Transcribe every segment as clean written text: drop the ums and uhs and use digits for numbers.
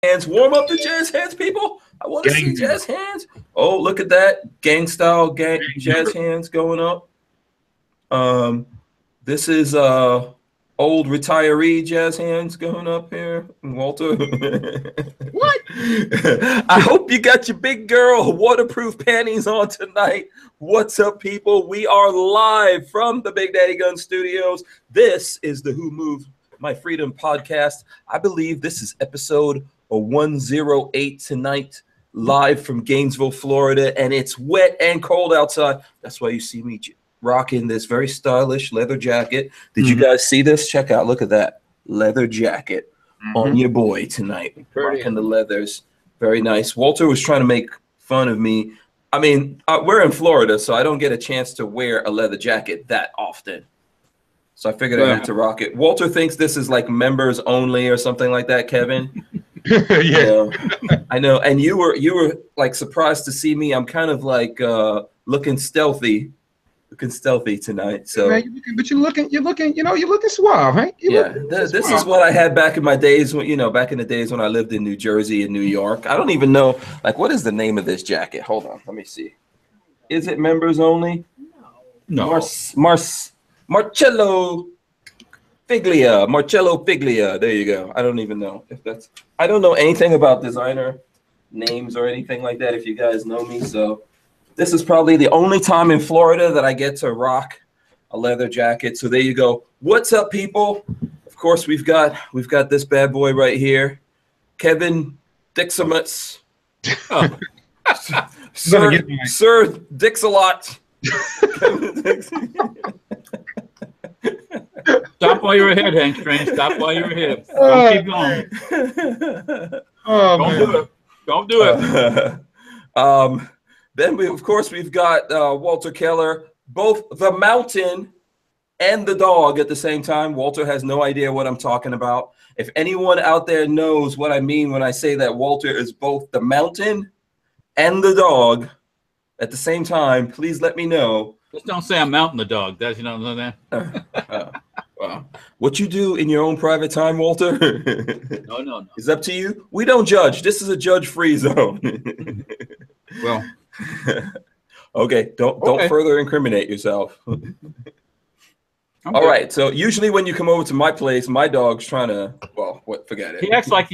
hands. Warm up the jazz hands, people. I want to see jazz hands. Oh, look at that. Gang style jazz hands going up. This is old retiree jazz hands going up here. Walter. What? I hope you got your big girl waterproof panties on tonight. What's up, people? We are live from the Big Daddy Gun Studios. This is the Who Moved My Freedom podcast. I believe this is episode 108 tonight, live from Gainesville, Florida, and it's wet and cold outside. That's why you see me rocking this very stylish leather jacket. Did you guys see this? Check out, look at that leather jacket on your boy tonight. Rocking the leathers. Very nice. Walter was trying to make fun of me. I mean, we're in Florida, so I don't get a chance to wear a leather jacket that often. So I figured I had to rock it. Walter thinks this is like members only or something like that, Kevin. Yeah. I know. And you were like surprised to see me. I'm kind of like looking stealthy tonight. So, man, you're looking suave, right? This is what I had back in my days when, back in the days when I lived in New Jersey and New York. I don't even know, like, what is the name of this jacket? Hold on, let me see. Is it members only? No. Marcello Figlia. There you go. I don't even know if that's. I don't know anything about designer names or anything like that. If you guys know me, so. This is probably the only time in Florida that I get to rock a leather jacket. So there you go. What's up, people? Of course, we've got this bad boy right here, Kevin Dixamuts. Oh. Sir Dix-a-lot. Stop while you're ahead, Hamstring. Stop while you're ahead. Don't keep going. Don't do it. Then we've got Walter Keller, both the mountain and the dog at the same time. Walter has no idea what I'm talking about. If anyone out there knows what I mean when I say that Walter is both the mountain and the dog at the same time, please let me know. Just don't say I'm mounting the dog. That's, you know that. Wow. What you do in your own private time, Walter, no. is up to you. We don't judge. This is a judge-free zone. Well. Okay, don't further incriminate yourself. All right, so usually when you come over to my place, my dog's trying to, forget it. He acts like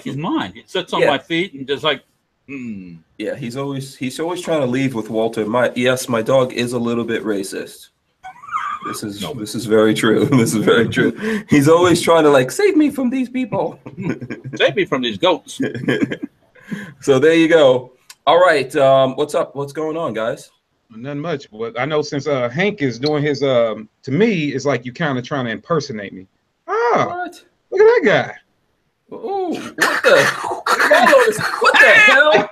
he's mine. He sits on my feet and just like, Yeah, he's always trying to leave with Walter. My dog is a little bit racist. This is very true. This is very true. He's always trying to like save me from these people. Save me from these goats. So there you go. All right, what's up? What's going on, guys? Nothing much. But I know since Hank is doing his, to me, it's like you kind of trying to impersonate me. What? Look at that guy. Oh, what the hell?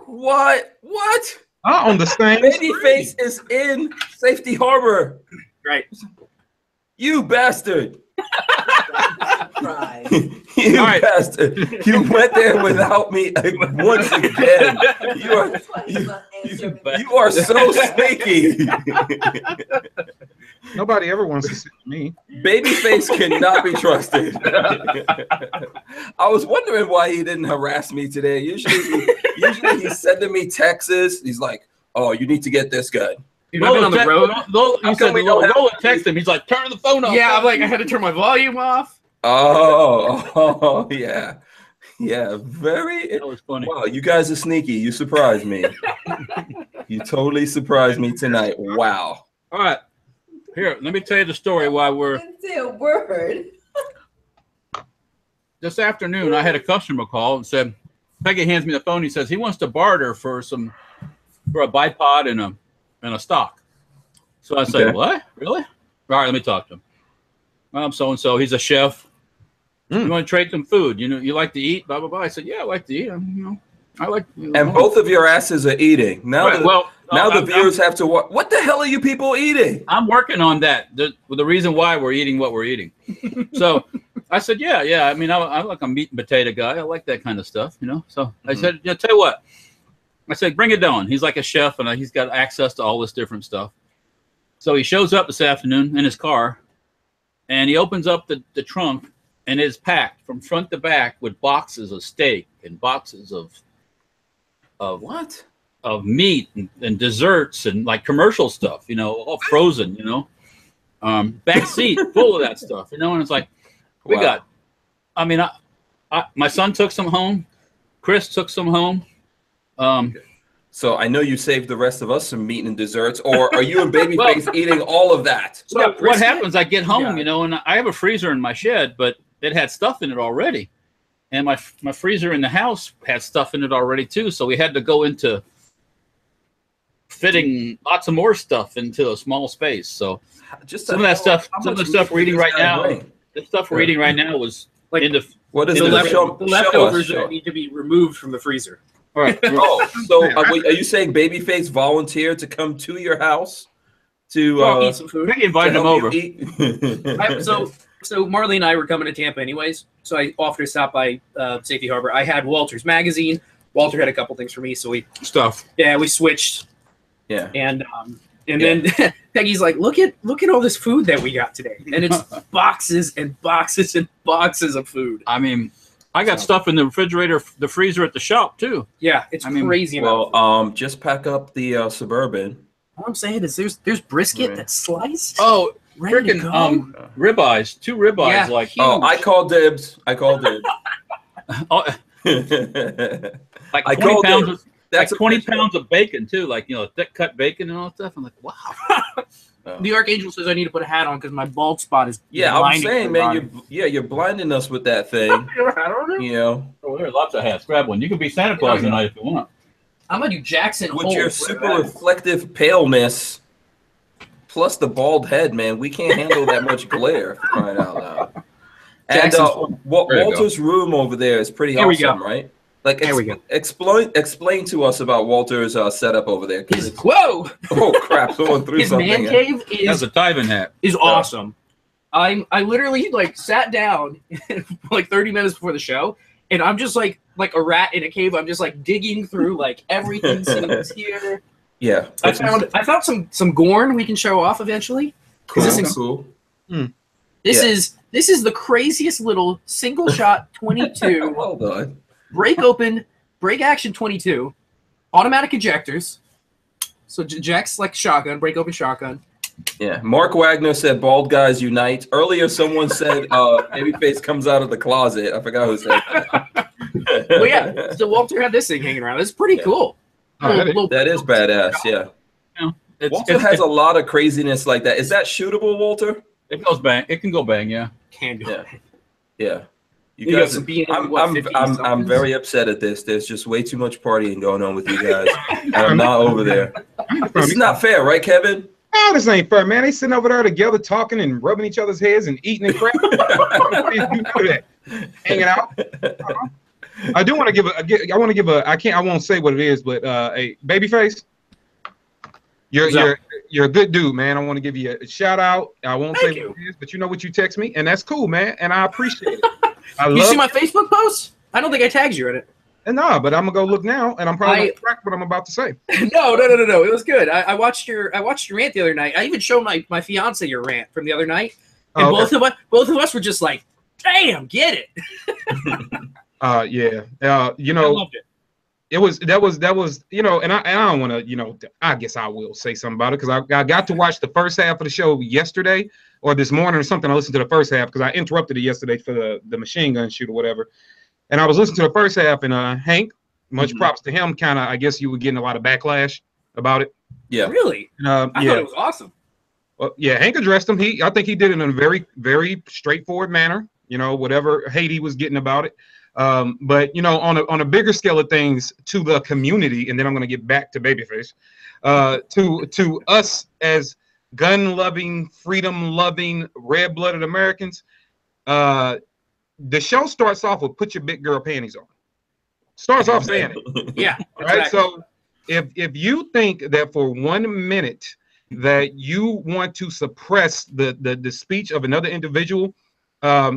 What? I understand. Babyface is in Safety Harbor. Right. You bastard. Right. You bastard. You went there without me once again. You are so sneaky. Nobody ever wants to see me. Babyface cannot be trusted. I was wondering why he didn't harass me today. Usually he's sending me texts. He's like, "Oh, you need to get this gun." You've been on the road. Lola texted him. He's like, "Turn the phone off." Yeah, I'm like, I had to turn my volume off. Oh, yeah. Very. That was funny. Wow, you guys are sneaky. You surprised me. You totally surprised me tonight. Wow. All right. Here, let me tell you the story why we're. Didn't say a word. This afternoon, I had a customer call and said, Peggy hands me the phone. He says he wants to barter for a bipod and a stock. So I say, What? Really? All right, let me talk to him. I'm so-and-so. He's a chef. You want to trade some food? You like to eat? Blah, blah, blah. I said, yeah, I like to eat. I like. And both of your asses are eating. Now the viewers have to watch. What the hell are you people eating? I'm working on that. The reason why we're eating what we're eating. So I said, yeah. I mean, I like a meat and potato guy. I like that kind of stuff, So I said, tell you what. I said, bring it on. He's like a chef, and he's got access to all this different stuff. So he shows up this afternoon in his car, and he opens up the trunk, and it's packed from front to back with boxes of steak and boxes of what? Of meat and desserts and like commercial stuff, you know, all frozen, you know. Back seat full of that stuff, you know, and it's like we got. I mean, my son took some home. Chris took some home. So I know you saved the rest of us some meat and desserts, or are you and Babyface eating all of that? So what happens? I get home, you know, and I have a freezer in my shed, but it had stuff in it already, and my freezer in the house had stuff in it already too. So we had to go into fitting lots of more stuff into a small space. So just some of that stuff, some of the stuff we're eating right now, the stuff we're eating right now was like what is the leftovers? The leftovers that need to be removed from the freezer. All right. Oh, so are you saying Babyface volunteered to come to your house to eat some food? We invited him over. So Marley and I were coming to Tampa anyways, so I offered to stop by Safety Harbor. I had Walter's magazine. Walter had a couple things for me, so we switched. Yeah. And then Peggy's like, look at all this food that we got today, and it's boxes and boxes and boxes of food. I mean, I got stuff in the refrigerator, the freezer at the shop too. Yeah, it's crazy. Well, just pack up the Suburban. All I'm saying is there's brisket that's sliced. Oh, ready to go. Ribeyes, 2 ribeyes, Yeah, like huge. Oh, I call dibs. like I 20 called pounds. it. Like That's 20 pounds of bacon too, like, you know, thick cut bacon and all that stuff. I'm like, wow. The Archangel says I need to put a hat on because my bald spot is I'm saying, man, you're blinding us with that thing. I don't know. You know, Oh, there are lots of hats. Grab one. You can be Santa Claus tonight if you want. I'm gonna do Jackson with Hole. your super reflective paleness, plus the bald head, man, we can't handle that much glare. For crying out loud. And Walter's room over there is pretty awesome, right? Like, explain to us about Walter's setup over there. Whoa! Oh crap! Someone threw His something. man cave That's a diving hat. Is awesome. I literally like sat down like 30 minutes before the show, and I'm just like a rat in a cave. I'm just like digging through like everything that's here. Yeah, I found some Gorn we can show off eventually. Cool. This is the craziest little single shot 22. Well done. Break action 22, automatic ejectors. So ejects like shotgun, break open shotgun. Yeah. Mark Wagner said bald guys unite. Earlier someone said Babyface comes out of the closet. I forgot who said that. Well, yeah. So Walter had this thing hanging around. It's pretty cool. That is badass, yeah. Walter has a lot of craziness like that. Is that shootable, Walter? It goes bang. It can go bang, yeah. Can go. Yeah. You guys, I'm very upset at this. There's just way too much partying going on with you guys. And I'm not over there. This is not fair, right, Kevin? Oh, this ain't fair, man. They sitting over there together talking and rubbing each other's heads and eating and crap. You know that. Hanging out. I do want to give I won't say what it is, but a Babyface. You're a good dude, man. I want to give you a shout out. I won't say what it is, but you know what you text me, and that's cool, man. And I appreciate it. You see my Facebook post? I don't think I tagged you in it. No, but I'm gonna go look now, and I'm probably gonna track what I'm about to say. No. It was good. I watched your rant the other night. I even showed my fiance your rant from the other night, and both of us were just like, "Damn, get it." Yeah. You know, I loved it. That was you know, and I don't want to, you know, I guess I will say something about it because I got to watch the first half of the show yesterday or this morning or something. I listened to the first half because I interrupted it yesterday for the machine gun shoot or whatever. And I was listening to the first half, and Hank, much props to him. Kind of, I guess you were getting a lot of backlash about it. Yeah, really. I thought it was awesome. Well, yeah, Hank addressed him. I think he did it in a very, very straightforward manner. You know, whatever hate he was getting about it. But you know, on a bigger scale of things, to the community, and then I'm going to get back to Babyface. To us as gun-loving, freedom-loving, red-blooded Americans. The show starts off with "Put your big girl panties on." Starts off saying it. Yeah. All right. So if you think that for 1 minute that you want to suppress the speech of another individual,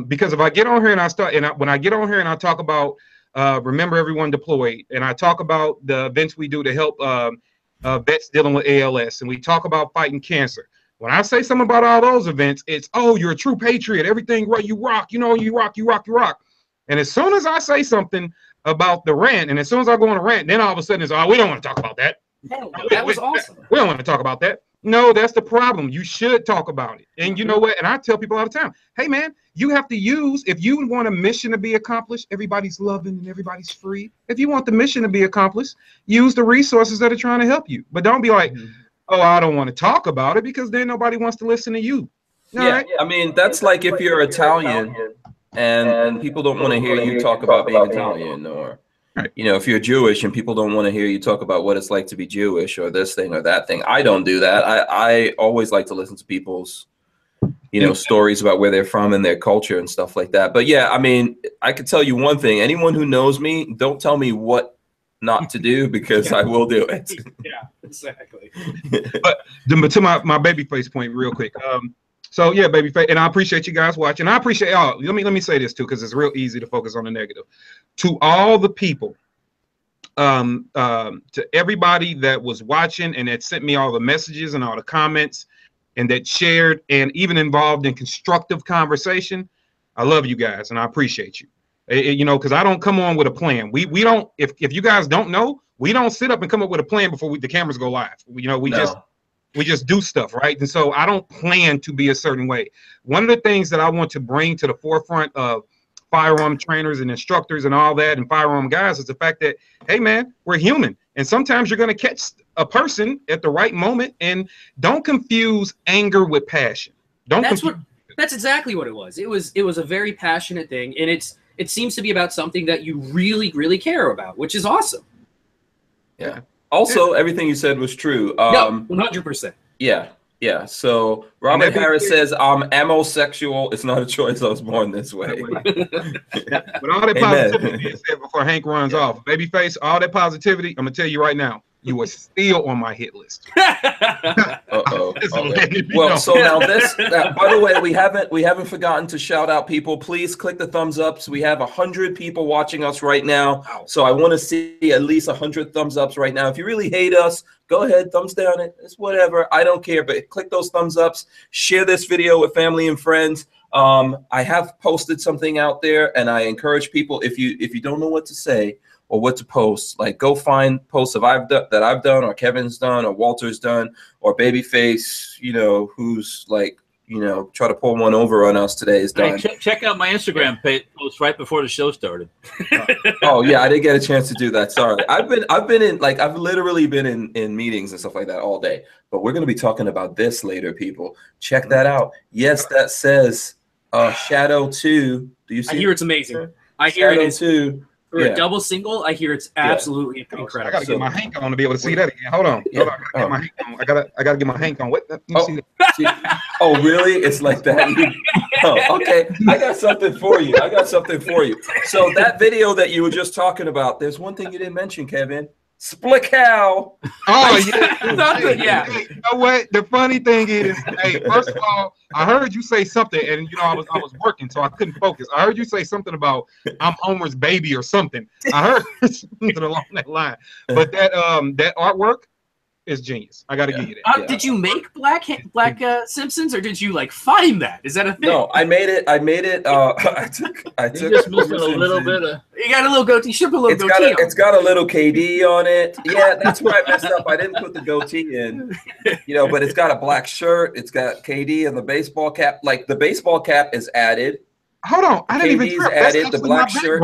because if I get on here and when I get on here and I talk about remember everyone deployed, and I talk about the events we do to help vets dealing with ALS, and we talk about fighting cancer, When I say something about all those events, it's, oh, you're a true patriot. Everything right, you rock. You know, you rock, you rock, you rock. And as soon as I say something about the rant, and as soon as I go on a rant, then all of a sudden it's, oh, we don't want to talk about that. Hell no, that was awesome. We don't want to talk about that. No, that's the problem. You should talk about it. And you know what? And I tell people all the time, hey, man, you have to use, if you want a mission to be accomplished, everybody's loving and everybody's free. If you want the mission to be accomplished, use the resources that are trying to help you. But don't be like, oh, I don't want to talk about it, because then nobody wants to listen to you. All yeah, right? I mean, that's like if you're Italian and people don't want to hear you talk about being Italian, or you know, if you're Jewish and people don't want to hear you talk about what it's like to be Jewish or this thing or that thing. I don't do that. I always like to listen to people's, you know, stories about where they're from and their culture and stuff like that. But yeah, I mean, I could tell you one thing. Anyone who knows me, don't tell me what not to do, because I will do it. Yeah, exactly. But to my babyface point real quick. So yeah, babyface, and I appreciate you guys watching. I appreciate y'all. Let me say this too, because it's real easy to focus on the negative. To all the people, to everybody that was watching and that sent me all the messages and all the comments and that shared and even involved in constructive conversation, I love you guys and I appreciate you. You know, because I don't come on with a plan. We don't, if you guys don't know, we don't sit up and come up with a plan before the cameras go live. You know, we just do stuff, right? And so I don't plan to be a certain way. One of the things that I want to bring to the forefront of firearm trainers and instructors and all that, and firearm guys, is the fact that, hey man, we're human. And sometimes you're going to catch a person at the right moment, and don't confuse anger with passion. That's exactly what it was. It was a very passionate thing. And it seems to be about something that you really, really care about, which is awesome. Yeah. Also, everything you said was true. No, 100%. Yeah. Yeah. So Robert Harris says, I'm amosexual. It's not a choice. I was born this way. But all that positivity being said before Hank runs off, babyface, all that positivity, I'm going to tell you right now, you are still on my hit list. Uh-oh. Okay. Well, so now this, by the way, we haven't forgotten to shout out people. Please click the thumbs ups. We have 100 people watching us right now. So I want to see at least 100 thumbs ups right now. If you really hate us, go ahead, thumbs down it. It's whatever. I don't care, but click those thumbs ups. Share this video with family and friends. I have posted something out there, and I encourage people, if you don't know what to say or what to post, like go find posts that I've done, or Kevin's done, or Walter's done, or Babyface, you know, who's like, you know, try to pull one over on us today is done. Hey, check out my Instagram post right before the show started. Oh yeah, I didn't get a chance to do that. Sorry. I've literally been in meetings and stuff like that all day. But we're gonna be talking about this later, people. Check that out. Yes, that says Shadow 2. Do you see? I hear it's amazing. I hear Shadow it is 2. For a double single, I hear it's absolutely incredible. I gotta get my Hank on to be able to see that again. Hold on. I gotta get my Hank on. What? Oh, really? It's like that. Oh, okay. I got something for you. So that video that you were just talking about, there's one thing you didn't mention, Kevin. Split cow. Oh yeah. Yeah. Hey, you know what? The funny thing is, hey, first of all, I heard you say something, and you know I was working, so I couldn't focus. I heard you say something about I'm Homer's baby or something. I heard something along that line. But that artwork is genius. I got to give you that. Did you make Black Simpsons, or did you like find that? Is that a thing? No, I made it. I took just missing a little bit of. You got a little goatee. You should put a little goatee. It's got a little KD on it. Yeah, that's where I messed up. I didn't put the goatee in. You know, but it's got a black shirt. It's got KD and the baseball cap. Like the baseball cap is added. Hold on, I didn't KD's even added the black shirt.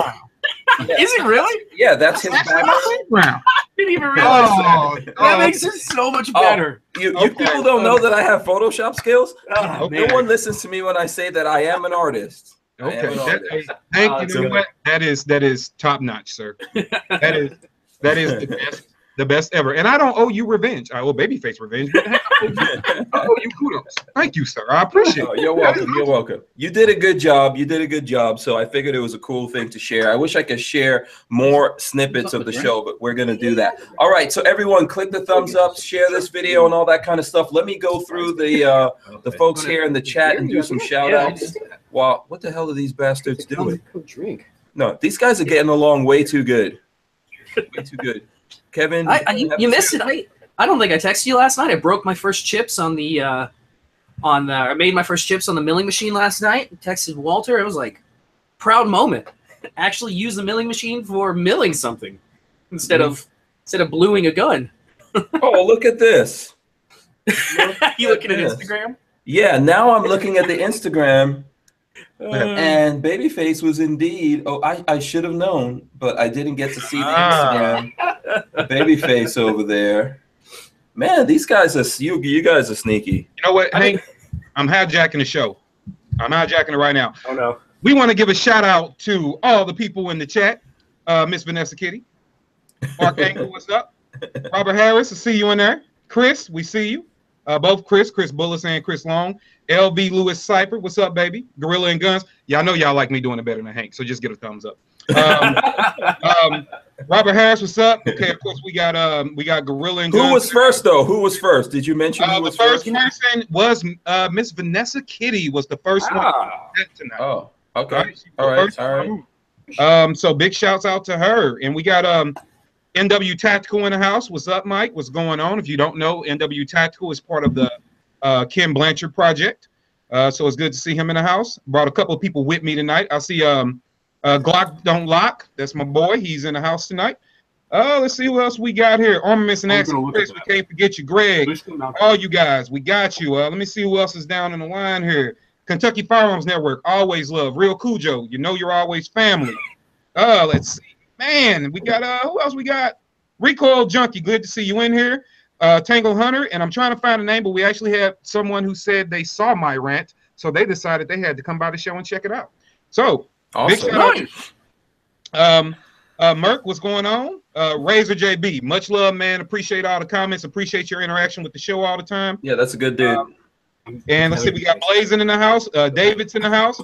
Yeah. Is it really? Yeah, that's his background. I didn't even realize that makes it so much better. You people don't know that I have Photoshop skills. No one listens to me when I say that I am an artist. Okay, Hank, you know what? That is top notch, sir. That is the best ever. And I don't owe you revenge. I owe Babyface revenge, but I owe you kudos. Thank you, sir. I appreciate it. You're welcome. You're welcome. You did a good job. So I figured it was a cool thing to share. I wish I could share more snippets of the show, but we're going to do that. All right. So everyone, click the thumbs up, share this video and all that kind of stuff. Let me go through the folks here in the chat and do some shout outs. Wow. What the hell are these bastards doing? No, these guys are getting along way too good. Way too good. Kevin, you missed it. I don't think I texted you last night. I broke my first chips on the I made my first chips on the milling machine last night. Texted Walter. It was like proud moment. Actually use the milling machine for milling something instead of bluing a gun. Oh, look at this. You looking at Instagram? Yeah, now I'm looking at the Instagram, and Babyface was indeed. Oh, I should have known, but I didn't get to see the Instagram. Babyface over there. Man, these guys are you guys are sneaky. You know what, Hank? I'm hijacking the show. I'm hijacking it right now. Oh no. We want to give a shout out to all the people in the chat. Miss Vanessa Kitty, Mark Angle, what's up? Robert Harris, I see you in there. Chris, we see you. Both Chris Bullis and Chris Long. LV Lewis Cypher, what's up, baby? Gorilla and Guns. Yeah, I know y'all like me doing it better than Hank, so just get a thumbs up. Robert Harris, what's up? Okay, of course we got Gorilla and Guns. Who was first though? Who was first? Did you mention who was first? The first person was Miss Vanessa Kitty was the first one tonight. Oh, okay. All right. So big shouts out to her. And we got NW Tactical in the house. What's up, Mike? What's going on? If you don't know, NW Tactical is part of the Kim Blanchard project. So it's good to see him in the house. Brought a couple of people with me tonight. I see Glock Don't Lock. That's my boy. He's in the house tonight. Let's see who else we got here. Armaments and Access. Chris, we can't forget you. Greg, all you guys, we got you. Let me see who else is down in the line here. Kentucky Firearms Network, always love. Real Cujo, you know you're always family. Let's see. Man, we got who else we got? Recoil Junkie, good to see you in here. Tangle Hunter, and I'm trying to find a name, but we actually have someone who said they saw my rant, so they decided they had to come by the show and check it out. So big shout out. Merc, what's going on? Razor JB, much love, man. Appreciate all the comments. Appreciate your interaction with the show all the time. Yeah, that's a good dude. And let's see, we got Blazing in the house. David's in the house.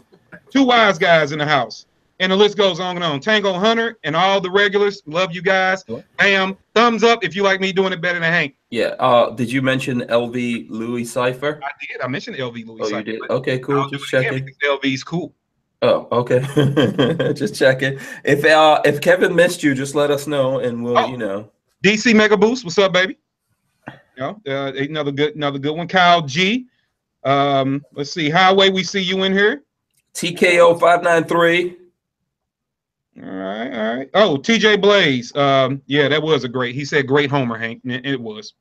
Two wise guys in the house. And the list goes on and on. Tango Hunter and all the regulars. Love you guys. Bam. Thumbs up if you like me doing it better than Hank. Yeah. Did you mention LV Louis Cypher? I did. I mentioned LV Louis Cypher. You did? Okay, cool. Just checking. LV's cool. Oh, okay. Just checking. If Kevin missed you, just let us know, and we'll, DC Mega Boost, what's up, baby? Another good one. Kyle G. Let's see. Highway, we see you in here. TKO 593. All right. Oh, TJ Blaze. Yeah, that was a great. He said great homer, Hank. It was.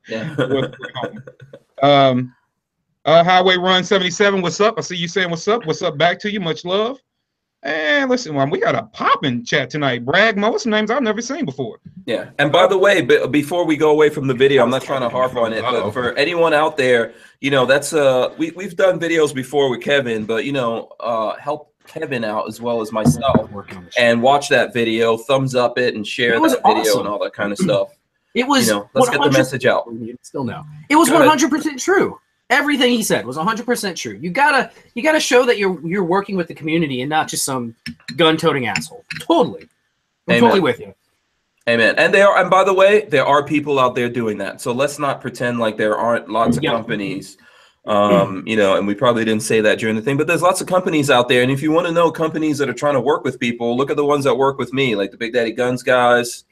Yeah. It was a great homer. Highway Run 77. What's up? I see you saying what's up. What's up back to you. Much love. And listen, we got a popping chat tonight. Bragg, what's some names I've never seen before. Yeah. And by the way, before we go away from the video, I'm not trying to harp on it, but for anyone out there, that's we've done videos before with Kevin, but help Kevin out as well as myself and watch that video, thumbs up it, and share that video and all that kind of stuff. It was let's get the message out. Still no. It was 100% true. Everything he said was 100% true. You gotta show that you're working with the community and not just some gun-toting asshole. Totally. I'm totally with you. Amen. And by the way, there are people out there doing that. So let's not pretend like there aren't lots of companies. And we probably didn't say that during the thing, but there's lots of companies out there. And if you want to know companies that are trying to work with people, look at the ones that work with me, like the Big Daddy Guns guys,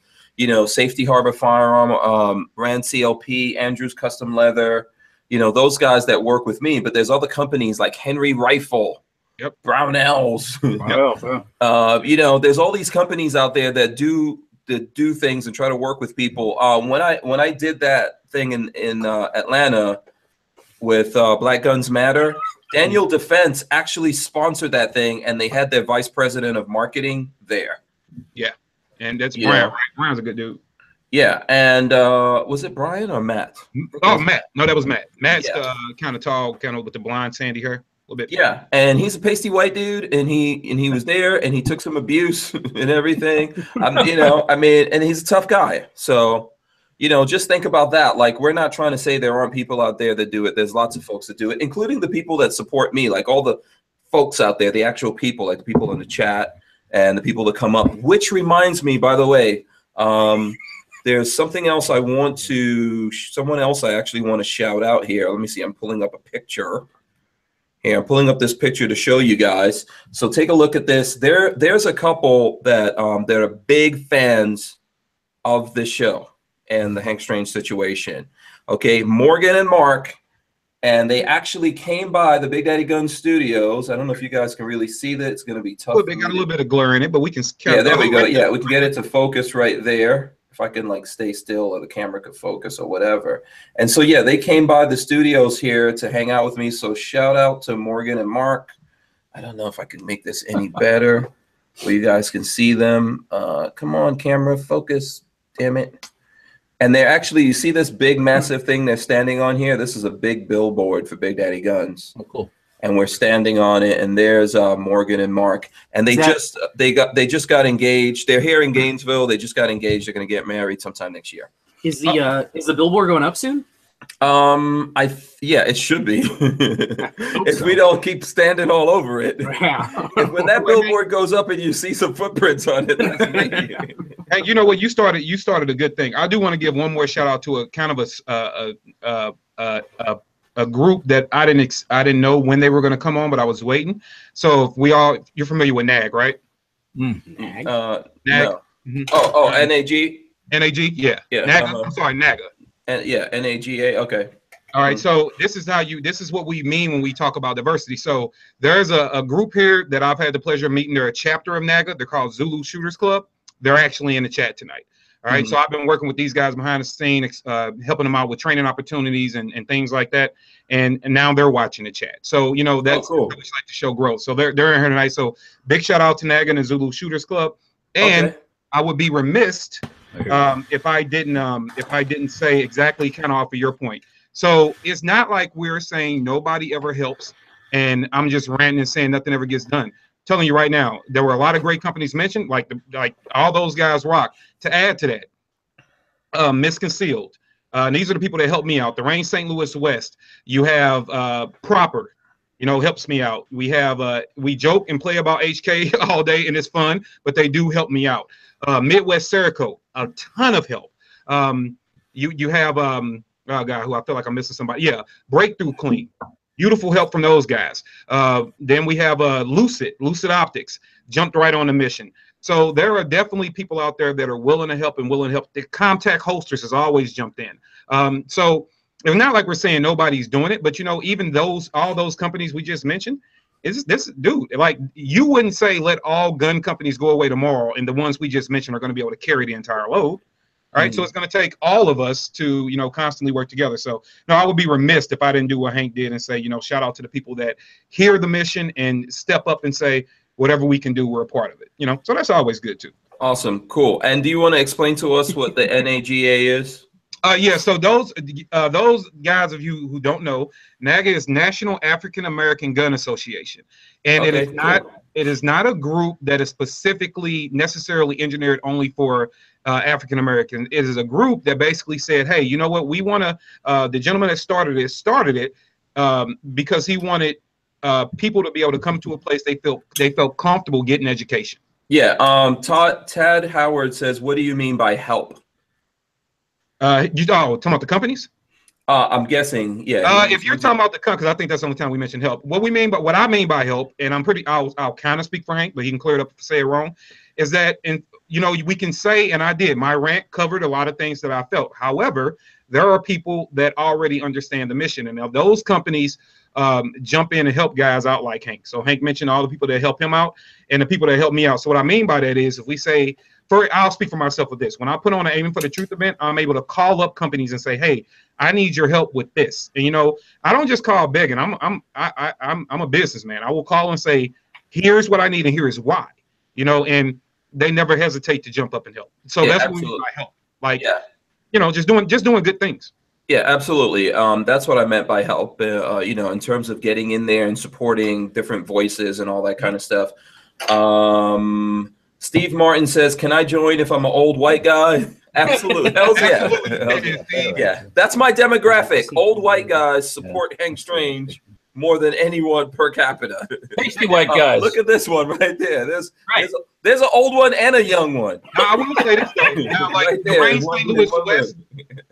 Safety Harbor Firearm, Rand CLP, Andrews Custom Leather, those guys that work with me. But there's other companies like Henry Rifle, Brownells. There's all these companies out there that do things and try to work with people. When I did that thing in Atlanta with Black Guns Matter, Daniel Defense actually sponsored that thing, and they had their vice president of marketing there. Yeah, and that's Brian. Right? Brian's a good dude. Yeah, and was it Brian or Matt? Oh, Matt. No, that was Matt. Matt's kind of tall, kind of with the blonde sandy hair. A little bit. Yeah, and he's a pasty white dude, and he was there, and he took some abuse and everything. And he's a tough guy. So, just think about that. Like, we're not trying to say there aren't people out there that do it. There's lots of folks that do it, including the people that support me, like all the folks out there, the actual people, like the people in the chat and the people that come up. Which reminds me, by the way, there's something else someone else I actually want to shout out here. Let me see. I'm pulling up a picture. Here, I'm pulling up this picture to show you guys. So take a look at this. There's a couple that are big fans of this show and the Hank Strange situation. Okay, Morgan and Mark, And they actually came by the Big Daddy Gun Studios. I don't know if you guys can really see that. It's going to be tough. They got a little bit of glare in it, but we can. Yeah, there we go. Yeah, we can get it to focus right there. If I can like stay still or the camera could focus or whatever. And so, yeah, they came by the studios here to hang out with me. So shout out to Morgan and Mark. I don't know if I can make this any better where you guys can see them. Come on, camera, focus. Damn it. And they're actually, you see this big, massive thing they're standing on here? This is a big billboard for Big Daddy Guns. Oh, cool. And we're standing on it, and there's Morgan and Mark, and they just got engaged. They're here in Gainesville. They just got engaged. They're going to get married sometime next year. Is the billboard going up soon? Yeah, it should be. If we don't keep standing all over it. Yeah. When that billboard goes up and you see some footprints on it, that's me. Hey, you know what? You started a good thing. I do want to give one more shout out to a kind of a group that I didn't know when they were going to come on, but I was waiting. So you're familiar with NAG, right? NAG. NAG. No. Oh, NAG. NAG, yeah. NAG, I'm sorry, NAGA. Yeah, NAGA. Okay. All right. So this is what we mean when we talk about diversity. So there's a group here that I've had the pleasure of meeting. They're a chapter of NAGA. They're called Zulu Shooters Club. They're actually in the chat tonight. All right. So I've been working with these guys behind the scenes, helping them out with training opportunities and things like that. And now they're watching the chat. So, you know, that's cool. Really like to show growth. So they're in here tonight. So big shout out to NAGA and the Zulu Shooters Club. And I would be remiss if I didn't say exactly kind of off of your point. So it's not like we're saying nobody ever helps and I'm just ranting and saying nothing ever gets done. Telling you right now, there were a lot of great companies mentioned, like all those guys rock. To add to that, Misconcealed. These are the people that help me out. The Range St. Louis West. You have Proper, you know, helps me out. We have we joke and play about HK all day and it's fun, but they do help me out. Midwest Serico, a ton of help. You have oh God, who I feel like I'm missing somebody. Yeah, Breakthrough Clean. Beautiful help from those guys. Then we have Lucid Optics, jumped right on the mission. So there are definitely people out there that are willing to help and willing to help. The Comtac Holsters has always jumped in. So it's not like we're saying nobody's doing it, but you know, even all those companies we just mentioned, is this dude, like you wouldn't say let all gun companies go away tomorrow and the ones we just mentioned are going to be able to carry the entire load. All right, so it's going to take all of us to, you know, constantly work together. So, no, I would be remiss if I didn't do what Hank did and say, you know, shout out to the people that hear the mission and step up and say, whatever we can do, we're a part of it. You know, so that's always good too. Awesome, cool. And do you want to explain to us what the NAGA is? Yeah. So those guys of you who don't know, NAGA is National African American Gun Association, and it is not a group that is specifically necessarily engineered only for African American. It is a group that basically said, hey, you know what, we want to the gentleman that started it because he wanted people to be able to come to a place they felt comfortable getting education. Yeah. Tad Howard says, what do you mean by help? Talking about the companies? I'm guessing, yeah. If you're talking about the companies, I think that's the only time we mentioned help. What I mean by help, and I'll kind of speak for Hank, but he can clear it up if I say it wrong, is that, you know, we can say, and I did, my rant covered a lot of things that I felt. However, there are people that already understand the mission, and now those companies jump in and help guys out like Hank. So Hank mentioned all the people that help him out and the people that help me out. So what I mean by that is, if we say, I'll speak for myself with this. When I put on an Aiming for the Truth event, I'm able to call up companies and say, hey, I need your help with this. And, you know, I don't just call begging. I'm a businessman. I will call and say, here's what I need and here's why, you know, and they never hesitate to jump up and help. So that's what we mean by help. Like, you know, just doing good things. Yeah, absolutely. That's what I meant by help, you know, in terms of getting in there and supporting different voices and all that kind of stuff. Steve Martin says, can I join if I'm an old white guy? Absolutely. Hells yeah. Hells yeah. Yeah. That's my demographic. Old white guys support Hank Strange more than anyone per capita. Tasty white guys. Look at this one right there. There's an old one and a young one. Now, I will say this though. Now, like right the Range St. Louis West,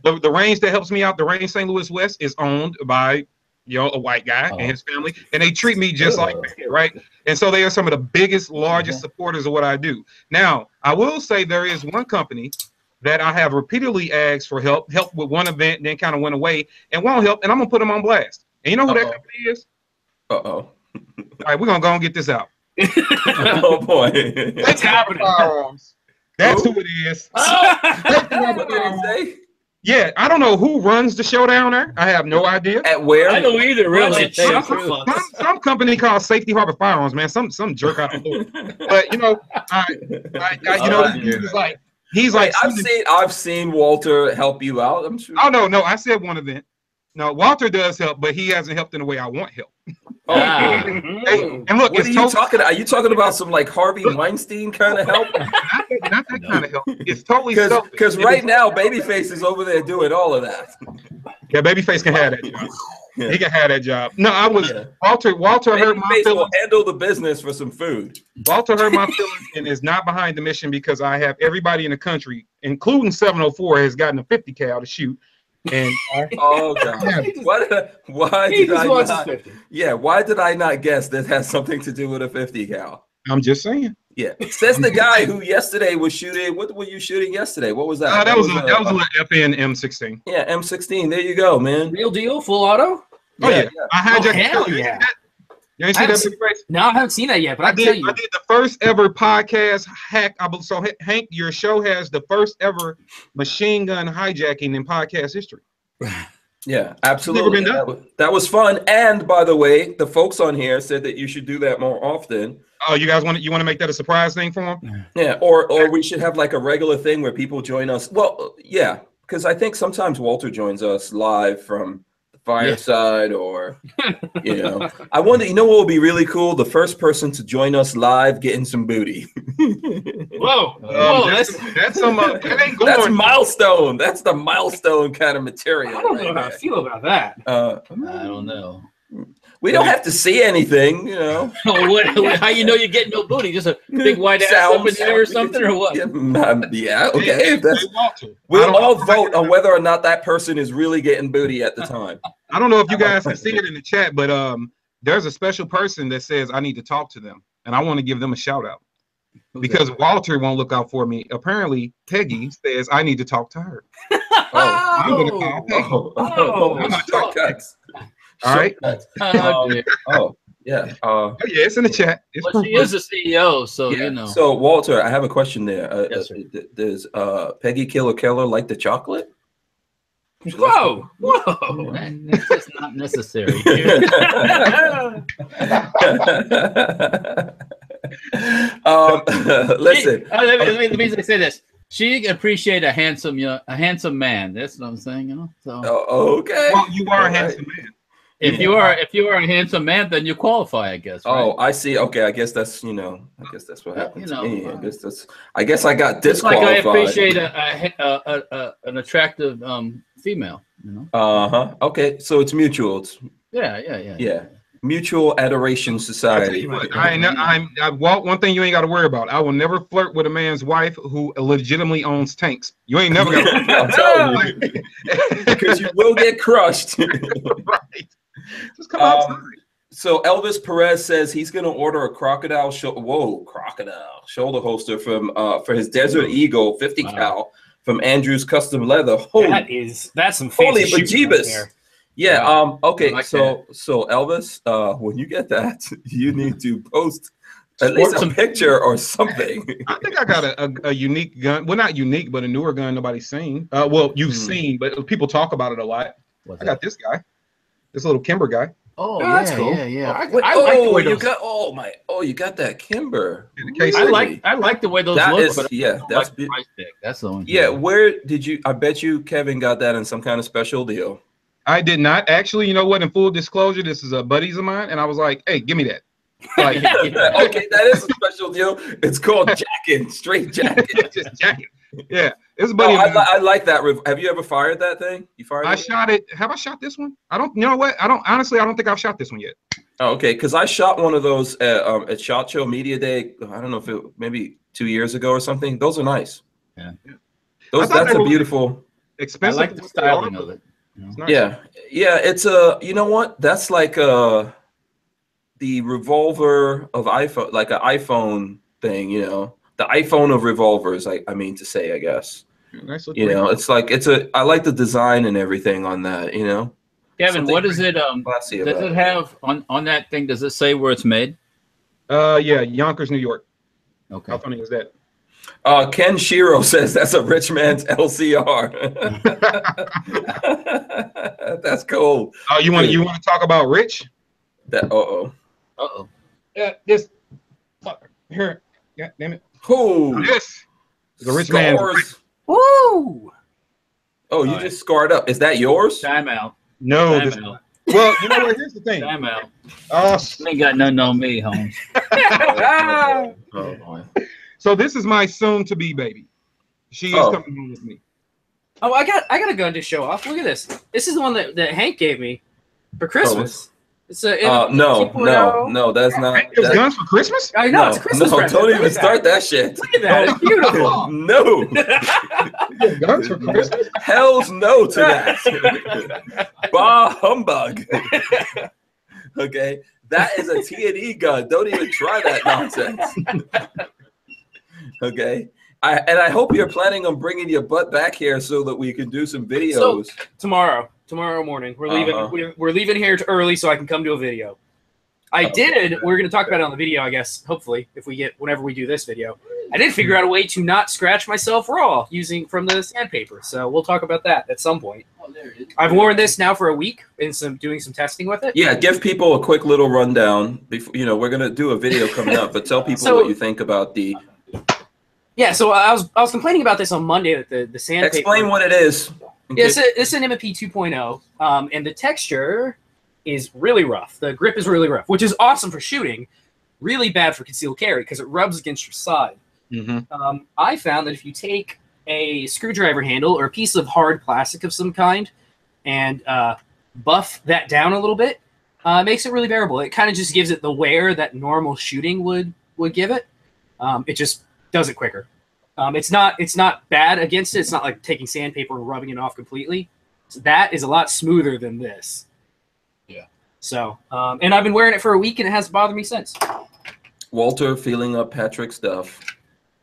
the range that helps me out, the Range St. Louis West is owned by, you know, a white guy and his family, and they treat me just like that, right? And so they are some of the biggest, largest supporters of what I do. Now, I will say there is one company that I have repeatedly asked for help with one event, then kind of went away and won't help, and I'm gonna put them on blast. And you know who that company is? Uh-oh. All right, we're gonna go and get this out. Oh boy. What's happening? Firearms. That's who it is. What did it say? Yeah, I don't know who runs the show down there. I have no idea. At where? I don't either, really. Some company called Safety Harbor Firearms, man. Some jerk out the door. But you know, he's like I've seen Walter help you out. I'm sure. Oh no, I said one event. No, Walter does help, but he hasn't helped in the way I want help. Hey, and look, what are you talking? Are you talking about some like Harvey Weinstein kind of help? not that kind of help. It's totally because right now Babyface is over there doing all of that. Yeah, Babyface can have that job. Yeah. He can have that job. No, I was Walter hurt my feelings. Will handle the business for some food. Walter hurt my feelings and is not behind the mission because I have everybody in the country, including 704, has gotten a 50 cal to shoot. And oh god, why did I not? Yeah, why did I not guess that has something to do with a 50 cal? I'm just saying. Yeah, says the guy who yesterday was shooting. What were you shooting yesterday? What was that? That was a FN M16. Yeah, M16. There you go, man. Real deal, full auto. Oh yeah. I hijacked. Hell yeah. You ain't seen that? No, I haven't seen that yet, but I did the first ever podcast hack. So Hank, your show has the first ever machine gun hijacking in podcast history. Yeah, absolutely. That was fun. And by the way, the folks on here said that you should do that more often. Oh, you guys want to make that a surprise thing for them? Yeah, or we should have like a regular thing where people join us. Well, yeah, because I think sometimes Walter joins us live from Fireside, or I wonder. You know what would be really cool? The first person to join us live getting some booty. Whoa! That's some. That's milestone. That's the milestone kind of material. I don't know how I feel about that. I don't know. We don't have to see anything, you know. How you know you're getting no booty? Just a big white ass up in there or something, or what? Yeah, okay. We'll all vote on whether or not that person is really getting booty at the time. I don't know if you guys can see it in the chat, but there's a special person that says I need to talk to them, and I want to give them a shout out because Walter won't look out for me. Apparently, Peggy says I need to talk to her. I'm going to call Peggy. I'm going to talk to all right. Yeah. It's in the chat. Well, she is the CEO, so you know. So Walter, I have a question there. Yes, sir. Does Peggy Killer Keller like the chocolate? Whoa! That's just not necessary. Listen. Let me say this. She appreciate a handsome man. That's what I'm saying, you know. So okay. Well, you are a handsome man. If you are a handsome man, then you qualify, I guess. Right? Oh, I see. Okay, I guess that's what happened to me. I guess I got disqualified. Like I appreciate an attractive female. You know. Okay, so it's mutual. Yeah. Mutual adoration society. Walt, one thing you ain't got to worry about. I will never flirt with a man's wife who legitimately owns tanks. You ain't never got to. I'm telling you, because you will get crushed. Right. Just come outside. So Elvis Perez says he's going to order a crocodile shoulder holster from for his Desert Eagle 50 cal from Andrew's Custom Leather. That's some fancy bejeebus. Yeah. Wow. Okay. Like so Elvis, when you get that, you need to post at least a picture or something. I think I got a unique gun. Well, not unique, but a newer gun nobody's seen. Well, you've seen, but people talk about it a lot. I got this guy, this little Kimber guy. Oh, yeah, that's cool. Yeah. I like the way those... you got that Kimber. I like the way those look. That's the price tag. That's the one. Yeah. Where did you? I bet you Kevin got that in some kind of special deal. I did not actually. You know what? In full disclosure, this is a buddies of mine, and I was like, "Hey, give me that." Like, okay, that is a special deal. It's called jacking, straight jacking. Just jacking. Yeah, it's a buddy. I like that. Have you ever fired that thing? You fired? I shot it. Have I shot this one? I don't. You know what? I don't think I've shot this one yet. Oh, okay, because I shot one of those at SHOT Show Media Day. I don't know if maybe 2 years ago or something. Those are nice. Yeah. That's a beautiful. Expensive. I like the styling of it. Nice. Yeah. It's you know what? That's like the revolver of iPhone, like an iPhone thing. You know, the iPhone of revolvers. I mean to say, I guess. Nice. It's like I like the design and everything on that. You know, Kevin, what is it? classy Does about it have on that thing? Does it say where it's made? Yeah, Yonkers, New York. Okay. How funny is that? Ken Shiro says that's a rich man's LCR. That's cool. Oh, you want to talk about Rich? Uh-oh. Yeah, this fuck here. God damn it. Who? This is a rich man. Woo! Oh, you just scarred up. Is that yours? Time out. No. Time This, out. well, you know what? Here's the thing. Time out. Oh, You ain't got nothing on me, Holmes. Oh, boy. so this is my soon-to-be baby. She is coming home with me. Oh, I got a gun to show off. Look at this. This is the one that Hank gave me for Christmas. It's a no, that's not. Hank gives guns for Christmas? I know, it's a Christmas present. Don't even start that shit. Look at that. It's beautiful. No. Guns for Christmas? Hell's no to that. Bah humbug. Okay, that is a T&E gun. Don't even try that nonsense. Okay. I hope you're planning on bringing your butt back here so that we can do some videos. So, tomorrow morning, we're leaving. We're leaving here early so I can come to a video. We're going to talk about it on the video, I guess. Hopefully, whenever we do this video, I did figure out a way to not scratch myself raw using from the sandpaper. So we'll talk about that at some point. Oh, there it is. I've worn this now for a week and doing some testing with it. Yeah, give people a quick little rundown. Before, we're going to do a video coming up, but tell people what you think about the. Yeah, so I was complaining about this on Monday that the sandpaper. Explain what it is. Yeah, it's an M&P 2.0, and the texture is really rough. The grip is really rough, which is awesome for shooting. Really bad for concealed carry because it rubs against your side. Mm-hmm. I found that if you take a screwdriver handle or a piece of hard plastic of some kind and buff that down a little bit, it makes it really bearable. It kind of just gives it the wear that normal shooting would give it. It just does it quicker. It's not bad against it. It's not like taking sandpaper and rubbing it off completely. So that is a lot smoother than this. Yeah. So, and I've been wearing it for a week and it hasn't bothered me since. Walter feeling up Patrick's stuff.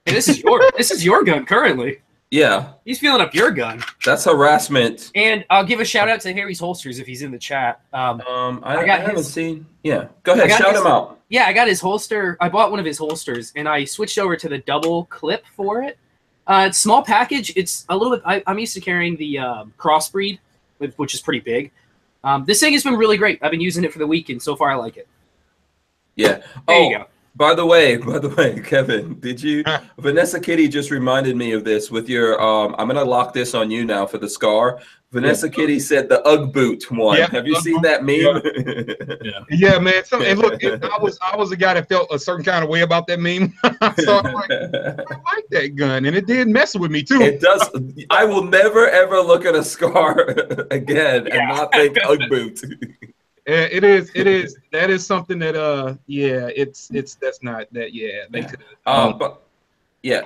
Hey, this is your gun currently. Yeah. He's feeling up your gun. That's harassment. And I'll give a shout out to Harry's Holsters if he's in the chat. I haven't seen. Yeah. Go ahead. Shout him out. Yeah, I got his holster. I bought one of his holsters and I switched over to the double clip for it. It's small package. It's a little bit. I'm used to carrying the crossbreed, which is pretty big. This thing has been really great. I've been using it for the week and so far I like it. Yeah. There you go. By the way, Kevin, did you? Vanessa Kitty just reminded me of this with your. I'm gonna lock this on you now for the scar. Vanessa Kitty said the UGG boot one. Yeah. Have you seen that meme? Yeah, man. And look, I was a guy that felt a certain kind of way about that meme. So I'm like, I like that gun, and it did mess with me too. It does. I will never ever look at a scar again and not think UGG boot. It is. That is something that that's not that. Yeah, they could. But yeah.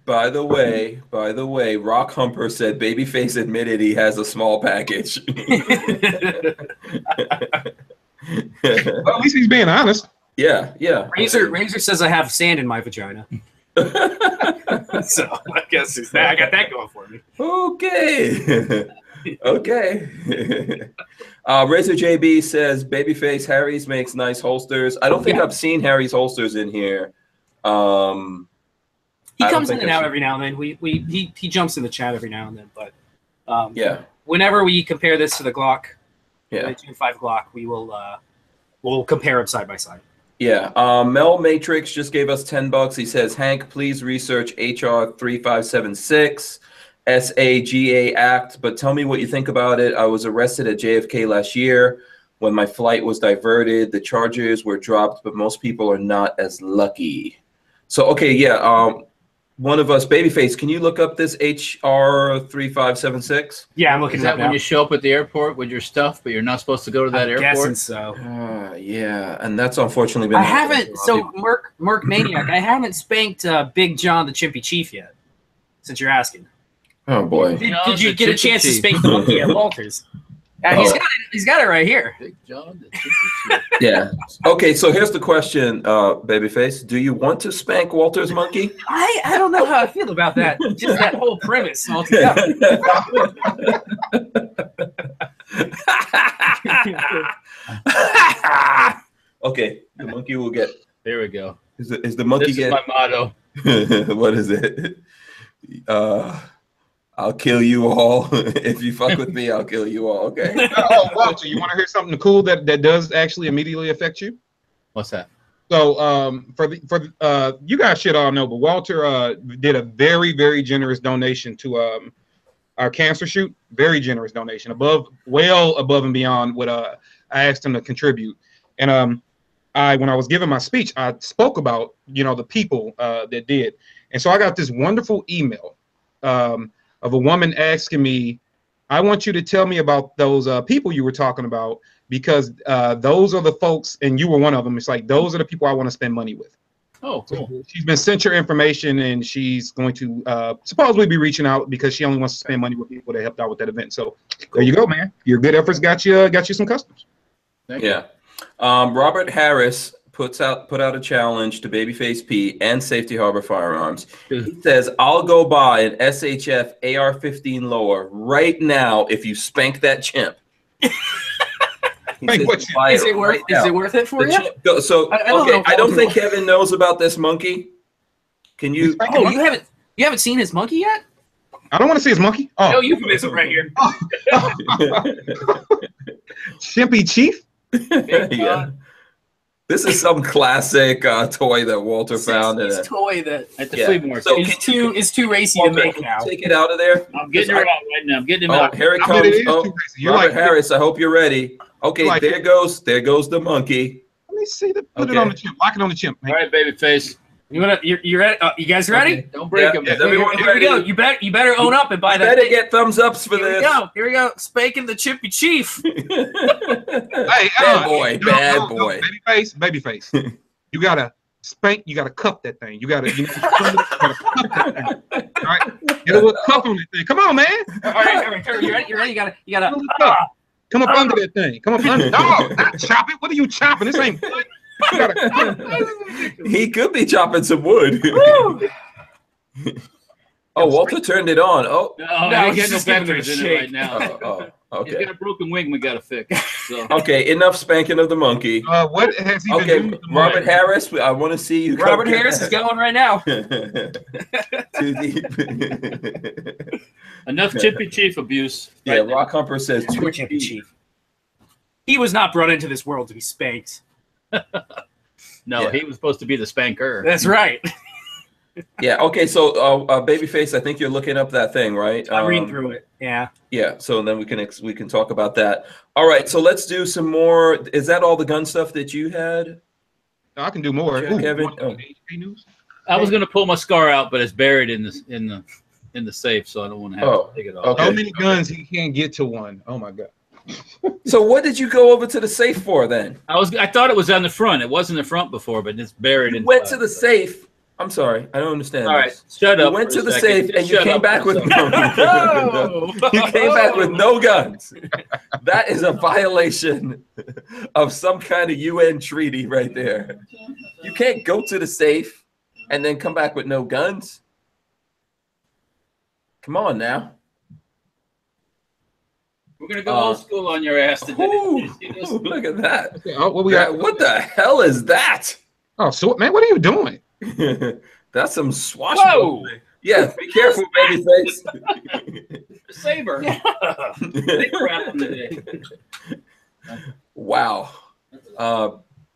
By the way, Rock Humper said Babyface admitted he has a small package. Well, at least he's being honest. Yeah. Razor says I have sand in my vagina. So I guess I got that going for me. Okay. Razor JB says Babyface Harry's makes nice holsters. I don't think I've seen Harry's holsters in here. He comes in and out every now and then. He jumps in the chat every now and then. But whenever we compare this to the Glock, the 2.5 Glock, we will we'll compare them side by side. Yeah. Mel Matrix just gave us $10. He says, Hank, please research HR 3576 SAGA Act, but tell me what you think about it. I was arrested at JFK last year when my flight was diverted. The charges were dropped, but most people are not as lucky. So, one of us, Babyface, can you look up this HR 3576? Yeah, I'm looking at that. When you show up at the airport with your stuff, but you're not supposed to go to that airport? Guessing so. Yeah, and that's unfortunately been. I haven't. So, Merc Maniac, I haven't spanked Big John the Chimpy Chief yet. Since you're asking. Oh boy! Did you get a chance to spank the monkey at Walters? He's got it right here. Big John the Chimpy Chief. Yeah. Okay, so here's the question, Babyface. Do you want to spank Walter's monkey? I don't know how I feel about that. Just that whole premise altogether. Okay, the monkey will get. There we go. Is the monkey This is my motto. What is it? I'll kill you all. If you fuck with me, I'll kill you all. Okay. Oh, Walter, you want to hear something cool that does actually immediately affect you? What's that? So you guys should all know, but Walter did a very, very generous donation to our cancer shoot. Very generous donation, well above and beyond what I asked him to contribute. And when I was giving my speech, I spoke about the people that did, and so I got this wonderful email of a woman asking me, "I want you to tell me about those people you were talking about, because those are the folks, and you were one of them. It's like those are the people I want to spend money with." Oh, cool. So she's been sent your information, and she's going to supposedly be reaching out because she only wants to spend money with people that helped out with that event. So there you go, man. Your good efforts got you some customers. Thank you. Yeah. Robert Harris put out a challenge to Babyface Pete and Safety Harbor Firearms. He says, "I'll go buy an SHF AR-15 lower right now if you spank that chimp." Is it worth it for you? I don't think Kevin knows about this monkey. Can you? Oh, you haven't seen his monkey yet? I don't want to see his monkey. Oh, no euphemism right here. Chimpy Chief. Yeah. This is some classic toy that Walter found. This toy that at the flea market. So it's too racy to make now. Take it out of there. I'm getting it out right now. I'm getting him out. Here it comes. Robert Harris, I hope you're ready. Okay, there goes the monkey. Let me see. Put it on the chimp. Lock it on the chimp. Man. All right, Babyface. You ready? You guys ready? Okay. Don't break them. Here we go. You better own up and buy that. Better get thumbs ups for this. Here we go. Spanking the Chimpy Chief. Hey, bad boy. Babyface. You gotta spank. You gotta cup that thing. You gotta cup that thing. All right. Get a little cup on that thing. Come on, man. All right. You ready? You gotta. Come up under that thing. Come up under. No, not chop it. What are you chopping? This ain't. He could be chopping some wood. Oh, Walter turned it on. Oh, no, he's just getting no batteries in it right now. Okay. He's got a broken wing we got to fix. So. Okay, enough spanking of the monkey. What has he been doing? Robert Harris, I want to see you. Robert Harris is going right now. Too deep. Enough Chippy Chief abuse. Yeah, Rock Humper says too Chippy Chief. He was not brought into this world to be spanked. No, he was supposed to be the spanker. That's right. Yeah. Okay. So, Babyface, I think you're looking up that thing, right? I'm reading through it. Yeah. Yeah. So then we can talk about that. All right. So let's do some more. Is that all the gun stuff that you had? I can do more. Ooh, Kevin. I was going to pull my scar out, but it's buried in the safe, so I don't want to have to take it off. Okay. How many guns he can't get to one? Oh my God. So what did you go over to the safe for then? I thought it was on the front. It wasn't the front before, but it's buried in. Went to the safe. I'm sorry, I don't understand. All right, shut up. You went to the safe and you came back with no. You came back with no guns. That is a violation of some kind of UN treaty right there. You can't go to the safe and then come back with no guns. Come on now. We're gonna go old school on your ass today. Look at that. Okay, what we got? What the hell is that? Oh, so man, what are you doing? That's some swashbuckling. Yeah, be careful, Babyface. Saber. Wow.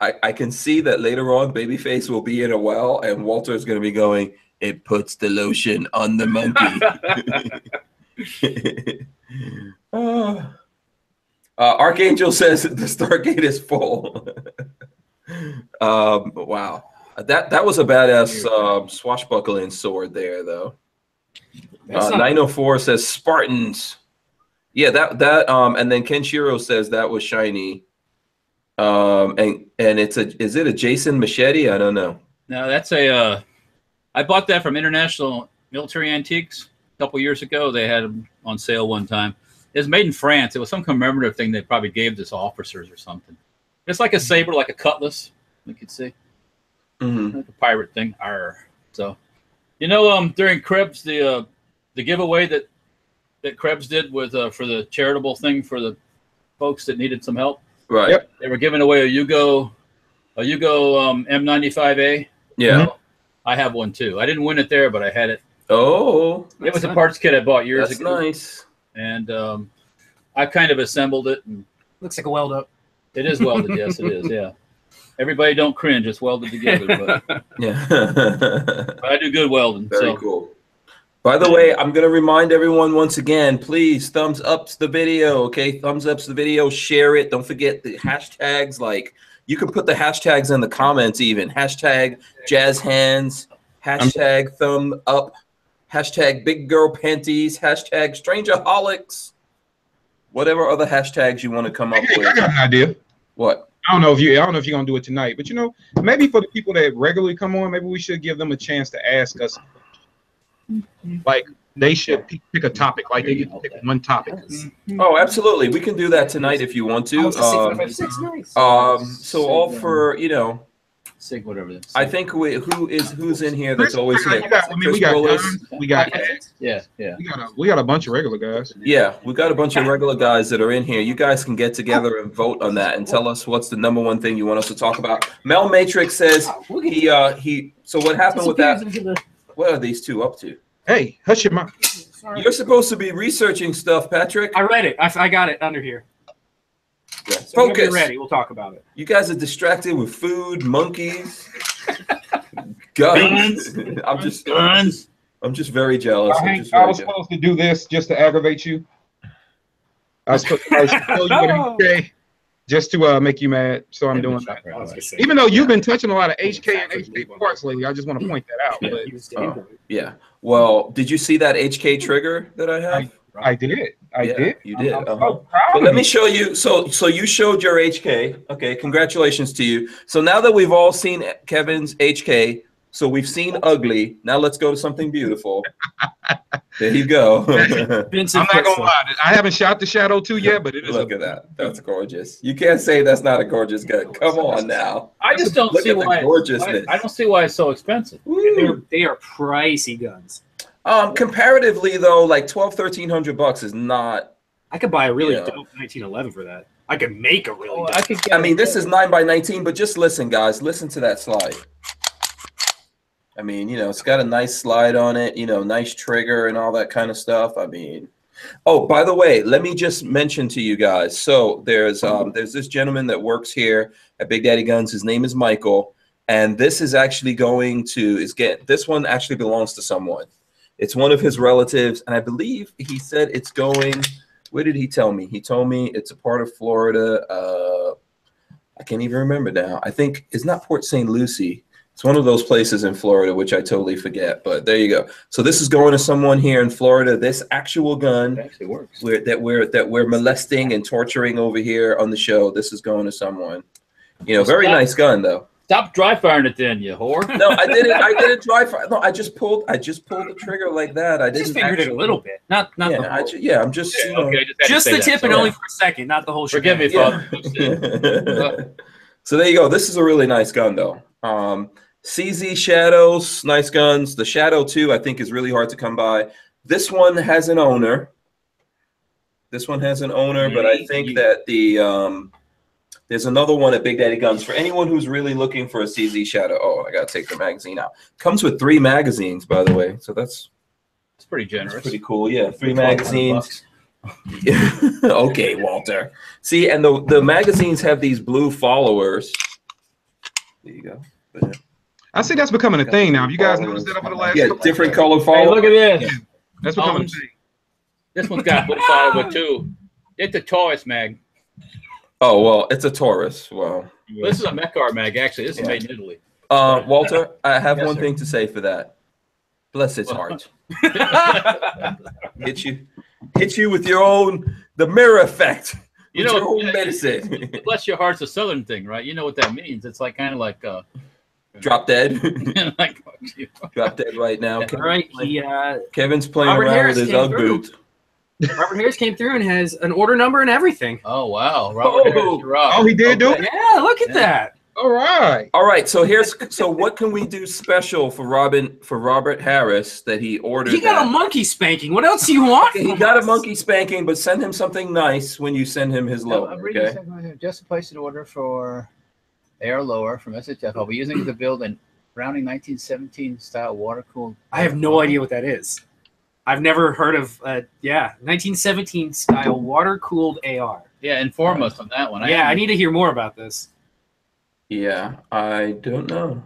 I can see that later on, Babyface will be in a well, and Walter is going to be going, "It puts the lotion on the monkey." Archangel says the Stargate is full. Wow, that was a badass swashbuckling sword there, though. 904 says Spartans. Yeah, that and then Kenshiro says that was shiny. And is it a Jason machete? I don't know. No, that's a. I bought that from International Military Antiques a couple years ago. They had them on sale one time. It was made in France. It was some commemorative thing they probably gave to officers or something. It's like a saber, like a cutlass. You could see, like a pirate thing. Arr. So, during Krebs, the giveaway that Krebs did with for the charitable thing for the folks that needed some help. Right. Yep. They were giving away a Yugo M95A. Yeah. So I have one too. I didn't win it there, but I had it. Oh, It was a parts kit I bought years that's ago. nice. And I kind of assembled it. And Looks like a weld up. it is welded. Yes, it is. Yeah. Everybody don't cringe. It's welded together. But, Yeah. but I do good welding. Very so. cool. By the way, I'm going to remind everyone once again, please thumbs up the video, okay? Thumbs up the video, share it. Don't forget the hashtags. Like, you can put the hashtags in the comments even. Hashtag jazz hands, hashtag thumb up, hashtag big girl panties, hashtag strangerholics, whatever other hashtags you want to come up Hey, with. I got an idea. What? I don't know if you're gonna do it tonight, but you know, maybe for the people that regularly come on, maybe we should give them a chance to ask us. Like they should pick a topic, like they get to pick one topic. Oh, absolutely. We can do that tonight if you want to. Nice. So all for, you know, Sig, whatever it is. I think who's in here that's always here. we got Don, we got X, Yeah. we got a bunch of regular guys. Yeah, we got a bunch of regular guys that are in here. You guys can get together and vote on that and tell us what's the number one thing you want us to talk about. Mel Matrix says he so what happened with that? What are these two up to? Hey, hush your mouth. You're supposed to be researching stuff, Patrick. I read it. I got it under here. Yeah. So when Focus. you're ready. We'll talk about it. You guys are distracted with food, monkeys, guns. Guns. I'm just very jealous. I was supposed to do this just to aggravate you. I was supposed to tell you what HK just to make you mad. So I'm doing that. Even though you've been touching a lot of HK and HK parts lately, I just want to point that out. But, yeah. Well, did you see that HK trigger that I have? I did. I did. You did. I'm so proud But of let you. me show you. So you showed your HK. Okay, congratulations to you. So now that we've all seen Kevin's HK, so we've seen ugly. Now let's go to something beautiful. There you go. I'm not gonna lie. I haven't shot the Shadow 2 yet, but it is. Look at that. That's gorgeous. You can't say that's not a gorgeous gun. Come on now. I just don't Look see at the why. gorgeousness. I don't see why it's so expensive. They are pricey guns. Comparatively though, like $1,200-$1,300 is not. I could buy a really Yeah. dope 1911 for that. I could make a really dope. I could get. I mean, this is 9x19, but just listen, guys. Listen to that slide. I mean, you know, it's got a nice slide on it, you know, nice trigger and all that kind of stuff. I mean, oh, by the way, let me just mention to you guys. So there's this gentleman that works here at Big Daddy Guns. His name is Michael, and this is actually going to this one actually belongs to someone. It's one of his relatives, and I believe he said it's going. Where did he tell me? He told me it's a part of Florida. I can't even remember now. I think it's not Port St. Lucie. It's one of those places in Florida, which I totally forget. But there you go. So this is going to someone here in Florida. This actual gun actually works. that we're molesting and torturing over here on the show. This is going to someone. You know, very nice gun though. Stop dry firing it, then, you whore. No, I didn't dry fire. No, I just pulled the trigger like that. I didn't Just fingered it a little bit, not Yeah, the whole. I'm just. You know, Okay, Just the tip and only for a second, not the whole. Forgive me, shebang. Father. So there you go. This is a really nice gun, though. CZ Shadows, nice guns. The Shadow 2, I think, is really hard to come by. This one has an owner. But I think that there's another one at Big Daddy Guns for anyone who's really looking for a CZ Shadow. Oh, I gotta take the magazine out. Comes with 3 magazines, by the way. So it's pretty generous. pretty cool. Yeah, 3 magazines. Okay, Walter. See, and the magazines have these blue followers. There you go. I see that's becoming a thing now. Have you guys noticed that over the last? Yeah, different color Hey, followers. look at this. That's becoming a thing. This one's got blue follower too. It's a Taurus mag. Oh well, it's a Taurus. Well, This is a Mechar mag, actually. This is made in Italy. Walter, I have Yes, one sir. thing to say for that. Bless its heart. Hit you with the mirror effect. You With know, your own medicine. Bless your heart's a southern thing, right? You know what that means. It's like kind of like Drop dead. like Drop dead right now. All right, Kevin's playing Robert around Harris with his came Ugg through. boots. Robert Harris came through and has an order number and everything. Oh wow. Robert Harris, you rock. Oh, he did do it. Yeah, look at that. All right. All right. So what can we do special for Robert Harris that he ordered? He got a monkey spanking. What else do you want? He got a monkey spanking, but send him something nice when you send him his Lola. Okay. Just placed an order for AR Lower from SHF. I'll be using the build in Browning 1917 style water cooled. I have no idea what that is. I've never heard of 1917 style water cooled AR. Yeah, inform us on that one. I need to hear more about this. Yeah, I don't know.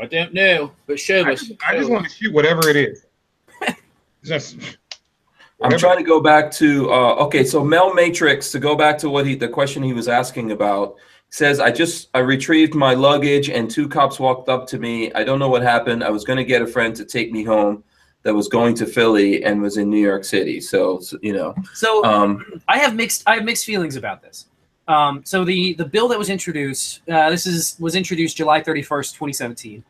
I don't know, but show us. I just want to shoot whatever it is. I'm trying to go back to okay. So Mel Matrix, to go back to the question he was asking about, says I retrieved my luggage and 2 cops walked up to me. I don't know what happened. I was going to get a friend to take me home that was going to Philly and was in New York City. So you know. So I have mixed feelings about this. So the bill that was introduced, was introduced July 31st, 2017.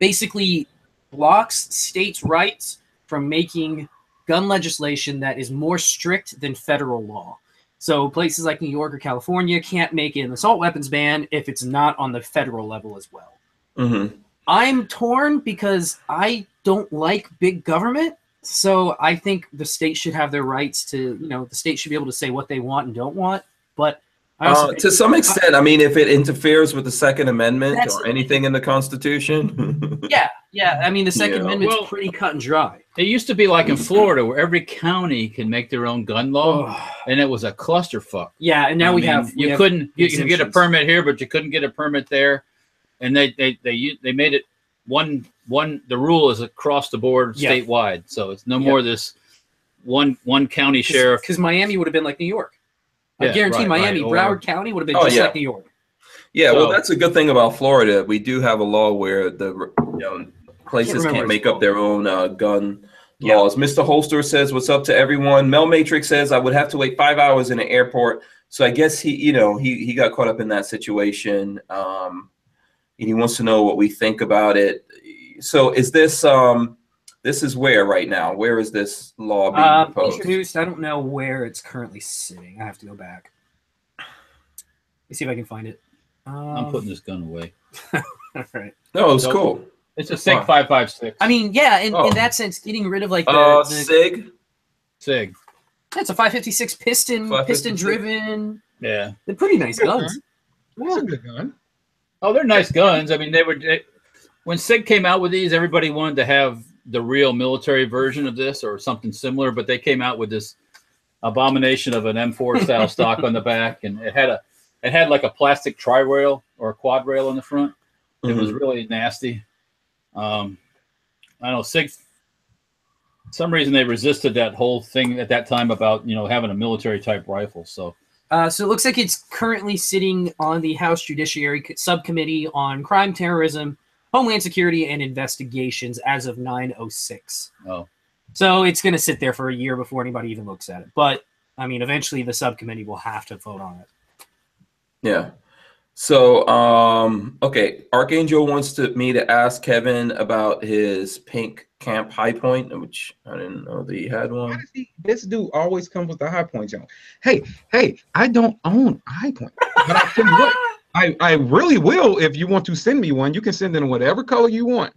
Basically blocks states' rights from making gun legislation that is more strict than federal law. So places like New York or California can't make an assault weapons ban if it's not on the federal level as well. Mm-hmm. I'm torn because I don't like big government. So I think the state should have their rights to, the state should be able to say what they want and don't want. But I also to some extent, I mean, if it interferes with the Second Amendment or anything in the Constitution. Yeah. I mean, the Second Amendment's pretty cut and dry. It used to be like in Florida where every county can make their own gun law, and it was a clusterfuck. Yeah, and now you couldn't get a permit here, but you couldn't get a permit there, and they made it one. The rule is across the board statewide, so it's no more this one county sheriff. Because Miami would have been like New York. I guarantee Miami, Broward County would have been just like New York. Yeah, well, that's a good thing about Florida. We do have a law where the places can't make up their own gun laws. Mr. Holster says, "What's up to everyone?" Mel Matrix says, "I would have to wait 5 hours in an airport." So I guess he got caught up in that situation. And he wants to know what we think about it. So is this this is where right now? Where is this law being proposed? Introduced. I don't know where it's currently sitting. I have to go back. Let's see if I can find it. I'm putting this gun away. All right. No, it's cool. It's a SIG 556. I mean, yeah, in that sense, getting rid of like SIG. SIG. That's a 556 piston driven. Yeah, they're pretty nice guns. That's a good gun. Oh, they're nice guns. I mean, when SIG came out with these, everybody wanted to have the real military version of this or something similar, but they came out with this abomination of an M4 style stock on the back, and it had like a plastic tri-rail or a quad rail on the front. It was really nasty. I don't know, SIG, for some reason they resisted that whole thing at that time about having a military type rifle. So it looks like it's currently sitting on the House Judiciary Subcommittee on Crime, Terrorism, Homeland Security, and Investigations as of 9/06. Oh, so it's going to sit there for a year before anybody even looks at it. But I mean, eventually the subcommittee will have to vote on it. Yeah. So, okay, Archangel wants me to ask Kevin about his pink Camp High Point, which I didn't know that he had one. This dude always comes with the High Point, John. Hey, I don't own a High Point, but I tell you what, I really will. If you want to send me one, you can send it in whatever color you want.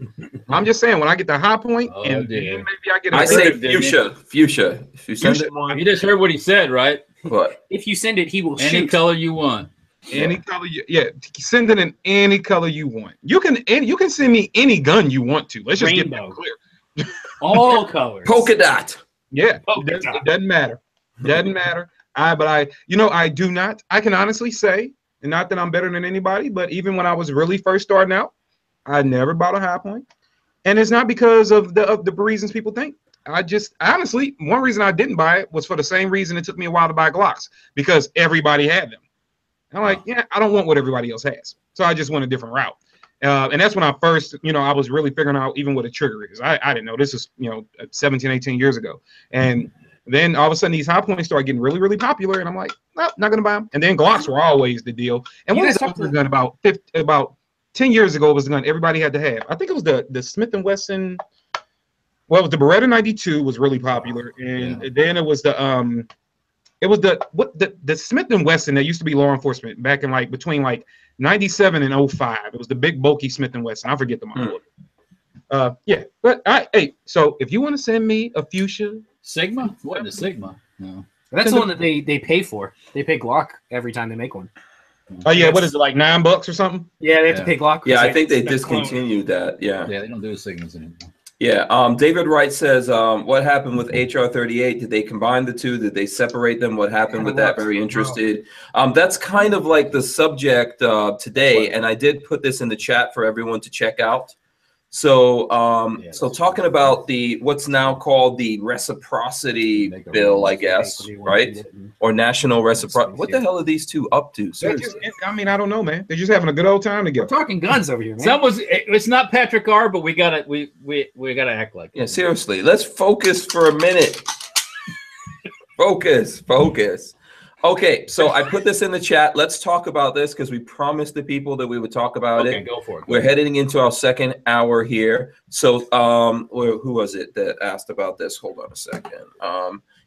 I'm just saying, when I get the High Point, maybe I get. I say fuchsia. Fuchsia. If you send it one, you just heard what he said, right? What? If you send it, he will any color you want. Any color, send it in any color you want. You can send me any gun you want to. Let's just get that clear. All colors. Polka dot. Yeah, it doesn't matter. Doesn't matter. I do not. I can honestly say, and not that I'm better than anybody, but even when I was really first starting out, I never bought a High Point, and it's not because of the reasons people think. I just honestly, one reason I didn't buy it was for the same reason it took me a while to buy Glocks, because everybody had them. I'm like, I don't want what everybody else has. So I just went a different route. And that's when I first, I was really figuring out even what a trigger is. I didn't know. This is, 17, 18 years ago. And then all of a sudden these High Points started getting really, really popular. And I'm like, no, not going to buy them. And then Glocks were always the deal. And what was the gun about 10 years ago was the gun everybody had to have. I think it was the Smith & Wesson. Well, the Beretta 92 was really popular. And then it was the It was the Smith and Wesson that used to be law enforcement back in like between like 97 and 05. It was the big bulky Smith and Wesson. I forget the model. Yeah, but hey, so if you want to send me a fuchsia Sigma, what is Sigma? No, that's the one that they pay for. They pay Glock every time they make one. Oh yeah, what is it, like $9 or something? Yeah, they have to pay Glock. Yeah, I think they discontinued that. Yeah, they don't do Sigmas anymore. Yeah, David Wright says, what happened with HR 38? Did they combine the two? Did they separate them? What happened with that? Very interested. That's kind of like the subject today, and I did put this in the chat for everyone to check out. So, so talking about what's now called the Reciprocity Bill, I guess, right? Or National Reciprocity. What the hell are these two up to? Seriously. I mean, I don't know, man. They're just having a good old time together. We're talking guns over here, man. It's not Patrick R, but we gotta act like it. Yeah, seriously. Let's focus for a minute. Focus. Okay, so I put this in the chat. Let's talk about this because we promised the people that we would talk about it. Okay, go for it. We're heading into our second hour here. So, who was it that asked about this? Hold on a second.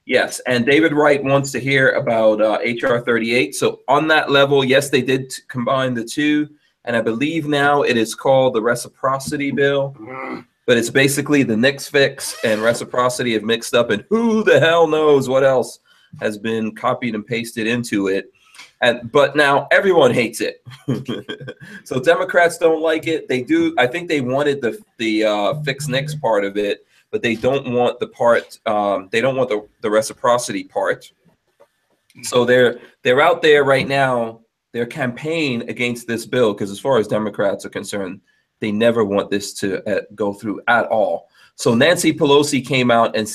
Yes, and David Wright wants to hear about HR 38. So on that level, yes, they did combine the two, and I believe now it is called the Reciprocity Bill. But it's basically the Nix fix and Reciprocity have mixed up, and who the hell knows what else has been copied and pasted into it. But now everyone hates it. So Democrats don't like it. They do. I think they wanted the fix Nix part of it, but they don't want the part. They don't want the reciprocity part. So they're out there right now. Their campaign against this bill, because as far as Democrats are concerned, they never want this to go through at all. So Nancy Pelosi came out and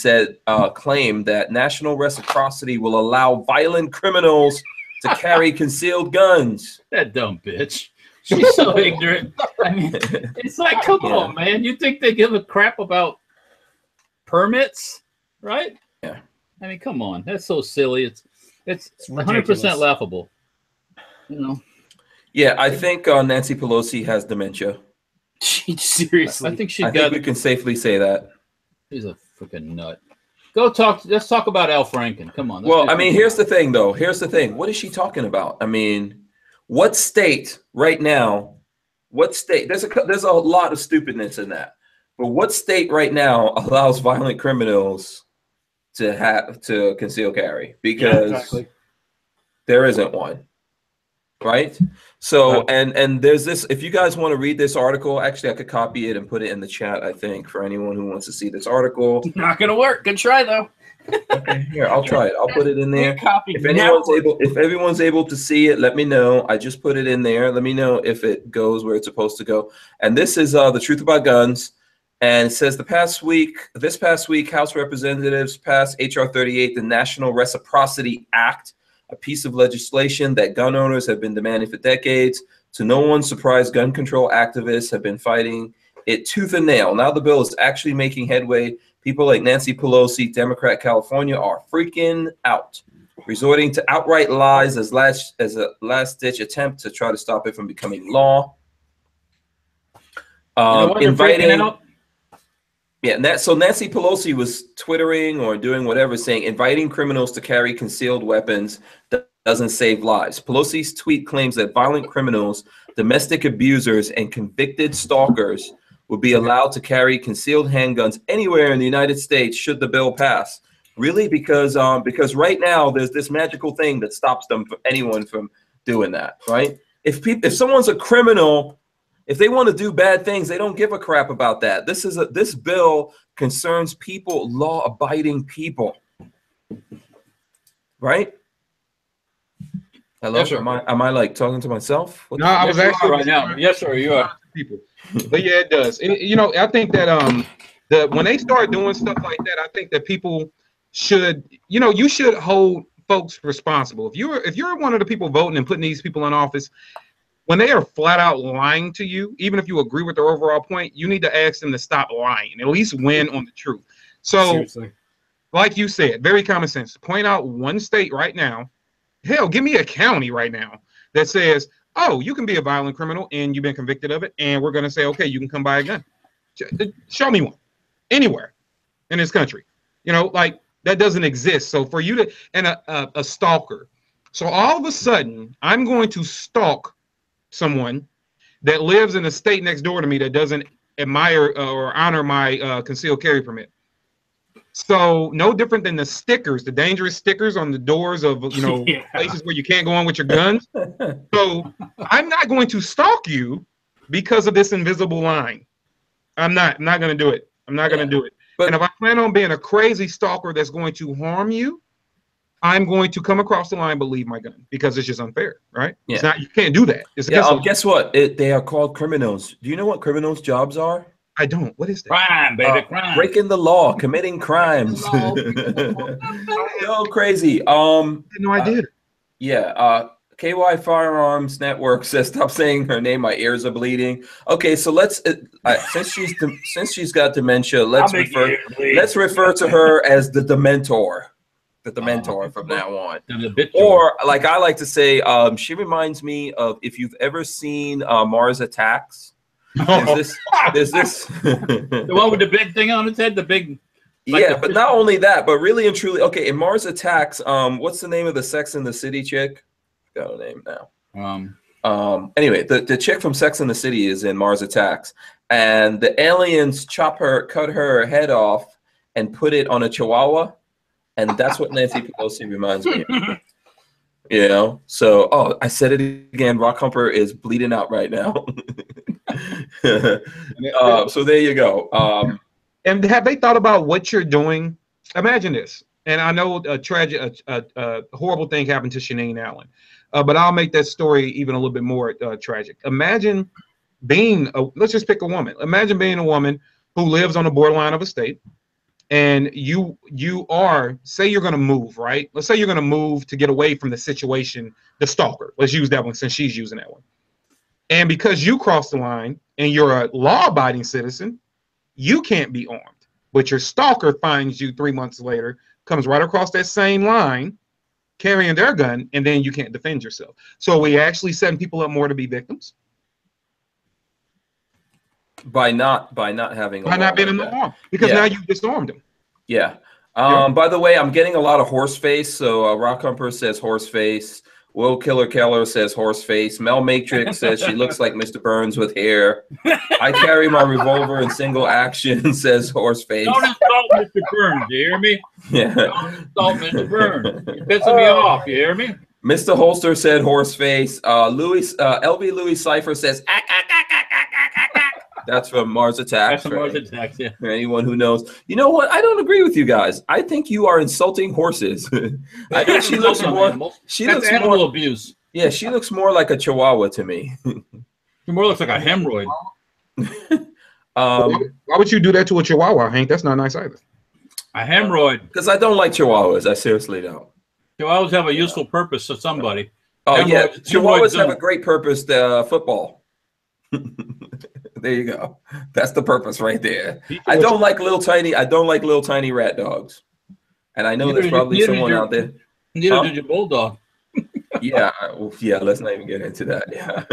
claimed that national reciprocity will allow violent criminals to carry concealed guns. That dumb bitch. She's so ignorant. I mean, it's like, come on, man. You think they give a crap about permits, right? Yeah. I mean, come on. That's so silly. It's 100% laughable. You know. Yeah, I think Nancy Pelosi has dementia. Seriously, I think we can safely say that. She's a freaking nut. Let's talk about Al Franken. Come on. Well, I mean, here's the thing, though. Here's the thing. What is she talking about? I mean, what state right now? What state? There's a lot of stupidness in that. But what state right now allows violent criminals to conceal carry? Because there isn't one. Right. So and there's this. If you guys want to read this article, actually, I could copy it and put it in the chat. I think for anyone who wants to see this article. Not gonna work. Good try though. Okay, here I'll try it. I'll put it in there. If everyone's able to see it, let me know. I just put it in there. Let me know if it goes where it's supposed to go. And this is the truth about guns. And it says this past week, House Representatives passed HR 38, the National Reciprocity Act, a piece of legislation that gun owners have been demanding for decades. To no one's surprise, gun control activists have been fighting it tooth and nail. Now the bill is actually making headway. People like Nancy Pelosi, Democrat California, are freaking out, resorting to outright lies as a last-ditch attempt to try to stop it from becoming law. So Nancy Pelosi was twittering or doing whatever, saying inviting criminals to carry concealed weapons doesn't save lives. Pelosi's tweet claims that violent criminals, domestic abusers, and convicted stalkers will be allowed to carry concealed handguns anywhere in the United States should the bill pass. Really? Because right now there's this magical thing that stops anyone from doing that, right? If someone's a criminal, if they want to do bad things, they don't give a crap about that. This bill concerns people, law-abiding people, right? Hello, yes, sir. Am I like talking to myself? No, I was actually right now. Yes, sir, you are. People, but yeah, it does. I think that when they start doing stuff like that, I think that people should, you should hold folks responsible. If you're one of the people voting and putting these people in office, when they are flat out lying to you, even if you agree with their overall point, you need to ask them to stop lying, at least win on the truth. So, seriously, like you said, very common sense. Point out one state right now. Hell, give me a county right now that says, oh, you can be a violent criminal and you've been convicted of it, and we're going to say, okay, you can come buy a gun. Show me one anywhere in this country. Like That doesn't exist. So for you to, and a stalker. So all of a sudden, I'm going to stalk someone that lives in a state next door to me that doesn't admire or honor my concealed carry permit. So no different than the stickers, the dangerous stickers on the doors of places where you can't go on with your guns. So I'm not going to stalk you because of this invisible line. I'm not going to do it. I'm not going to do it. And if I plan on being a crazy stalker that's going to harm you, I'm going to come across the line but leave my gun because it's just unfair, right? Yeah. It's not, you can't do that. It's guess what? They are called criminals. Do you know what criminals' jobs are? I don't. What is that? Crime, baby, crime. Breaking the law, committing crimes. So crazy. I had no idea. KY Firearms Network says, "Stop saying her name. My ears are bleeding." Okay, so let's since she's got dementia, let's refer to her as the Dementor. The Dementor from now on. Or like I like to say, she reminds me of, if you've ever seen Mars Attacks. There's this the one with the big thing on its head, the big. But not only that, but really and truly, okay, in Mars Attacks, what's the name of the Sex and the City chick? Got a name now. Anyway, the chick from Sex and the City is in Mars Attacks, and the aliens cut her head off and put it on a chihuahua, and that's what Nancy Pelosi reminds me of. So I said it again. Rock Humper is bleeding out right now. So there you go. And have they thought about what you're doing? Imagine this. And I know a horrible thing happened to Shanine Allen, but I'll make that story even a little bit more tragic. Imagine being let's just pick a woman. Imagine being a woman who lives on the borderline of a state, and you are, say you're going to move, right? Let's say you're going to move to get away from the situation, the stalker. Let's use that one since she's using that one. And because you crossed the line and you're a law-abiding citizen, you can't be armed. But your stalker finds you 3 months later, comes right across that same line, carrying their gun, and then you can't defend yourself. So are we actually setting people up more to be victims? By not having being in the arm, because now you've disarmed them. Yeah. By the way, I'm getting a lot of horse face. So Rock Humper says horse face. Will Killer Keller says horse face. Mel Matrix says she looks like Mr. Burns with hair. I carry my revolver in single action, says horse face. Don't insult Mr. Burns, you hear me? Yeah. Don't insult Mr. Burns. You're pissing me off, you hear me? Mr. Holster said horse face. LV Louis Cypher says ack, ack, ack, ack, ack, ack, ack, ack. That's from Mars Attacks. That's from Mars Attacks, yeah. For anyone who knows. You know what? I don't agree with you guys. I think you are insulting horses. I think she looks more. That's animal abuse. Yeah, she looks more like a chihuahua to me. She more looks like a hemorrhoid. Why would you do that to a chihuahua, Hank? That's not nice either. A hemorrhoid. Because I don't like chihuahuas. I seriously don't. Chihuahuas have a useful purpose to somebody. Oh, yeah. Chihuahuas have a great purpose. Football. There you go. That's the purpose right there. I don't like little tiny rat dogs. And I know there's probably someone out there. Neither did your bulldog. Yeah, let's not even get into that. Yeah.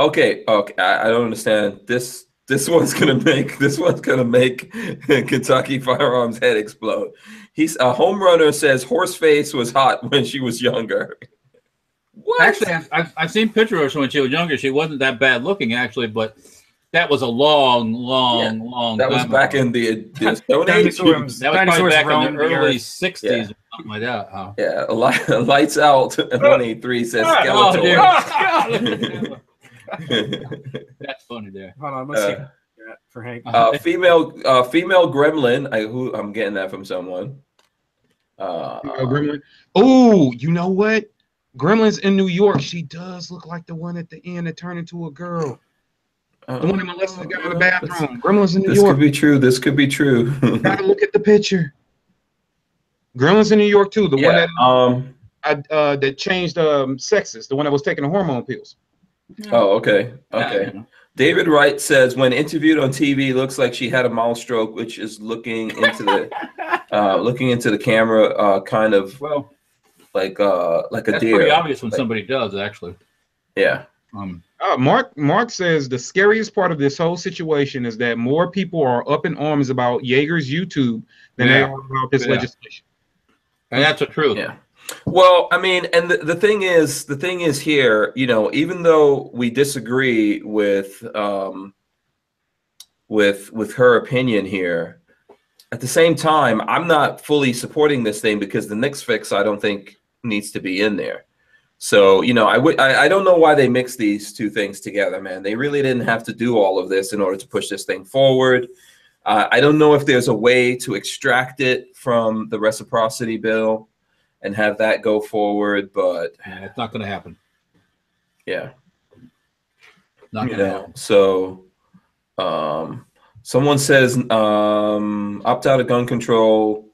Okay. I don't understand. This one's gonna make Kentucky Firearms head explode. He's a home runner says Horseface was hot when she was younger. What? Actually, I've seen pictures of her when she was younger. She wasn't that bad looking, actually, but that was a long that was back in the Stone Age. That was probably back in the early 60s or something like that. Oh. Yeah, lights out. 183 says Skeletor. That's funny there. Hold on, let's see for Hank. Female gremlin. I'm getting that from someone. Gremlin. Oh, you know what? Gremlin's in New York. She does look like the one at the end that turned into a girl. The one that molested the guy in the bathroom. Gremlin's in New York. This could be true. This could be true. Gotta look at the picture. Gremlin's in New York too. The one that changed sexes. The one that was taking the hormone pills. Oh, okay. David Wright says when interviewed on TV, looks like she had a mild stroke, which is looking into the camera, kind of like a that's deer. pretty obvious when somebody does, actually. Yeah. Mark says the scariest part of this whole situation is that more people are up in arms about Jaeger's YouTube than they are about this legislation. And that's the truth. Yeah. Well, I mean, and the thing is here, you know, even though we disagree with her opinion here, at the same time, I'm not fully supporting this thing because the Knicks fix I don't think needs to be in there. So, you know, I don't know why they mixed these two things together, man. They really didn't have to do all of this in order to push this thing forward. I don't know if there's a way to extract it from the reciprocity bill and have that go forward, but it's not going to happen. Yeah, not going to happen. So, someone says opt out of gun control.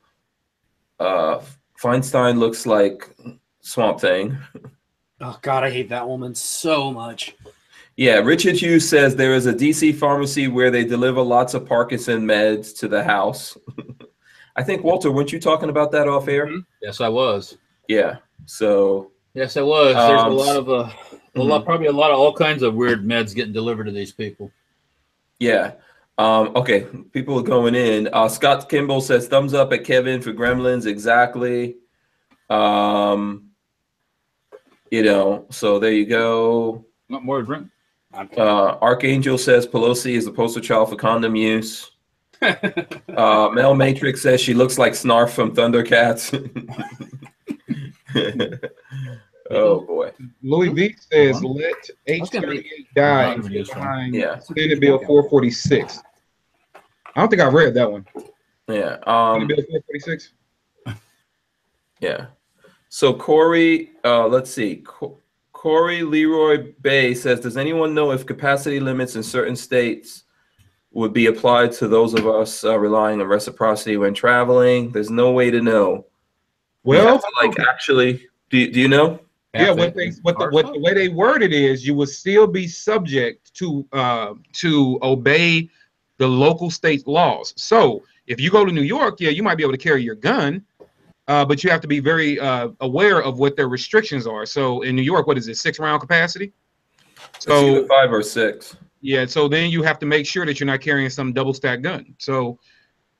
Feinstein looks like Swamp Thing. Oh God, I hate that woman so much. Yeah, Richard Hughes says there is a DC pharmacy where they deliver lots of Parkinson meds to the house. I think, Walter, weren't you talking about that off air? Yes, I was. Yeah. So. Yes, I was. There's a lot of probably a lot of all kinds of weird meds getting delivered to these people. Yeah. Okay. People are going in. Scott Kimball says thumbs up at Kevin for Gremlins. Exactly. You know. So there you go. Not more drink. Archangel says Pelosi is the poster child for condom use. Mel Matrix says she looks like Snarf from Thundercats. Oh boy. Louis V says let H38 die behind Senate Bill 446. I don't think I read that one. Yeah. Senate Bill 446. Yeah. So Corey, let's see. Corey Leroy Bay says, does anyone know if capacity limits in certain states would be applied to those of us relying on reciprocity when traveling? There's no way to know. Well, actually, do you know? Yeah, what the way they word it is, you will still be subject to obey the local state laws. So if you go to New York, yeah, you might be able to carry your gun, but you have to be very aware of what their restrictions are. So in New York, what is it, 6-round capacity? So it's either 5 or 6. Yeah, so then you have to make sure that you're not carrying some double stack gun. So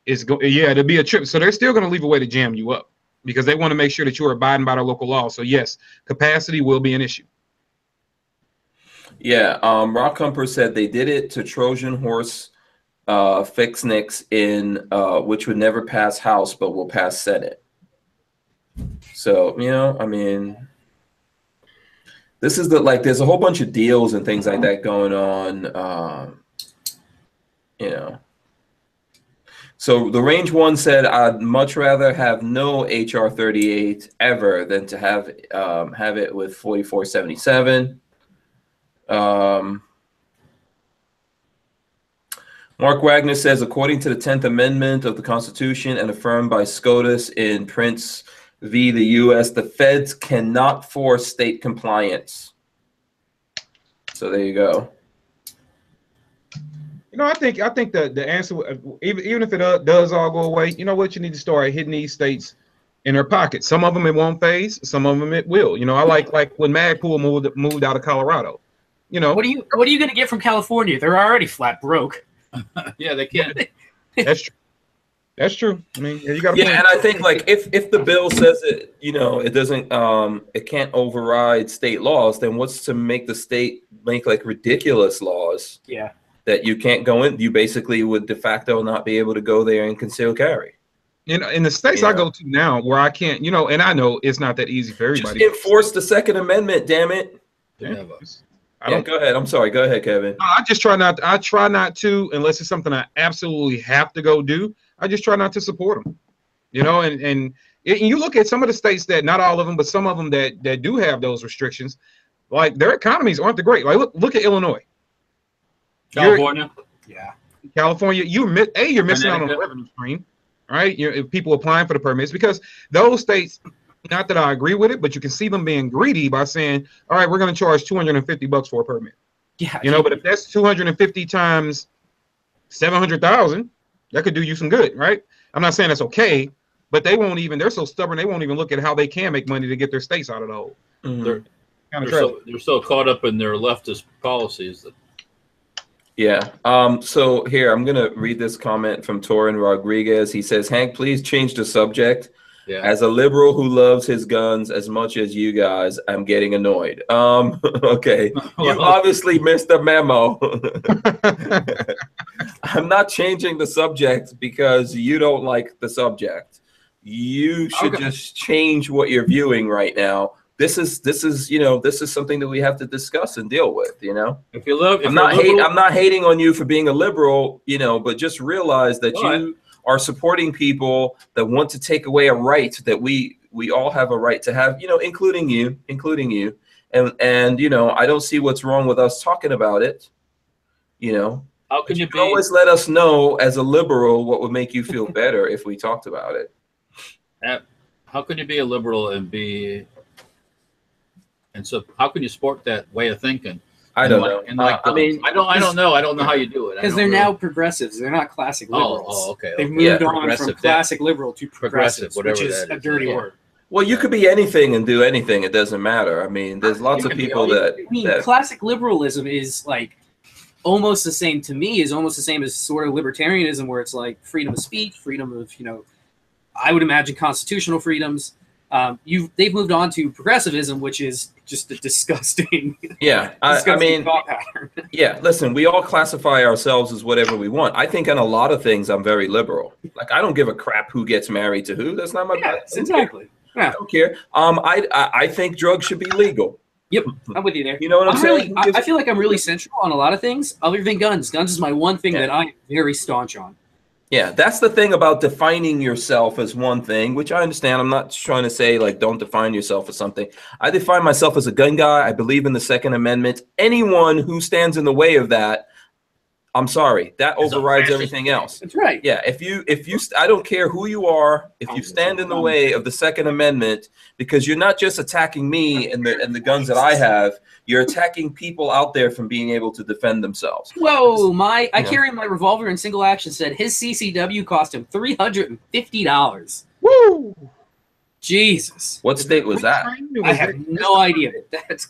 it'll be a trip. So they're still going to leave a way to jam you up because they want to make sure that you are abiding by the local law. So yes, capacity will be an issue. Yeah, Rock Humper said they did it to Trojan horse fix Knicks in which would never pass House but will pass Senate. So, you know, I mean, this is there's a whole bunch of deals and things like that going on, you know. So the range one said, I'd much rather have no HR 38 ever than to have it with 4477. Mark Wagner says, according to the 10th Amendment of the Constitution and affirmed by SCOTUS in Prince v. the U.S., the feds cannot force state compliance. So there you go. You know, I think the answer, even if it does all go away, you know what, you need to start hitting these states in their pockets. Some of them it won't phase, some of them it will. You know, I like when Magpool moved out of Colorado. You know, what are you going to get from California? They're already flat broke. Yeah, they can't. That's true. That's true. I mean, you got. Yeah, and I think if the bill says it, you know, it doesn't, it can't override state laws. Then what's to make the state make ridiculous laws? Yeah. That you can't go in. You basically would de facto not be able to go there and conceal carry. You know, in the states I go to now, where I can't, you know, and I know it's not that easy for everybody. Just enforce the Second Amendment, damn it. Yeah. Go ahead. I'm sorry. Go ahead, Kevin. I just try not. I try not to, unless it's something I absolutely have to go do. I just try not to support them. You know, and you look at some of the states that, not all of them, but some of them that do have those restrictions, like their economies aren't the great. Like look at Illinois, California. California. You're missing out on the revenue stream, right? If people applying for the permits, because those states. Not that I agree with it, but you can see them being greedy by saying, all right, we're going to charge $250 for a permit. Yeah. You know, but if that's 250 times 700,000, that could do you some good, right? I'm not saying that's okay, but they're so stubborn, they won't even look at how they can make money to get their states out of the hole. Mm-hmm. They're so caught up in their leftist policies that. Yeah. So here, I'm gonna read this comment from Torin Rodriguez. He says, "Hank, please change the subject. Yeah. As a liberal who loves his guns as much as you guys, I'm getting annoyed." Okay. You obviously missed the memo. I'm not changing the subject because you don't like the subject. You should just change what you're viewing right now. This is something that we have to discuss and deal with, If you love, I'm not hating on you for being a liberal, but just realize that you are supporting people that want to take away a right that we all have a right to have, including you. And I don't see what's wrong with us talking about it. How can you always let us know as a liberal what would make you feel better if we talked about it? How can you be a liberal and so how can you support that way of thinking? I don't know. I don't know. I don't know how you do it. Because they're now progressives. They're not classic liberals. Oh, okay. They've moved on from classic liberal to progressive, which is a dirty word. Well, you could be anything and do anything. It doesn't matter. I mean, there's lots of people that classic liberalism is like almost the same to me. Is almost the same as sort of libertarianism, where it's like freedom of speech, freedom of I would imagine constitutional freedoms. They've moved on to progressivism, which is just a disgusting. Yeah, disgusting thought pattern. Yeah, listen, we all classify ourselves as whatever we want. I think on a lot of things, I'm very liberal. Like, I don't give a crap who gets married to who. That's not my business. Exactly. Yeah. I don't care. I think drugs should be legal. Yep, I'm with you there. You know what I'm saying? I feel like I'm really central on a lot of things, other than guns. Guns is my one thing that I'm very staunch on. Yeah, that's the thing about defining yourself as one thing, which I understand. I'm not trying to say, like, don't define yourself as something. I define myself as a gun guy. I believe in the Second Amendment. Anyone who stands in the way of that, I'm sorry, that overrides everything else. That's right. Yeah, if you, I don't care who you are, if you stand in the way of the Second Amendment, because you're not just attacking me and the guns that I have, you're attacking people out there from being able to defend themselves. Whoa, I carry my revolver in single action. Said his CCW cost him $350. Woo! Jesus. What state was that? I have no idea. That's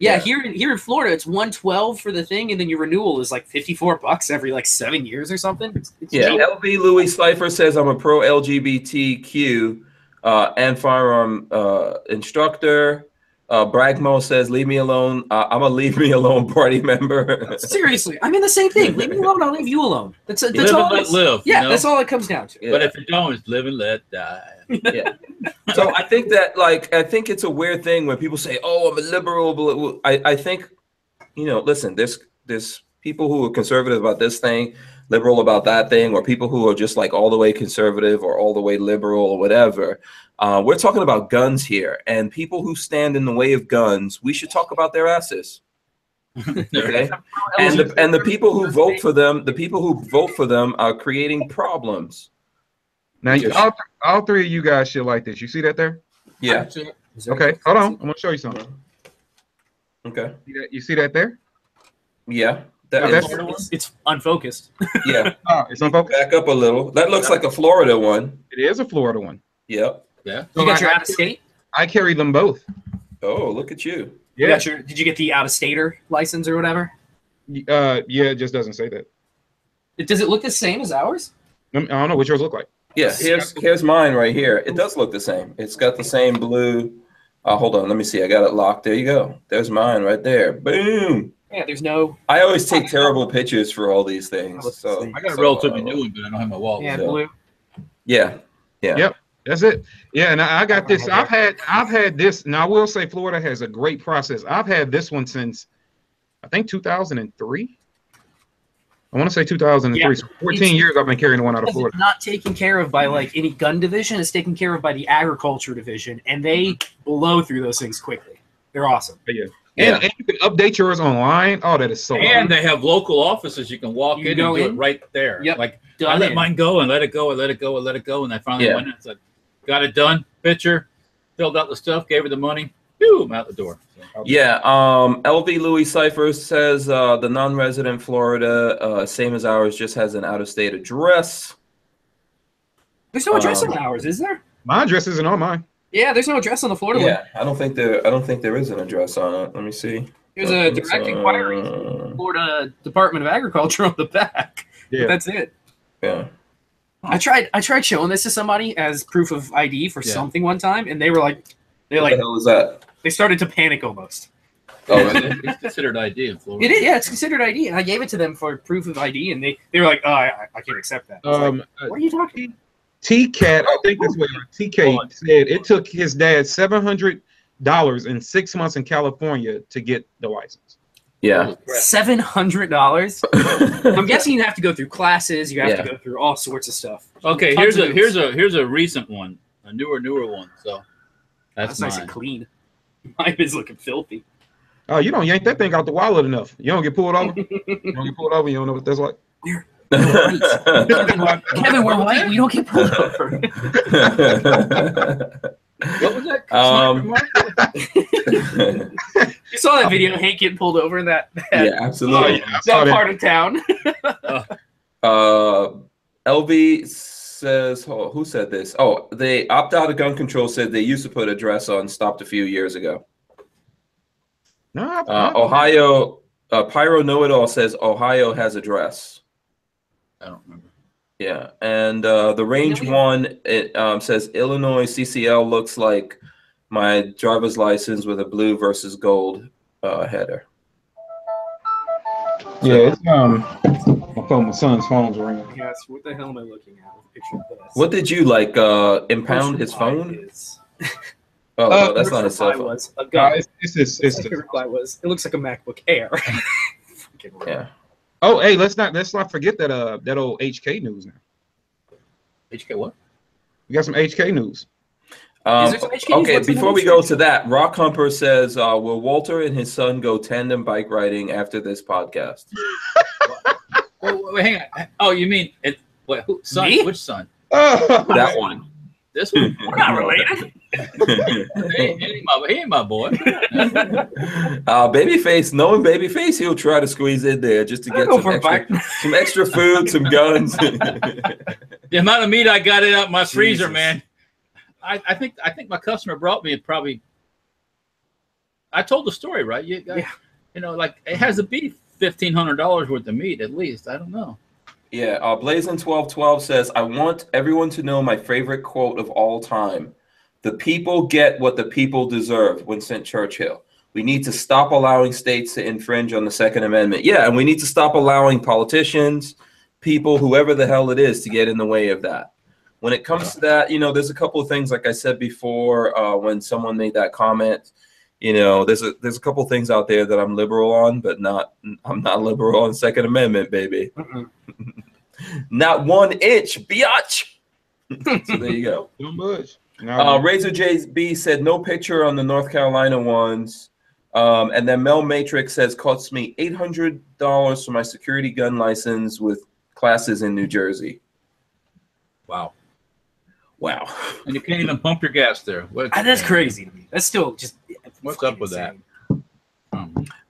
here in Florida, it's $112 for the thing, and then your renewal is like $54 every like 7 years or something. It's LB Louis Cipher says I'm a pro LGBTQ and firearm instructor. Bragmo says leave me alone. I'm a leave me alone party member. Seriously, I mean the same thing. Leave me alone. I'll leave you alone. That's all. Live. Yeah, that's all it comes down to. Yeah. But if you don't, it's live and let die. Yeah. So I think that, I think it's a weird thing when people say, "Oh, I'm a liberal." I think, listen, there's people who are conservative about this thing, liberal about that thing, or people who are just like all the way conservative or all the way liberal or whatever. We're talking about guns here, and people who stand in the way of guns, we should talk about their asses. Okay, and the people who vote for them, are creating problems. Now, all three of you guys should like this. You see that there? Yeah. Okay, hold on. I'm gonna show you something. Okay. You see that there? Yeah. It's unfocused. Yeah. It's unfocused. Back up a little. That looks like a Florida one. It is a Florida one. Yep. Yeah. You got your out of state? I carry them both. Oh, look at you. Yeah. Did you get the out of stater license or whatever? Yeah, it just doesn't say that. Does it look the same as ours? I don't know what yours look like. Yeah, here's mine right here. It does look the same. It's got the same blue. Hold on, let me see. I got it locked. There you go. There's mine right there. Boom. Yeah, there's no. I always take terrible pictures for all these things. So I got a relatively new one, but I don't have my wallet. Yeah, blue. Yeah. Yep. That's it. Yeah, and I got this. I've had this. Now I will say Florida has a great process. I've had this one since I think 2003. I want to say 2003. Yeah. So 14 years I've been carrying one out of Florida. It's not taken care of by like any gun division. It's taken care of by the agriculture division, and they blow through those things quickly. They're awesome. Yeah. And you can update yours online. Oh, that is so And they have local offices you can walk in and do it right there. Yep. Like I let mine go and let it go and let it go and let it go. And I finally went in and said, got it done. Picture, filled out the stuff, gave her the money. Boom, out the door. So, yeah. LV Louis Cipher says the non-resident Florida, same as ours, just has an out-of-state address. There's no address on ours, is there? My address isn't on mine. Yeah, there's no address on the Florida one. Yeah, I don't think there is an address on it. Let me see. There's a direct inquiry from the Florida Department of Agriculture on the back. Yeah. But that's it. Yeah. I tried showing this to somebody as proof of ID for something one time, and they were like, what the hell is that? They started to panic almost. Oh, really? It's considered ID in Florida. It is, yeah, it's considered ID, and I gave it to them for proof of ID, and they were like, "Oh, I can't accept that." I was like, what are you talking about? T-Cat, I think that's what TK said. It took his dad $700 in 6 months in California to get the license. Yeah. $700. I'm guessing you have to go through classes. You have to go through all sorts of stuff. Okay, here's a recent one, a newer one. So that's nice and clean. Mine is looking filthy. Oh, you don't yank that thing out the wallet enough. You don't get pulled over. You don't get pulled over. You don't know what that's like. Kevin, we're white. We don't get pulled over. What was that? You saw that video, Hank getting pulled over in that yeah, absolutely. that part of town. LV says, who said this? Oh, they opt out of gun control said they used to put address on, stopped a few years ago. No, Ohio, Pyro Know-It-All says Ohio has address. I don't remember. Yeah, and the range one, it says Illinois CCL looks like my driver's license with a blue versus gold header. Yeah, it's my son's phone's ringing. Yes, what the hell am I looking at? A picture of this. What did you like? Impound his phone? Oh, no, that's not his cell phone. It's reply was. It looks like a MacBook Air. Yeah. Oh, hey, let's not forget that that old HK news now. HK what? We got some HK news. Okay, before we go to that, Rock Humper says, will Walter and his son go tandem bike riding after this podcast? Wait, hang on. Oh, you mean it? Wait, who, son? Me? Which son? That one. This one? We're not related. he ain't my boy. Babyface, knowing Babyface, he'll try to squeeze in there just to get some extra food, some guns. The amount of meat I got out my freezer, man. I think my customer brought me probably. I told the story, right? You know, like it has to be $1,500 worth of meat at least. I don't know. Yeah, Blazin1212 says, I want everyone to know my favorite quote of all time. The people get what the people deserve, Winston Churchill. We need to stop allowing states to infringe on the Second Amendment. Yeah, and we need to stop allowing politicians, people, whoever the hell it is, to get in the way of that. When it comes to that, you know, there's a couple of things, like I said before, when someone made that comment, you know, there's a couple of things out there that I'm liberal on, but I'm not liberal on Second Amendment, baby. Not 1 inch, biatch. So there you go. Too much. Razor JB said no picture on the North Carolina ones. And then Mel Matrix says costs me $800 for my security gun license with classes in New Jersey. Wow. And you can't even pump your gas there. That's crazy to me. That's still just what's up with that?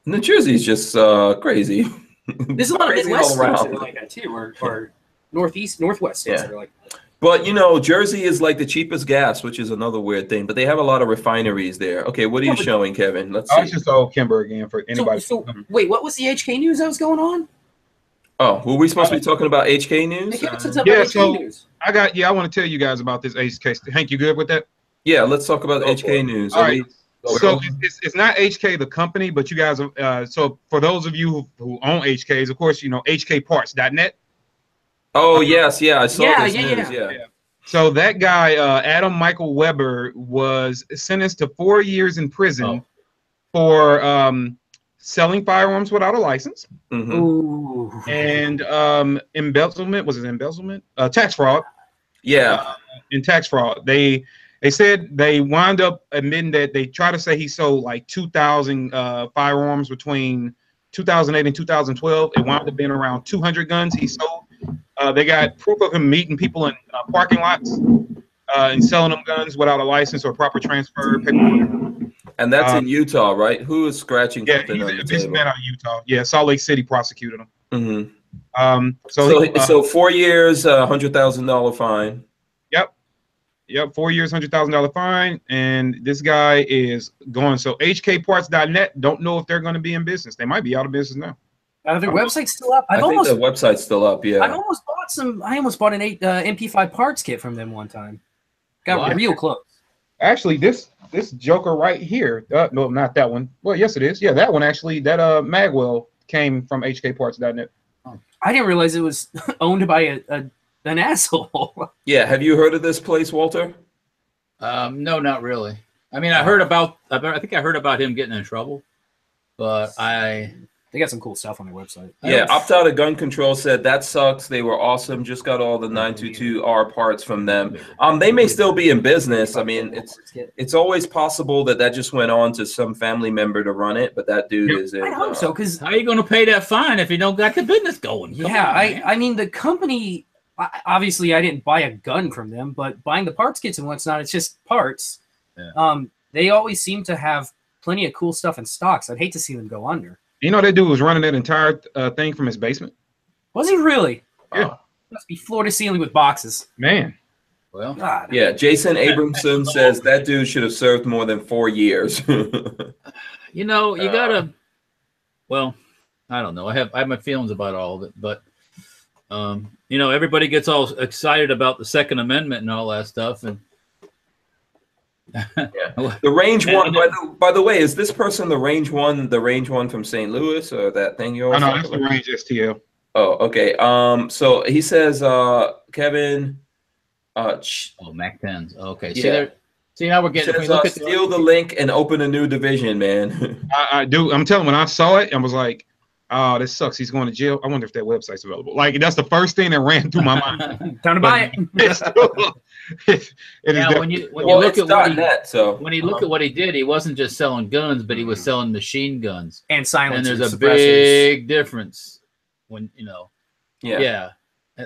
New Jersey's just crazy. There's a lot of Midwest states that are like that too, or Northeast, Northwest states that are like that. But, you know, Jersey is like the cheapest gas, which is another weird thing. But they have a lot of refineries there. Okay, what are you showing, Kevin? Let's see. I just saw Kimber again for anybody. So wait, what was the HK news that was going on? Oh, were we supposed to be talking about HK news? News. I want to tell you guys about this HK. Hank, you good with that? Yeah, let's talk about HK news. All right. So it's not HK the company, but you guys so for those of you who own HKs, of course, you know HKparts.net. Oh yes, I saw this news. Yeah. So that guy, Adam Michael Weber, was sentenced to 4 years in prison for selling firearms without a license. And embezzlement. Was it embezzlement? Tax fraud. Yeah. And tax fraud. They said they wound up admitting that they try to say he sold like 2,000 firearms between 2008 and 2012. It wound up being around 200 guns he sold. They got proof of him meeting people in parking lots and selling them guns without a license or proper transfer paperwork. And that's in Utah, right? Who is scratching? Yeah, he's a man out of Utah. Yeah, Salt Lake City prosecuted him. So 4 years, $100,000 fine. Yep. Yep, 4 years, $100,000 fine, and this guy is going. So HKparts.net, don't know if they're going to be in business. They might be out of business now. Are their websites still up? I think the website's still up. Yeah, I almost bought an MP5 parts kit from them one time. Got real close. Actually, this Joker right here. No, not that one. Well, yes, it is. Yeah, that one actually. That Magwell came from HKparts.net. I didn't realize it was owned by an asshole. Yeah, have you heard of this place, Walter? No, not really. I mean, I think I heard about him getting in trouble, but they got some cool stuff on their website. Yeah, Opt Out of Gun Control said that sucks. They were awesome. Just got all the 922R parts from them. They may still be in business. I mean, it's always possible that just went on to some family member to run it, but that dude is. I hope so, because how are you going to pay that fine if you don't got the business going? I mean, the company. Obviously, I didn't buy a gun from them, but buying the parts kits and what's not, it's just parts. Yeah. They always seem to have plenty of cool stuff in stocks. I'd hate to see them go under. You know, that dude was running that entire thing from his basement. Was he really? Yeah. Must be floor to ceiling with boxes. Man. Well, God. Yeah, Jason Abramson says that dude should have served more than 4 years. You know, you gotta. Well, I don't know. I have my feelings about all of it, but you know, everybody gets all excited about the Second Amendment and all that stuff, and yeah. The range one. By the way, is this person the range one from St. Louis, or that thing you always? No, that's the range STL. Oh, okay. So he says, Kevin. Mac 10s. Okay. Yeah. See, now we're getting. Says, steal the link and open a new division, man. I do. I'm telling you, when I saw it, I was like, oh, this sucks. He's going to jail. I wonder if that website's available. Like, that's the first thing that ran through my mind. Time to buy it. When you look at what net, so when you look at what he did, he wasn't just selling guns, but he was selling machine guns and silencers. And there's a big difference when you know. Yeah.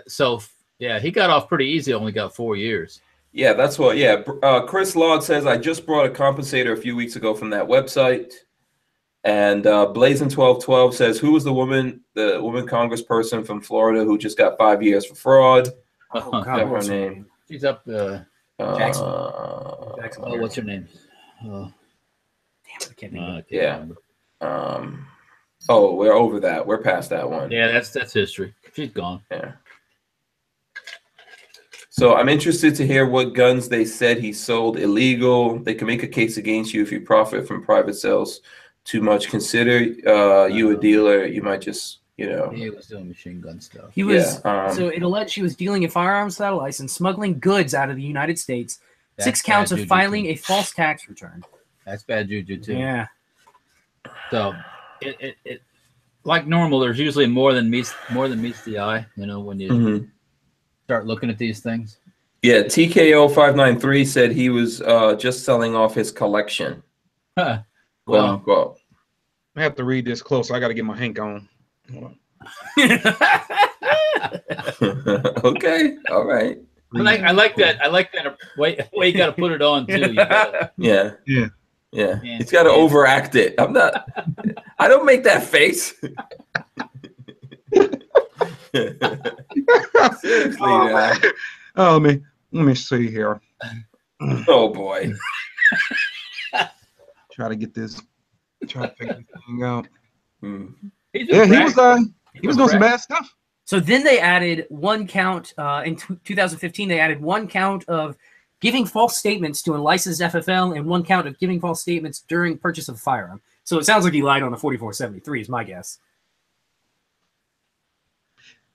So he got off pretty easy. Only got 4 years. Yeah, that's what. Yeah, Chris Log says I just brought a compensator a few weeks ago from that website. And Blazing1212 says, who was the woman congressperson from Florida who just got 5 years for fraud? Oh, God, what's her name? She's up. Jackson. Oh, what's her name? Damn, I can't remember. Remember. Oh, we're over that. We're past that one. Yeah, that's history. She's gone. Yeah. So I'm interested to hear what guns they said he sold illegal. They can make a case against you if you profit from private sales too much. Consider you a dealer. You might just, you know. He was doing machine gun stuff. He was. So it alleged he was dealing in firearms without a license, smuggling goods out of the United States. That's 6 counts of filing a false tax return. That's bad juju too. Yeah. So it like normal. There's usually more than meets the eye. You know, when you start looking at these things. Yeah, TKO 593 said he was just selling off his collection. Huh. Quote unquote. I have to read this close. I got to get my Hank on. Hold on. Okay. All right. I like that. I like that way you got to put it on too. Yeah. He's got to overact it. I don't make that face. Seriously, oh man, let me see here. Oh boy. Try to get this. Try to figure this thing out. Yeah, he was doing some bad stuff. So then they added 1 count in 2015. They added 1 count of giving false statements to a licensed FFL and 1 count of giving false statements during purchase of a firearm. So it sounds like he lied on the 4473 is my guess.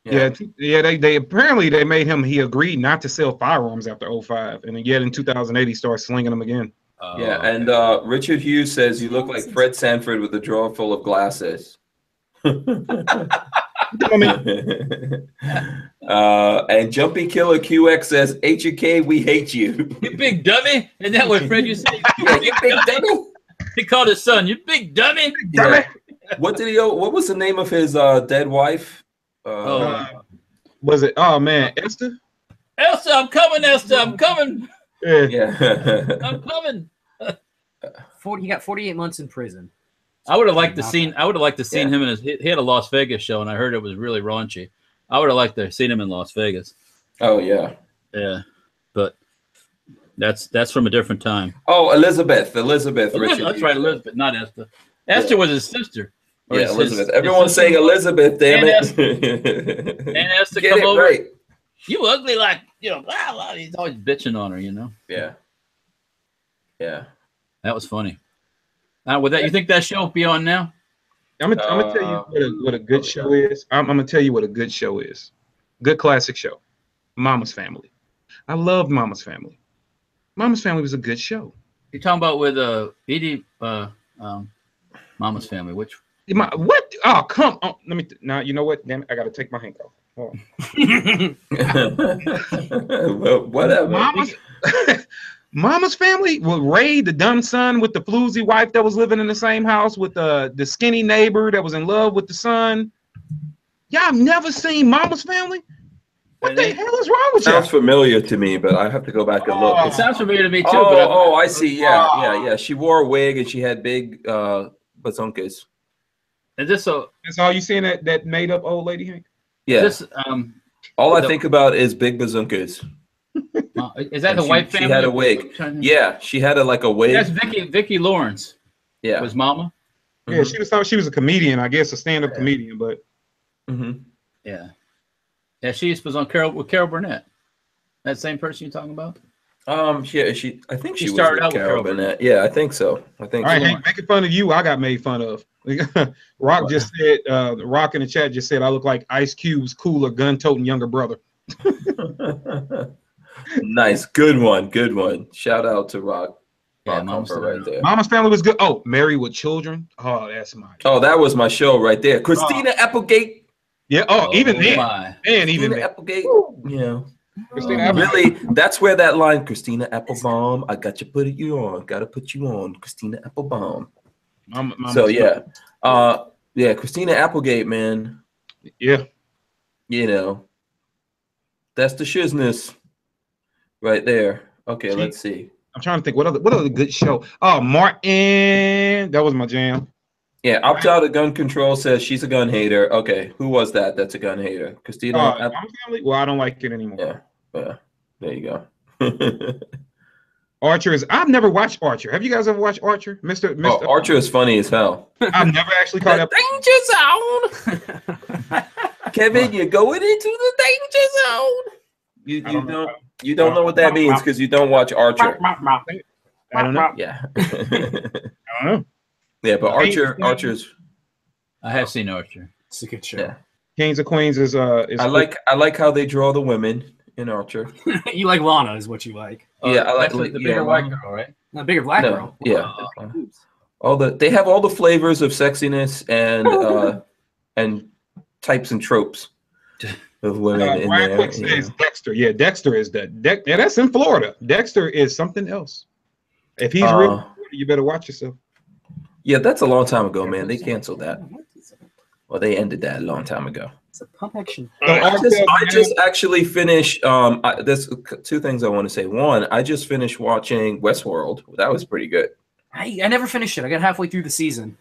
Yeah. They apparently they made him. He agreed not to sell firearms after 2005, and then yet in 2008 he started slinging them again. And Richard Hughes says you look like Fred Sanford with a drawer full of glasses. And Jumpy Killer QX says HK, we hate you. You big dummy. Isn't that what Fred used to say? Yeah, you big dummy. He called his son, you big dummy. Yeah. What was the name of his dead wife? Was it? Oh man, Esther. Esther, I'm coming. Esther, I'm coming. Yeah. I'm coming. He got 48 months in prison. I would have liked to seen him in he had a Las Vegas show, and I heard it was really raunchy. I would have liked to have seen him in Las Vegas. Oh yeah. Yeah, but That's from a different time. Oh, Elizabeth. Richard. That's right, Elizabeth, not Esther. Esther was his sister. Or Yeah, his- Elizabeth. his Everyone's sister. saying Elizabeth, damn And it. And Esther Get come it over. right. You ugly like, blah, blah. He's always bitching on her, Yeah. Yeah. That was funny. With that, you think that show will be on now? I'm gonna tell you what a good show is. I'm gonna tell you what a good show is. Good classic show. Mama's Family. I loved Mama's Family. Mama's Family was a good show. You're talking about with Edie, Mama's Family, which What? Oh, come on. Let me. Now you know what? Damn it! I gotta take my hand off. Well, whatever. Mama's Family with Ray, the dumb son with the floozy wife that was living in the same house with the skinny neighbor that was in love with the son. Y'all never seen Mama's Family? What the hell is wrong with you? Sounds familiar to me, but I have to go back and look. it sounds familiar to me too. Oh, I see. Yeah. She wore a wig and she had big bazookas. Is this so? That's all you seen that made up old lady, Hank? Yeah. This, all I think about is big bazookas. Is that the white family? She had a wig. Yeah, she had a wig. That's Vicki Lawrence. Yeah. Was Mama? Yeah, she was a comedian, I guess, a stand-up comedian, but Yeah. Yeah, she was on with Carol Burnett. That same person you're talking about? Yeah, I think she started was out with Carol Burnett. Yeah, I think so. All right, Hank, making fun of you, I got made fun of. Rock just said, Rock in the chat just said, I look like Ice Cube's cooler, gun-toting younger brother. Nice, good one. Shout out to Rock. Yeah, Mama's right there. Mama's Family was good. Oh, Married with Children. Oh, that's my. Oh, that was my show right there. Christina Applegate. Yeah. Even then. And even Christina then. Applegate. Yeah. Christina Applegate. Really, that's where that line, Christina Applebaum, I got to put you on. Got to put you on, Christina Applebaum. So yeah, Christina Applegate, man. Yeah. That's the shizness right there. Okay, let's see. I'm trying to think what other good show. Oh, Martin, that was my jam. Yeah, Opt Out of Gun Control says she's a gun hater. Okay, who was that? That's a gun hater. Christina. Family? Well, I don't like it anymore. Yeah. There you go. Archer is. I've never watched Archer. Have you guys ever watched Archer, Mr. Oh, Archer is funny as hell. I've never actually caught up. Danger zone. Kevin, you're going into the danger zone. You don't know what that means because you don't watch Archer. I don't know. Yeah. I don't know. Yeah, but Archer's. I have seen Archer. It's a good show. Yeah. Kings of Queens is I like how they draw the women in Archer. You like Lana, is what you like. Yeah, I like the bigger white girl, right? The bigger black girl. Yeah. They have all the flavors of sexiness and types and tropes of women in Brian there. Quick says Dexter. Yeah, Dexter is that. Yeah, that's in Florida. Dexter is something else. If he's real, you better watch yourself. Yeah, that's a long time ago, man. They canceled that. Well, they ended that a long time ago. It's a pump action. I just actually finished. There's two things I want to say. One, I just finished watching Westworld. That was pretty good. I never finished it. I got halfway through the season.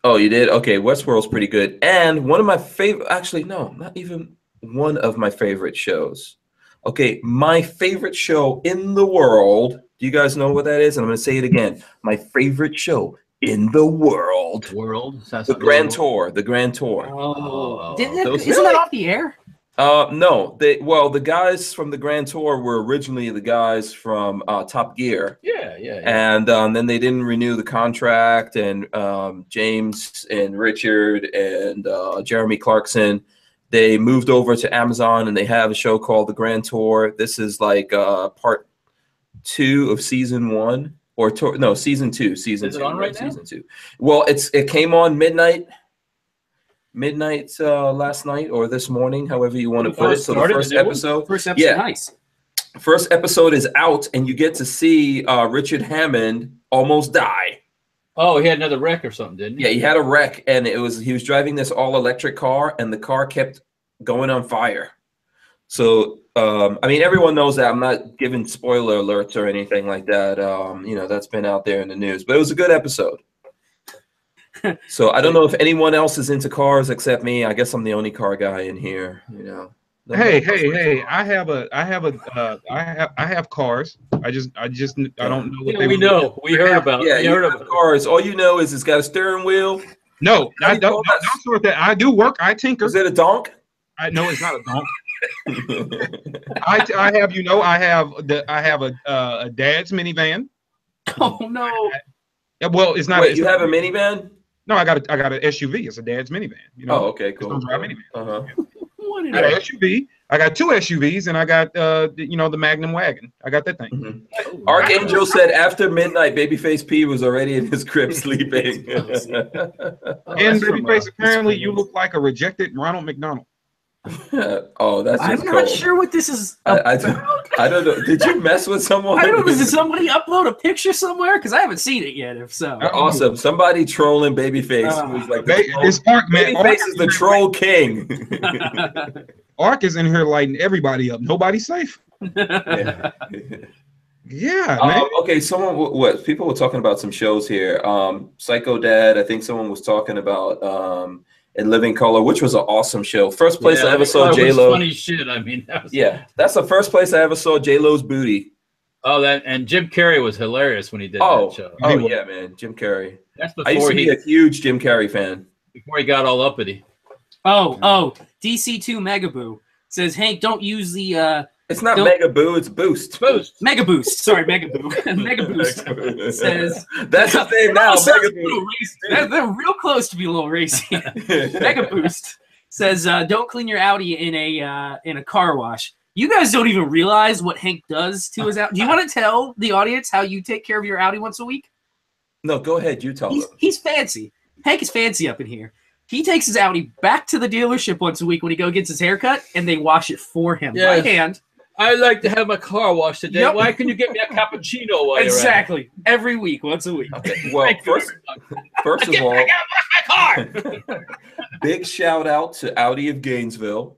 Oh, you did? Okay, Westworld's pretty good. And one of my favorite, actually, no, not even one of my favorite shows. Okay, my favorite show in the world. Do you guys know what that is? And I'm going to say it again. My favorite show in the world. The Grand Tour. The Grand Tour. Oh, isn't that off the air? No. The guys from the Grand Tour were originally the guys from Top Gear. Yeah. And then they didn't renew the contract, and James and Richard and Jeremy Clarkson, they moved over to Amazon, and they have a show called The Grand Tour. This is like part 2 of season 1. Season 2. Is it on right now? Season 2. Well, it came on midnight last night or this morning, however you want to put it. So the first episode. Nice. First episode is out, and you get to see Richard Hammond almost die. Oh, he had another wreck or something, didn't he? Yeah, he had a wreck, and he was driving this all-electric car, and the car kept going on fire. So, everyone knows that. I'm not giving spoiler alerts or anything like that. That's been out there in the news, but it was a good episode. So I don't know if anyone else is into cars except me. I guess I'm the only car guy in here. Hey! I have cars. I don't know what Yeah, they we were. know. We heard about. Yeah, we you heard have about. cars. All you know is it's got a steering wheel. No, How do I you don't, call don't, that? don't sort that. I do work. I tinker. Is it a donk? I know it's not a donk. I have, you know, I have a dad's minivan. Oh no. Yeah, well, it's not. Wait, It's you not have a minivan? No, I got an SUV. It's a dad's minivan. You know. Oh, okay, Just cool. don't drive cool. minivan. Uh-huh. What I did got an SUV. I got 2 SUVs, and I got you know, the Magnum wagon. I got that thing. Mhm. Archangel said after midnight, Babyface P was already in his crib sleeping. And that's from, Babyface, apparently you look like a rejected Ronald McDonald. Oh, that's I'm just not cold. sure what this is. I don't know. Did you mess with someone? I don't know. Did somebody upload a picture somewhere? Because I haven't seen it yet. If so, Awesome. Somebody trolling Babyface. Who's like the troll. It's Ark, man. Babyface is the troll king. Ark is in here lighting everybody up. Nobody's safe. Yeah. Yeah, man. Okay, people were talking about some shows here. Psycho Dad, I think someone was talking about In Living Color, which was an awesome show. First place I ever saw J-Lo. Funny shit. I mean, that was, that's the first place I ever saw J-Lo's booty. Oh, and Jim Carrey was hilarious when he did that show. Oh yeah, man, Jim Carrey. That's I used before to be a huge Jim Carrey fan. before he got all uppity. Oh, DC2 Megaboo says, Hank, don't use the It's not Mega Boo, it's Boost. Mega Boost. Sorry, Megaboo. Mega Boost says that's his name now. Mega Boost. They're real close to be a little racy. Mega Boost says, don't clean your Audi in a car wash. You guys don't even realize what Hank does to his Audi. Do you want to tell the audience how you take care of your Audi once a week? No, go ahead. You tell them. He's fancy. Hank is fancy up in here. He takes his Audi back to the dealership once a week when he gets his haircut, and they wash it for him by hand. I like to have my car washed today. Yep. Why can you get me a cappuccino while Exactly. Every week, once a week. Okay. Well, first of all, my car. big shout out to Audi of Gainesville.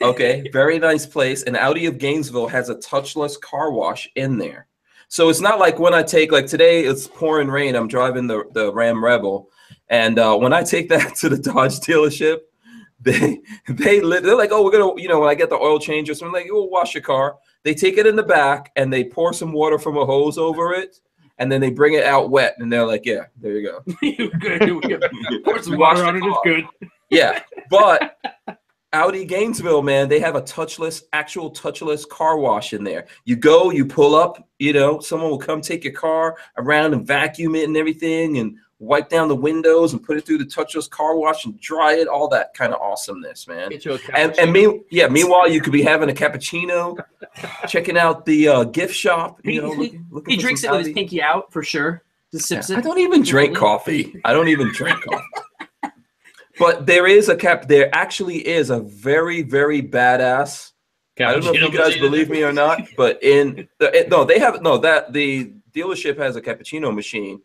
Okay, very nice place. And Audi of Gainesville has a touchless car wash in there. So it's not like when I take, like today it's pouring rain. I'm driving the Ram Rebel. And when I take that to the Dodge dealership, they're like, oh, we're gonna, you know, when I get the oil change or something, like, we'll wash your car. They take it in the back and they pour some water from a hose over it, and then they bring it out wet, and they're like, yeah, there you go. You're good. Pour some water on it. It's good. Yeah, but Audi Gainesville, man, they have a actual touchless car wash in there. You go, you pull up, you know, someone will come take your car around and vacuum it and everything, and wipe down the windows and put it through the touchless car wash and dry it, all that kind of awesomeness, man. Meanwhile, you could be having a cappuccino, checking out the gift shop. You know, he drinks it with his pinky out for sure. Just sips it. I don't even drink coffee. But there actually is a very, very badass. I don't know if you guys believe me or not, but the dealership has a cappuccino machine.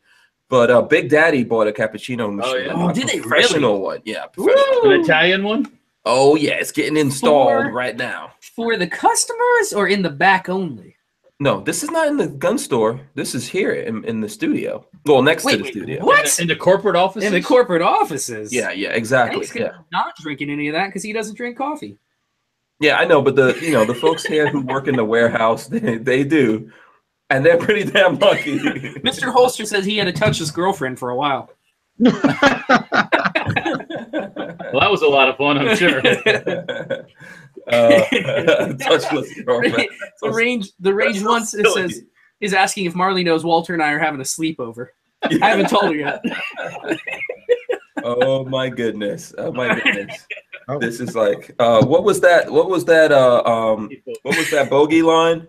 But Big Daddy bought a cappuccino machine. Oh, did they really? Professional one, yeah. An Italian one? Oh, yeah, it's getting installed right now. For the customers or in the back only? No, this is not in the gun store. This is here in the studio. Well, next to the studio. What? In the corporate offices? In the corporate offices. Yeah, exactly. Hank's not drinking any of that because he doesn't drink coffee. Yeah, I know, but the folks here who work in the warehouse, they do. And they're pretty damn lucky. Mr. Holster says he had to touch his girlfriend for a while. Well, that was a lot of fun, I'm sure. Touchless girlfriend. The range once it says is asking if Marley knows Walter and I are having a sleepover. I haven't told her yet. Oh my goodness. This is like what was that bogey line?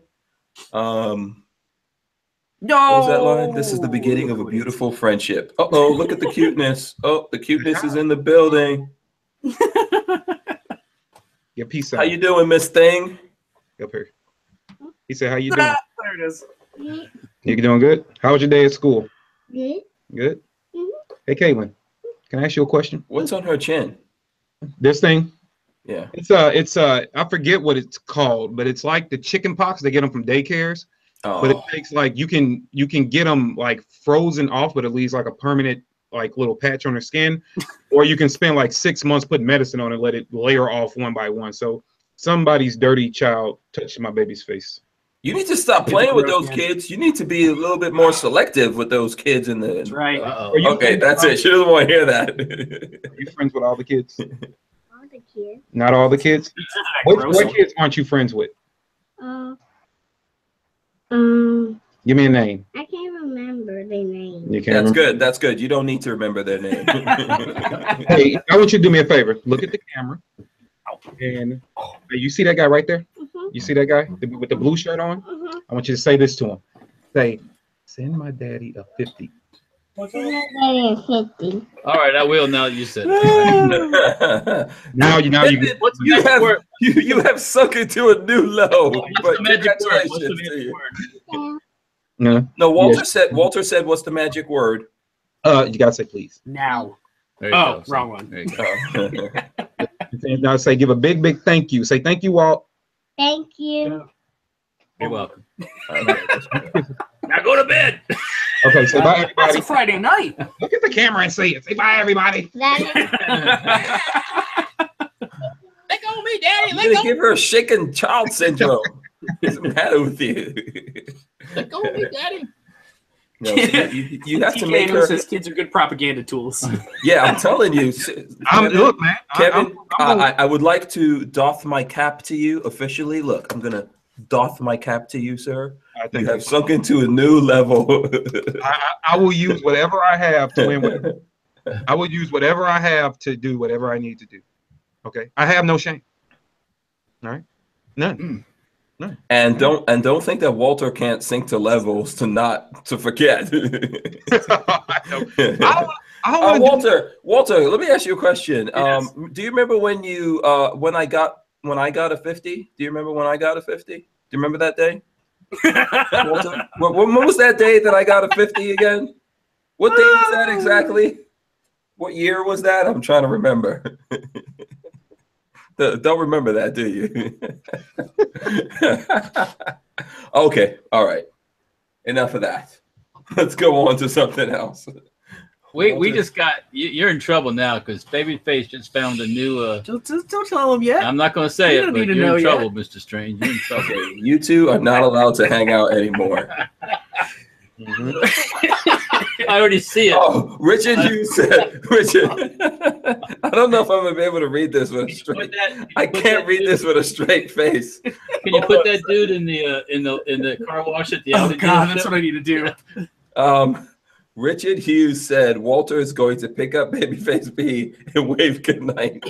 No. What was that line? This is the beginning of a beautiful friendship. Uh-oh, look at the cuteness. Oh, the cuteness is in the building. Yeah, peace out. How you doing, Miss Thing? Up here. He said, how you doing? There it is. You doing good? How was your day at school? Good. Good? Hey, Caitlin, can I ask you a question? What's on her chin? This thing? Yeah. It's I forget what it's called, but it's like the chicken pox. They get them from daycares. Oh. But it takes like you can get them like frozen off, but it leaves like a permanent like little patch on their skin, or you can spend like 6 months putting medicine on it, let it layer off one by one. So somebody's dirty child touched my baby's face. You need to stop playing with those kids. You need to be a little bit more selective with those kids in the. That's right. Okay, that's it. She doesn't want to hear that. Are you friends with all the kids? All the kids. Not all the kids. What kids aren't you friends with? Give me a name. I can't remember their name. You can't. That's remember? good. That's good. You don't need to remember their name. Hey, I want you to do me a favor. Look at the camera. And you see that guy right there? You see that guy with the blue shirt on? I want you to say this to him. Say, send my daddy a 50. Send my daddy a 50. All right, I will now that you said it. Now you What's the magic word? You have sunk into a new low. What's But the magic word? congratulations What's the to magic you. word? No, Walter said, what's the magic word? You gotta say please. Now. There you go. Wrong one. There you go. Now say give a big thank you. Say thank you, Walt. Thank you. You're welcome. Now go to bed. Okay, say bye It's everybody. a Friday night. Look at the camera and say it. Say bye everybody. That Let go of me, Daddy. I'm gonna give her shaken child syndrome. What's the matter with you? Let go of me, Daddy. No, you have to TK make her. says kids are good propaganda tools. Yeah, I'm telling you, Look, man. Kevin. I would like to doff my cap to you officially. Look, I'm gonna doff my cap to you, sir. You have sunk into a new level. I will use whatever I have to win. Whatever. I will use whatever I have to do whatever I need to do. Okay, I have no shame. All right, none. None. And don't think that Walter can't sink to levels to forget. Walter, let me ask you a question. Yes. Do you remember when when I got a 50? Do you remember when I got a 50? Do you remember that day? Walter, when was that day that I got a 50 again? What day was that exactly? What year was that? I'm trying to remember. Don't remember that, do you? Okay, all right. Enough of that. Let's go on to something else. We just got you're in trouble now because Babyface just found a new. Don't tell him yet. I'm not going to say You it, don't but need to you're know in yet. trouble, Mr. Strange. You're in trouble. Okay, you two are not allowed to hang out anymore. I already see it. Oh, Richard, you said Richard. I don't know if I'm gonna be able to read this with a straight. I can't read this with a straight face. Can you put that dude in the car wash at the Oh Audi God, that's dealership? what I need to do. Richard Hughes said Walter is going to pick up Babyface B and wave goodnight.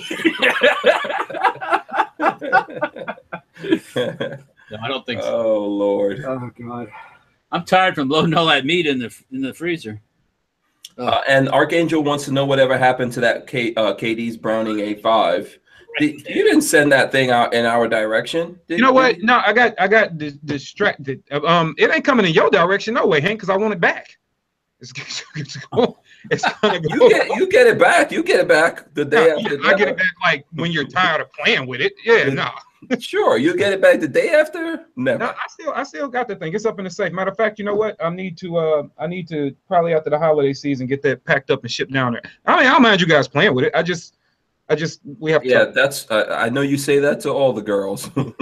No, I don't think so. Oh Lord. Oh God. I'm tired from loading all that meat in the freezer. And Archangel wants to know whatever happened to that KD's Browning A5. You didn't send that thing out in our direction. You know what? No, I got distracted. It ain't coming in your direction, no way, Hank, because I want it back. It's gonna go. You get it back. You get it back the day after. I get it back like when you're tired of playing with it. Yeah, no. Sure, you get it back the day after. Never. No, I still got the thing. It's up in the safe. Matter of fact, you know what? I need to probably after the holiday season get that packed up and shipped down there. I mean, I don't mind you guys playing with it. We have. Yeah, that's. I know you say that to all the girls. No.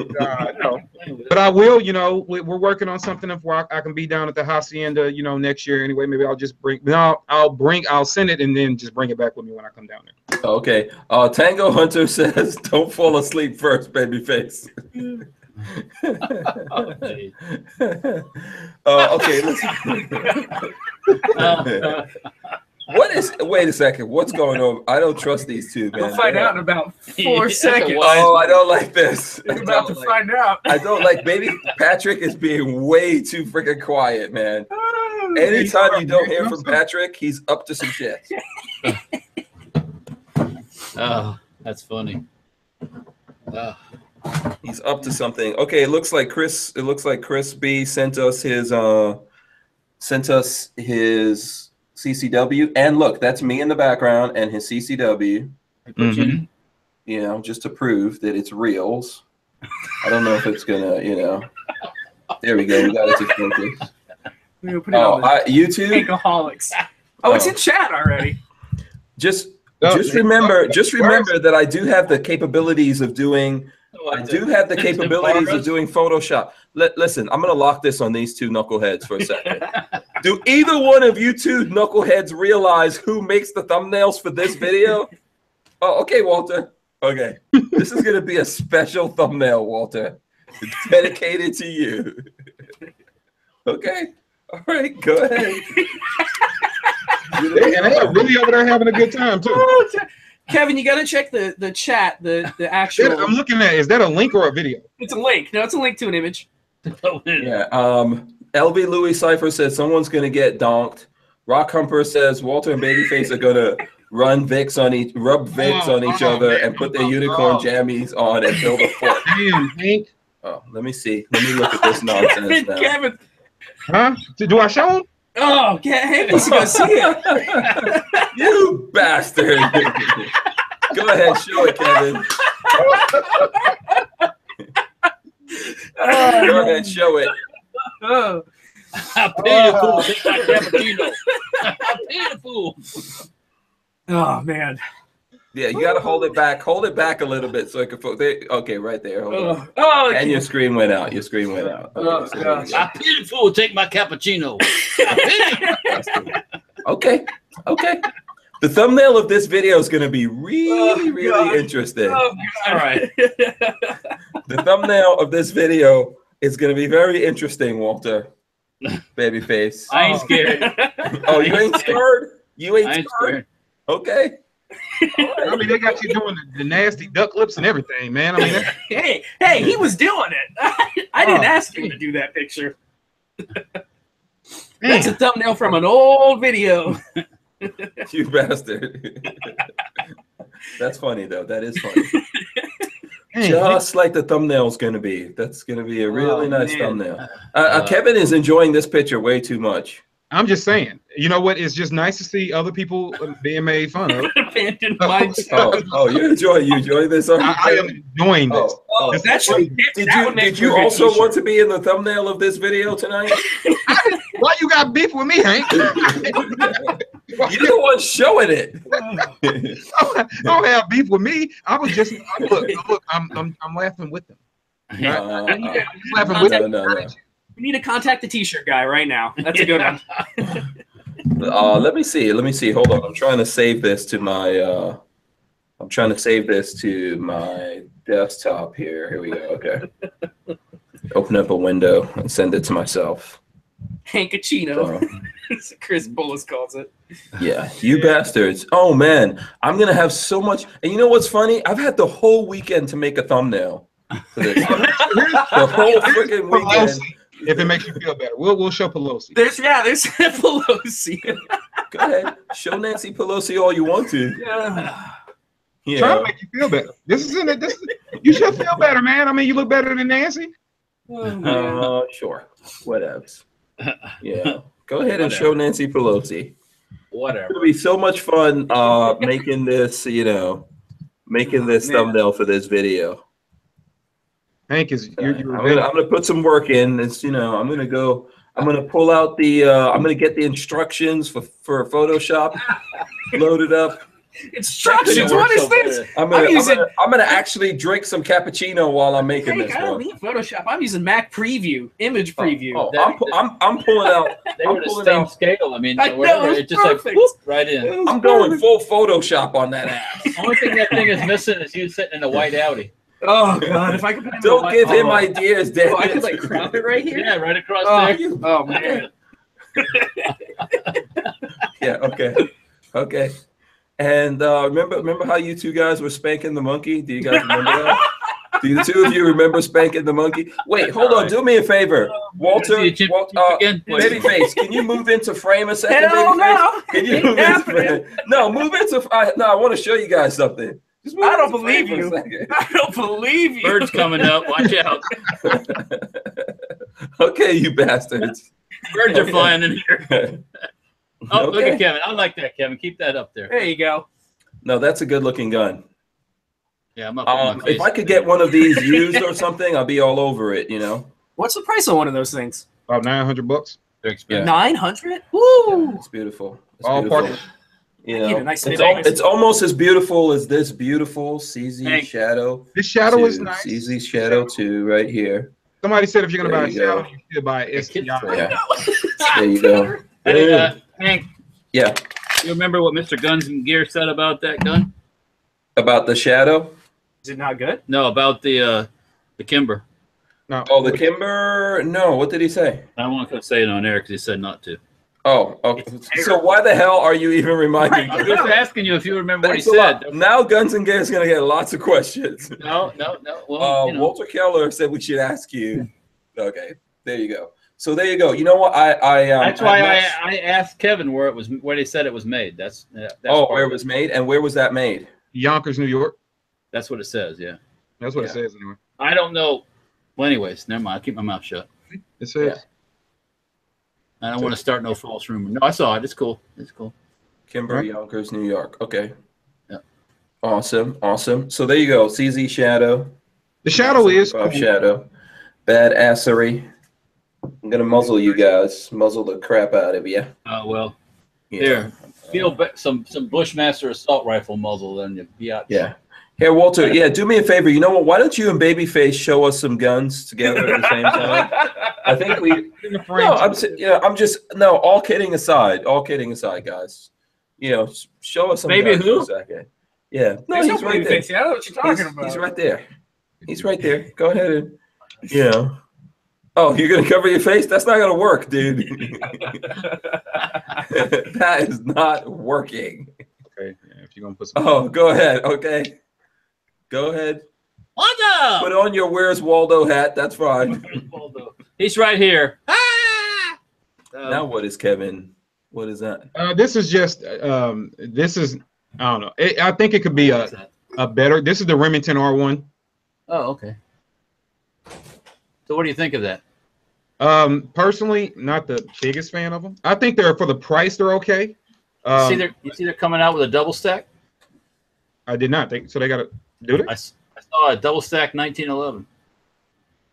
But I will. You know, we're working on something where I can be down at the hacienda. You know, next year anyway. Maybe I'll just bring. No, I'll send it and then just bring it back with me when I come down there. Okay. Tango Hunter says, "Don't fall asleep first, Babyface." Okay. Listen. Wait a second. What's going on? I don't trust these two, man. We'll find out in about 4 seconds. Oh, I don't like this. We're about to find out. I don't like. Baby Patrick is being way too freaking quiet, man. Anytime you don't hear from Patrick, he's up to some shit. Oh, that's funny. He's up to something. Okay, it looks like Chris B sent us his CCW, and look, that's me in the background and his CCW. Mm-hmm. You know, just to prove that it's reals. I don't know if it's gonna, you know. There we go. We got it to focus. We'll put it on the YouTube. Alcoholics. Oh, it's in chat already. Just remember that I do have the capabilities of doing I do have the capabilities of doing Photoshop. Listen, I'm going to lock this on these two knuckleheads for a second. Do either one of you two knuckleheads realize who makes the thumbnails for this video? Oh, okay, Walter. Okay. This is going to be a special thumbnail, Walter. It's dedicated to you. Okay. All right, go ahead. And they're really over there having a good time, too. Kevin, you got to check the chat, the actual. I'm looking at, is that a link or a video? It's a link. No, it's a link to an image. Yeah. LV Louis Cypher says someone's going to get donked. Rock Humper says Walter and Babyface are going to rub Vicks on each other and put their unicorn jammies on and build a fort. Damn, Hank. Oh, let me see. Let me look at this nonsense now. Kevin. Huh? Do I show him? Oh, Hank needs to go see it. You bastard. Go ahead, show it, Kevin. Go ahead, show it. Oh. I paid a fool. Take my cappuccino. I paid a fool. Oh, man. Yeah, you got to hold it back. Hold it back a little bit so I can focus. Okay, right there. Hold on. Oh, And your screen went out. Your screen went out. Okay, so there we go. I paid a fool. Take my cappuccino. Okay. Okay. The thumbnail of this video is going to be really interesting. Oh, all right. The thumbnail of this video is going to be very interesting, Walter. Babyface. I ain't scared. Oh, you ain't scared? You I ain't ain't scared? scared. Okay. I mean, they got you doing the nasty duck lips and everything, man. I mean, Hey, he was doing it. I didn't ask him to do that picture. That's a thumbnail from an old video. You bastard. That's funny, though. That is funny. Just like the thumbnail's going to be. That's going to be a really nice thumbnail. Kevin is enjoying this picture way too much. I'm just saying. You know what? It's just nice to see other people being made fun of. Abandoned mine. You enjoy this? I am enjoying this. Did you also want to be in the thumbnail of this video tonight? Why you got beef with me, Hank? You're the one showing it. Don't have beef with me. I was just look. I'm laughing with them. No. We need to contact the T-shirt guy right now. That's a good one. Let me see. Hold on. I'm trying to save this to my. Desktop here. Here we go. Okay. Open up a window and send it to myself. Hankachino. As Chris Bullis calls it. Yeah, you bastards. Oh man, I'm gonna have so much. And you know what's funny? I've had the whole weekend to make a thumbnail for this. The whole freaking weekend. If it makes you feel better, we'll show Pelosi. There's Pelosi. Go ahead, show Nancy Pelosi all you want to. Yeah. Try to make you feel better. You should feel better, man. I mean, you look better than Nancy. Sure. Whatevs. Yeah. Go ahead and show Nancy Pelosi. Whatever. It'll be so much fun making this, thumbnail for this video. Hank is I'm gonna put some work in. It's I'm gonna pull out I'm gonna get the instructions for Photoshop loaded up. Instructions? What is this? I'm gonna actually drink some cappuccino while I'm making this. I don't need Photoshop. I'm using Mac Preview, image preview. I'm pulling out. They were the same scale. I mean, it's just perfect. like whoop, right in. I'm going full Photoshop on that ass. The only thing that thing is missing is you sitting in a white Audi. Oh God! If I could don't give him ideas, Dan. I could like crop it right here. Yeah, right across there. Oh man. Yeah. Okay. And remember how you two guys were spanking the monkey? Do you guys remember that? Do the two of you remember spanking the monkey? Wait, hold on. Do me a favor, Walter. Babyface, can you move into frame a second? Hell no. Can you move into frame? No, move into. No, I want to show you guys something. I don't believe you. I don't believe you. Birds coming up. Watch out. Okay, you bastards. Birds are flying in here. Oh, look at Kevin. I like that, Kevin. Keep that up there. There you go. No, that's a good looking gun. Yeah, I'm up if I could get one of these used or something, I'll be all over it, What's the price on one of those things? About $900. They're expensive. 900? Woo! It's beautiful. All parts. You Get know, a nice it's almost as beautiful as this beautiful CZ shadow. This shadow two, is nice. CZ shadow 2 right here. Somebody said if you're gonna There buy a you shadow, go. you should buy an STI. Yeah. There you go. Hey, Hank, Yeah. you remember what Mr. Guns and Gear said about that gun? About the shadow? Is it not good? No, about the Kimber. No. Oh, the Kimber? No. What did he say? I don't want to say it on air because he said not to. Oh, okay. So why the hell are you even reminding me? I'm just asking you if you remember Thanks what a he lot. said. Now Guns and Gear is going to get lots of questions. No. Well, you know. Walter Keller said we should ask you. Okay, there you go. So there you go. You know what? That's why I asked Kevin where they said it was made. That's where it was made, and where was that made? Yonkers, New York. That's what it says. Yeah, that's what it says anyway. I don't know. Well, anyways, never mind. I'll keep my mouth shut. It says. I don't want to start no false rumor. No, I saw it. It's cool. It's cool. Kimber, Yonkers, New York. Okay. Yeah. Awesome. So there you go. CZ Shadow. The shadow is cool. Shadow. Badassery. I'm gonna muzzle you guys. Muzzle the crap out of you. Oh well. Yeah. Here, feel some Bushmaster assault rifle muzzle, then you be out. Yeah. Here, Walter. Yeah, do me a favor. You know what? Why don't you and Babyface show us some guns together at the same time? I think we. No, all kidding aside. All kidding aside, guys. You know, show us some guns for a second. Yeah. No, he's right there. I know what you're talking about. He's right there. He's right there. Go ahead and, you know. Oh, you're gonna cover your face? That's not gonna work, dude. That is not working. Okay, yeah, if you're gonna put some. Oh, go ahead. Okay, go ahead. Waldo! Put on your Where's Waldo hat. That's fine. Waldo. He's right here. Now what is Kevin? What is that? This is just. This is. I don't know. I think it could be a better. This is the Remington R1. Oh, okay. So what do you think of that? Personally, not the biggest fan of them. I think they're for the price. They're okay. You see they're coming out with a double stack. I did not think so. They got to do it. I saw a double stack 1911.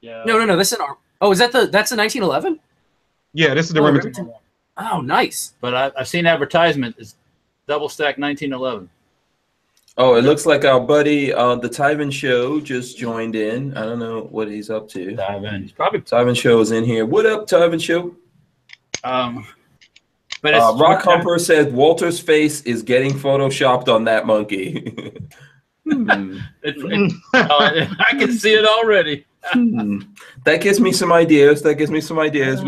Yeah. No. This is an. Oh, is that that's a 1911? Yeah, this is the Remington. Oh, nice. But I've seen advertisement. It's double stack 1911. Oh, it looks like our buddy, the Tyven Show, just joined in. I don't know what he's up to. Tyven, he's probably Tyven Show is in here. What up, Tyven Show? But Rock Humper said Walter's face is getting photoshopped on that monkey. I can see it already. That gives me some ideas. We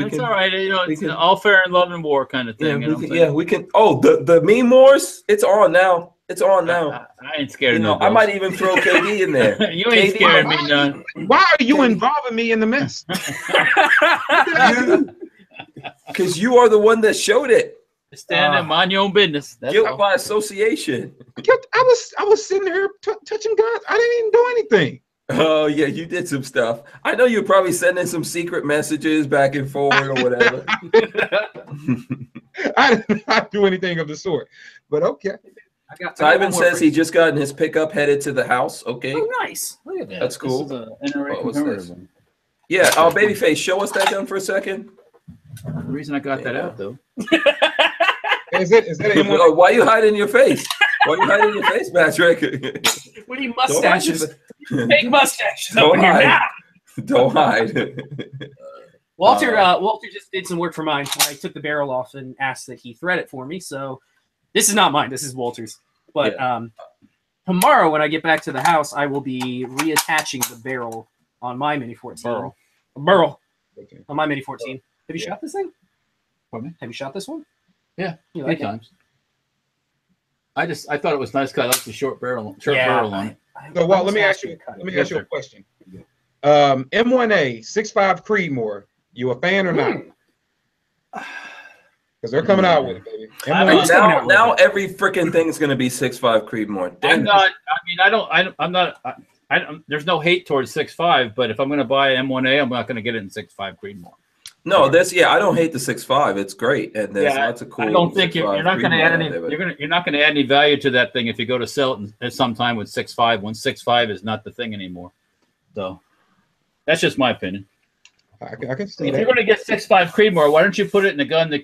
It's all right. You know, it's all fair in love and war kind of thing. We can. Oh, the meme wars. It's on now. I ain't scared of no. I might even throw KD in there. You ain't scared of me none. Why are you involving me in the mess? Because you are the one that showed it. Stand and mind your own business. That's guilt by association. I was sitting here touching guns. I didn't even do anything. Oh yeah, you did some stuff. I know you're probably sending some secret messages back and forward or whatever. I did not do anything of the sort. But okay. Tyven says he just got in his pickup headed to the house. Okay. Oh, nice. Look at that. That's cool. What's this? Yeah. Oh, Babyface, show us that gun for a second. The reason I got that out though. Is it why are you hiding your face? Why are you hiding your face, Patrick? We need mustaches. Fake mustaches Don't over here hide. now. Don't hide. Walter just did some work for mine. I took the barrel off and asked that he thread it for me. So this is not mine. This is Walter's. But tomorrow when I get back to the house, I will be reattaching the barrel on my Mini 14. Barrel. Okay. On my Mini 14. Have you shot this thing? Pardon me? Have you shot this one? Yeah, a few times. I thought it was nice because I like the short barrel on it. So, Walt, let me ask you a question. M1A 6.5 Creedmoor, you a fan or not? Because they're coming out with it, baby. Now every freaking thing is going to be 6.5 Creedmoor. I'm not. I'm not. There's no hate towards 6.5, but if I'm going to buy M1A, I'm not going to get it in 6.5 Creedmoor. No, I don't hate the 6.5. It's great, and there's lots of cool. I don't think you're not going to add any. You're not going to add any value to that thing if you go to sell it at some time with 6.5 when 6.5 is not the thing anymore. So that's just my opinion. I can see if that. you're going to get 6.5 Creedmoor, why don't you put it in a gun that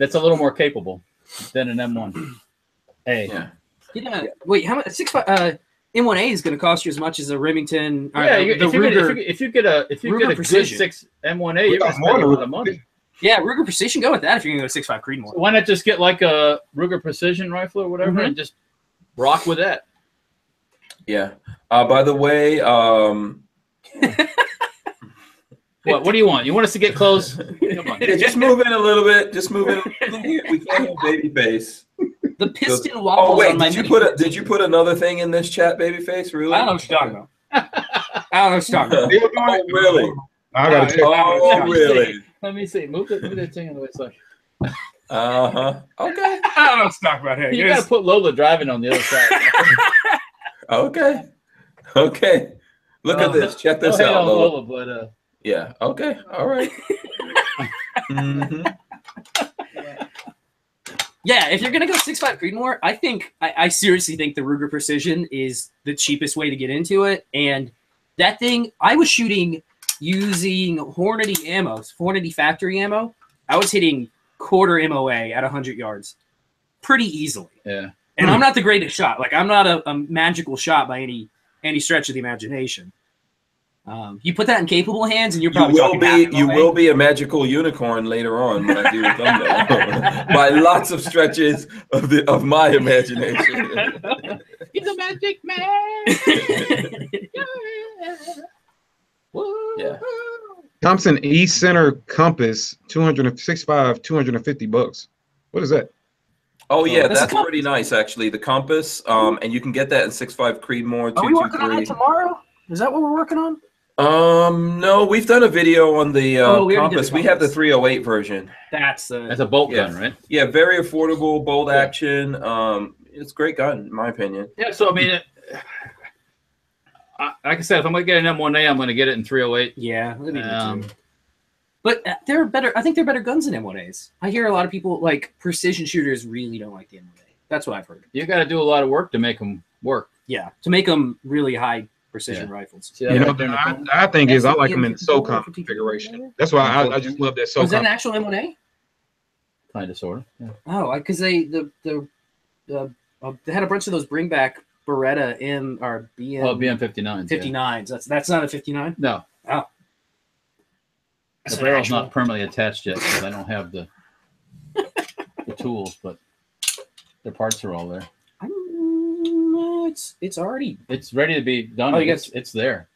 that's a little more capable than an M1A. Yeah. Wait, how much? M1A is going to cost you as much as a Remington. Yeah, if you get a good Precision. 6 M1A, you're going to spend a lot of money. Yeah, Ruger Precision. Go with that if you're going to go 6.5 Creedmoor. So why not just get like a Ruger Precision rifle or whatever and just rock with that? Yeah. By the way, what do you want? You want us to get close? Come on. yeah, just move in a little bit. Just move in. We can't have Babyface. The piston wobbles. Oh wait, on my did you put another thing in this chat, Babyface? Really? I don't know what you're talking about. I don't know what you're talking about. Oh really? I gotta check. Oh really? Let me see. Move that thing on the way side. Okay. I don't know what you're talking about here. You got to put Lola driving on the other side. Okay. Look at this. Check this no hate out, on Lola. but Yeah. Okay. All right. Yeah, if you're gonna go 6.5 Creedmoor, I seriously think the Ruger Precision is the cheapest way to get into it. And that thing, I was shooting using Hornady ammo, Hornady factory ammo. I was hitting quarter MOA at 100 yards pretty easily. Yeah. And I'm not the greatest shot. Like, I'm not a magical shot by any stretch of the imagination. You put that in capable hands, and you're probably you will be a magical unicorn later on when I do the thumbnail by lots of stretches of my imagination. He's a magic man. Yeah. Thompson E Center Compass, $250. What is that? Oh yeah, That's that's pretty nice actually. The compass, and you can get that in 6.5 Creedmoor 223. Are we working on that tomorrow? Is that what we're working on? No, we've done a video on the we already did compass. the We have the compass. 308 version. That's a bolt gun, right? Yeah, very affordable, bolt action. It's a great gun, in my opinion. Yeah, so I mean, like I said, if I'm going to get an M1A, I'm going to get it in 308. Yeah, let me do too. But they're better. I think they're better guns than M1As. I hear a lot of people, like, precision shooters really don't like the M1A. That's what I've heard. You got to do a lot of work to make them work. Yeah, to make them really high precision rifles. See You know, I think is I like them in SOCOM configuration. That's why I just love that SOCOM. Was that an actual M1A? Kind of, sort of. Yeah. Oh, because they had a bunch of those bring back Beretta M or BM. Oh, BM59s. 59s. Yeah. That's not a 59. No. Oh. The barrel's not permanently attached yet because I don't have the tools, but their parts are all there. It's already. It's ready to be done. Oh, it's there.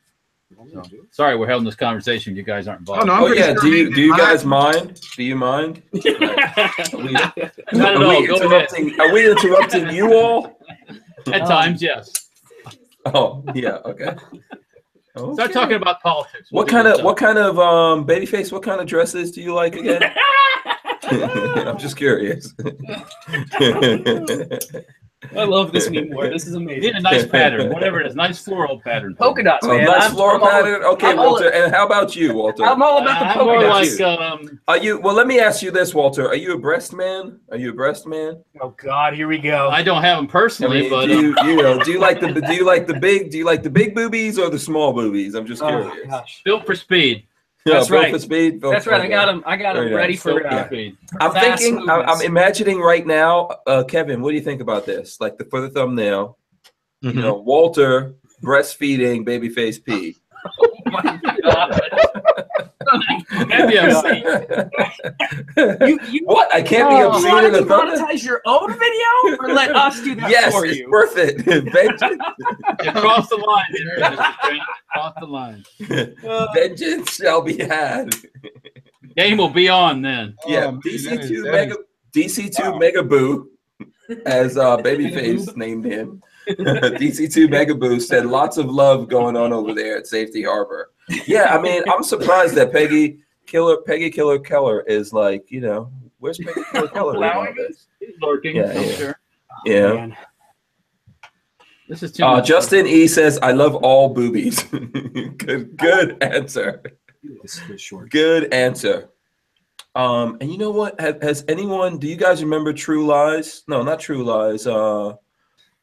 So, sorry, we're having this conversation. You guys aren't involved. Oh, no, yeah. Do you guys mind? Do you mind? Not at all. Go ahead. Are we interrupting you all? At times, yes. Oh yeah. Okay. Start talking about politics. What kind of Babyface? What kind of dresses do you like again? I'm just curious. I love this meme more. This is amazing. Need a nice pattern, whatever it is, nice floral pattern. Polka dots, man. Nice floral pattern. Okay, Walter. And how about you, Walter? I'm all about the polka dots. Are you? Well, let me ask you this, Walter. Are you a breast man? Oh God, here we go. I don't have them personally, but do you like the big boobies or the small boobies? I'm just curious. Gosh. built for speed. That's right. For speed. That's right. I got him ready for Speed. I'm fast thinking. movements. I'm imagining right now, Kevin. What do you think about this? Like for the thumbnail, you know, Walter breastfeeding Babyface P. Oh my God. What? I can't be You obscene want in to the thumbnail? monetize your own video, or let us do that Yes, for it's you? worth it. Vengeance, You crossed the line there, Mr. Trent. Crossed the line. vengeance shall be had. Game will be on then. Yeah, man, DC2 Mega Boo, as Babyface named him. DC2 Mega Boo said lots of love going on over there at Safety Harbor. Yeah, I mean, I'm surprised that Peggy Killer Keller is like, you know, where's Peggy Killer Keller? Allowing this? He's lurking, Yeah, I'm yeah. sure. Yeah. Man. This is too much. Justin E says, I love all boobies. Good answer. This is short. Good answer. And you know what? Has anyone? Do you guys remember True Lies? No, not True Lies.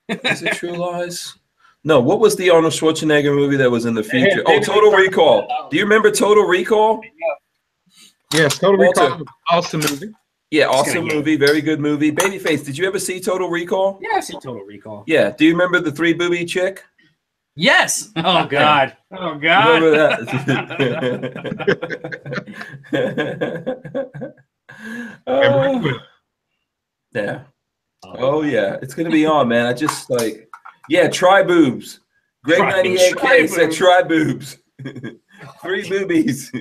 Is it True Lies? No. What was the Arnold Schwarzenegger movie that was in the future? Oh, Total Recall. Do you remember Total Recall? Yes, Total Walter. Recall. Awesome movie. Yeah, awesome movie, very good movie. Babyface, did you ever see Total Recall? Yeah, I've seen Total Recall. Yeah. Do you remember the 3 booby chick? Yes. Oh God. Oh You God. remember that? Yeah. Oh yeah, it's gonna be on, man. I just like, yeah, try boobs. Greg Try 98K said boobs. try boobs. 3 boobies.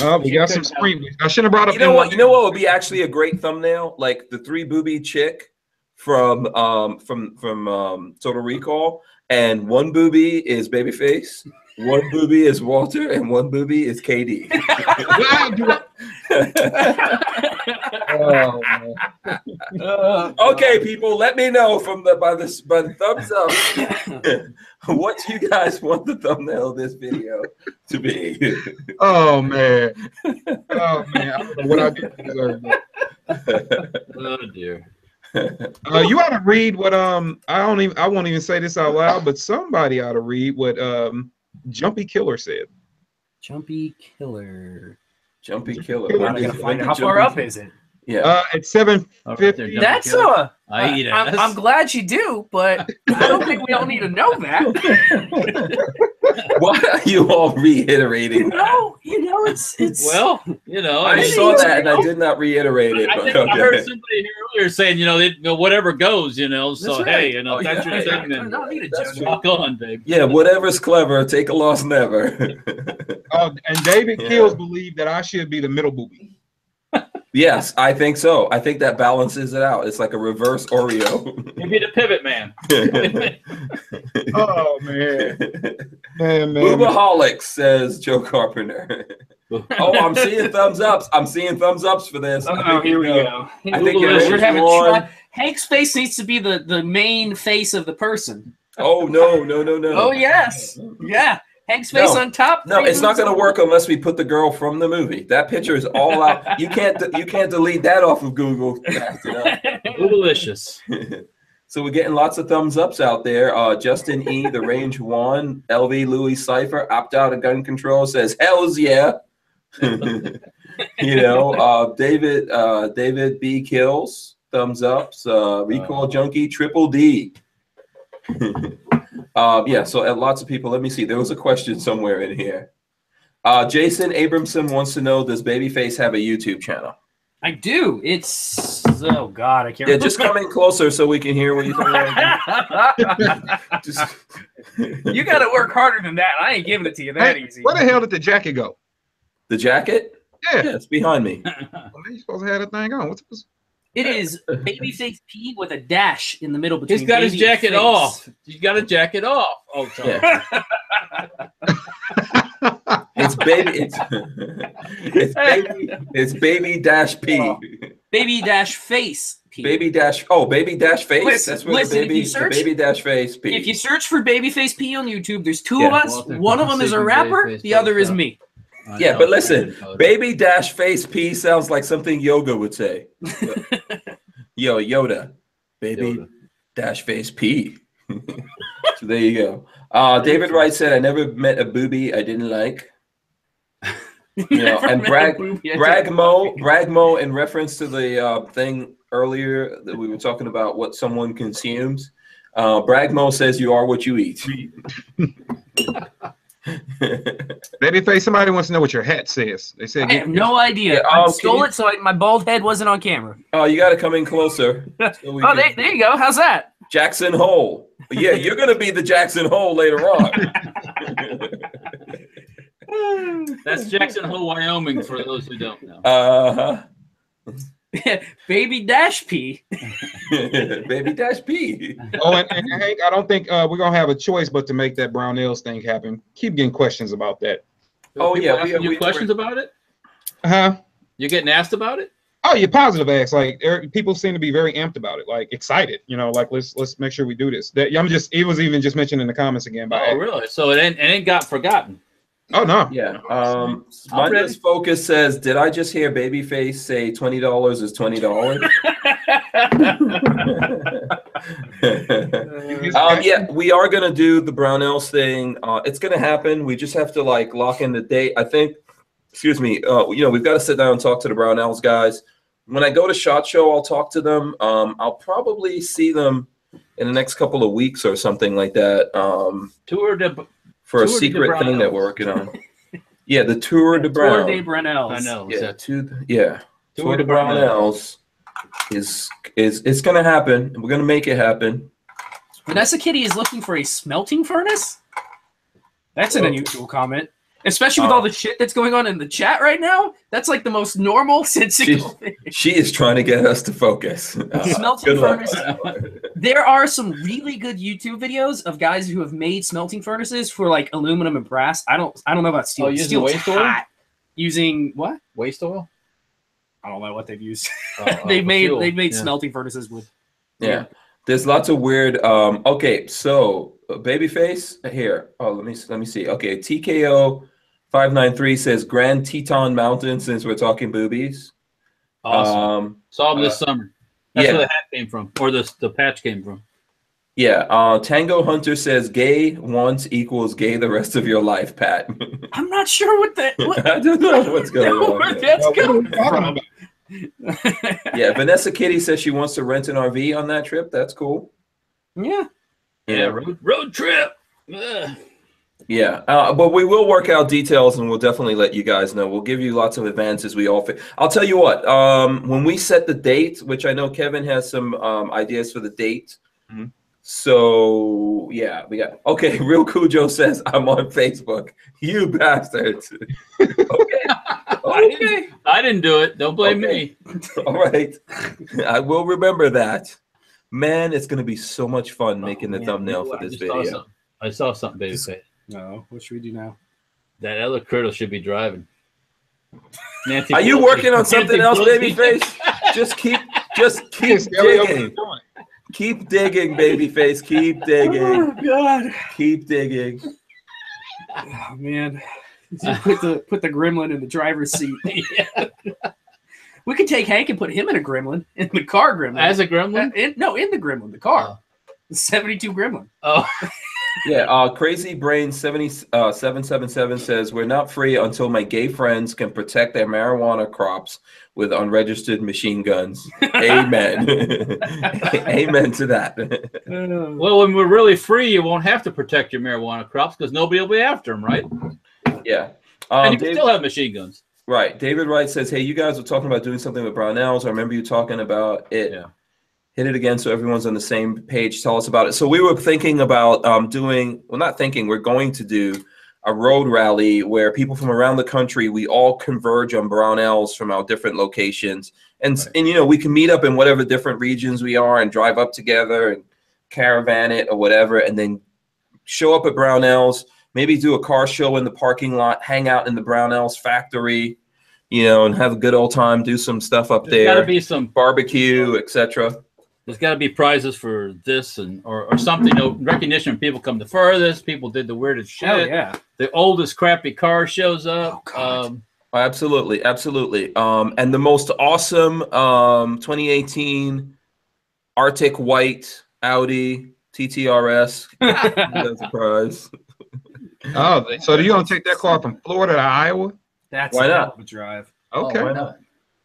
Oh, we got some screen. I should have brought up. You know what? You know what would be actually a great thumbnail? Like the 3 booby chick from Total Recall, and 1 booby is Babyface, 1 booby is Walter, and 1 booby is KD. Oh, man. Okay, people, let me know by the thumbs up what you guys want the thumbnail of this video to be. Oh man. Oh man. I don't know what I did to deserve that. Oh dear. You ought to read what I won't even say this out loud, but somebody ought to read what Jumpy Killer said. Jumpy Killer. Jumpy Killer. I'm gonna find out how far up is it. Yeah. At 7:50. That's I'm glad you do, but I don't think we all need to know that. Why are you all reiterating? It's Well, you know, I saw that and I did not reiterate it. I But think I heard somebody here earlier saying, whatever goes, So That's hey, right. that's your thing. Then don't need a That's judge. rock on, babe. Yeah, whatever's clever, take a loss never. Oh, and David Kills believe that I should be the middle booby. Yes, I think so. I think that balances it out. It's like a reverse Oreo. You'd be the pivot man. Oh man. Man. Boobaholics, says Joe Carpenter. Oh, I'm seeing thumbs ups. I'm seeing thumbs ups for this. Oh, here we go. I think We're having one. Hank's face needs to be the main face of the person. Oh no. Oh yes. Yeah. Hank's face on top. No, it's not going to work unless we put the girl from the movie. That picture is all out. You can't delete that off of Google. Delicious. So we're getting lots of thumbs ups out there. Justin E, the Range One, LV Louis Cipher, opt out of gun control, says hells yeah. David B kills, thumbs ups. Recall Junkie, Triple D. So lots of people. Let me see. There was a question somewhere in here. Jason Abramson wants to know: does Babyface have a YouTube channel? I do. It's oh god, I can't. Yeah, just come in closer so we can hear what you think. You got to work harder than that. I ain't giving it to you that easy. Where the hell did the jacket go? The jacket? Yeah, it's behind me. Well, you supposed to have that thing on. It is Babyface P with a dash in the middle between. He's got his jacket off. He's got a jacket off. Oh, yeah. It's baby. It's baby dash P. Baby dash face P. Baby dash. Oh, baby dash face. Listen, That's where the baby dash face P. If you search for Babyface P on YouTube, there's 2 of us. One of them is a rapper. The other is me. Yeah, but listen, baby dash face P sounds like something Yoga would say. Yo, Yoda, baby dash face P. So there you go. David Wright said, "I never met a booby I didn't like." And Bragmo in reference to the thing earlier that we were talking about what someone consumes. Bragmo says, "You are what you eat." Babyface, somebody wants to know what your hat says. They said, I have no idea. Yeah, I stole it so my bald head wasn't on camera. Oh, you got to come in closer. So there you go. How's that? Jackson Hole. Yeah, you're going to be the Jackson Hole later on. That's Jackson Hole, Wyoming, for those who don't know. Baby dash P. Baby dash P. Oh, and Hank, I don't think we're going to have a choice but to make that brown nails thing happen. Keep getting questions about that. Oh, yeah. We questions about it? Huh? You're getting asked about it? Oh, you're positive acts. Like people seem to be very amped about it, like excited. Like let's make sure we do this. It was even just mentioned in the comments again. Oh, really? So it ain't got forgotten. Oh no. Yeah. Mindless Focus says, "Did I just hear Babyface say $20 is $20?" Yeah, we are gonna do the Brownells thing. It's gonna happen. We just have to lock in the date. I think. Excuse me. We've got to sit down and talk to the Brownells guys. when I go to SHOT Show, I'll talk to them. I'll probably see them in the next couple of weeks or something like that. For a secret thing that we're working on. Yeah, the Tour de Brown. Tour de Brunels. I know. Yeah, Tour de de Brownells is it's gonna happen. We're gonna make it happen. Vanessa Kitty is looking for a smelting furnace? That's an unusual comment. Especially with all the shit that's going on in the chat right now. That's like the most normal, sensical thing. She is trying to get us to focus. Smelting furnace. There are some really good YouTube videos of guys who have made smelting furnaces for like aluminum and brass. I don't know about steel. Using Steel's waste oil? hot. Using what? Waste oil? I don't know what they've used. they've made smelting furnaces with. Yeah. There's lots of weird. Okay, so Babyface here. Oh, let me see. Okay, TKO 593 says Grand Teton Mountain. Since we're talking boobies, awesome. Saw them this summer. That's where the hat came from, or the patch came from. Yeah. Tango Hunter says gay once equals gay the rest of your life. Pat. I'm not sure what that. I don't know what's going on. Where that's going from. Yeah, Vanessa Kitty says she wants to rent an RV on that trip. That's cool. Yeah. Road trip. Ugh. Yeah, but we will work out details, and we'll definitely let you guys know. We'll give you lots of advances. I'll tell you what. When we set the date, which I know Kevin has some ideas for the date. Mm-hmm. So yeah, we got. Okay, Real Cujo says I'm on Facebook. You bastards. Okay. I didn't do it. Don't blame me. All right. I will remember that. Man, it's going to be so much fun making the thumbnail for this video. I saw something, Babyface. No, what should we do now? That other critter should be driving. Nancy Are you working on something else, Babyface? Just keep digging. Keep digging, Babyface. Keep digging. Oh God. Keep digging. Oh man. Put the gremlin in the driver's seat. We could take Hank and put him in a gremlin, in the car gremlin. As a gremlin? In the gremlin, the car. The 72 gremlin. Oh. Yeah, Crazy Brain 777 says we're not free until my gay friends can protect their marijuana crops with unregistered machine guns. Amen. Amen to that. Well, when we're really free, you won't have to protect your marijuana crops because nobody will be after them, right? Yeah. And you can still have machine guns. Right. David Wright says, hey, you guys were talking about doing something with Brownells. I remember you talking about it. Yeah. Hit it again so everyone's on the same page. Tell us about it. So we were thinking about we're going to do a road rally where people from around the country, we all converge on Brownells from our different locations. And we can meet up in whatever different regions we are and drive up together and caravan it or whatever, and then show up at Brownells, maybe do a car show in the parking lot, hang out in the Brownells factory, and have a good old time, do some stuff up there. There's got to be some barbecue, etc. There's got to be prizes for this or something. Recognition when people come the furthest. People did the weirdest shit. Hell yeah. The oldest crappy car shows up. Absolutely. And the most awesome 2018 Arctic White Audi TTRS. That's a prize. Oh, so you're going to take that car from Florida to Iowa? That's why a not? hell of a drive. Okay. Why not?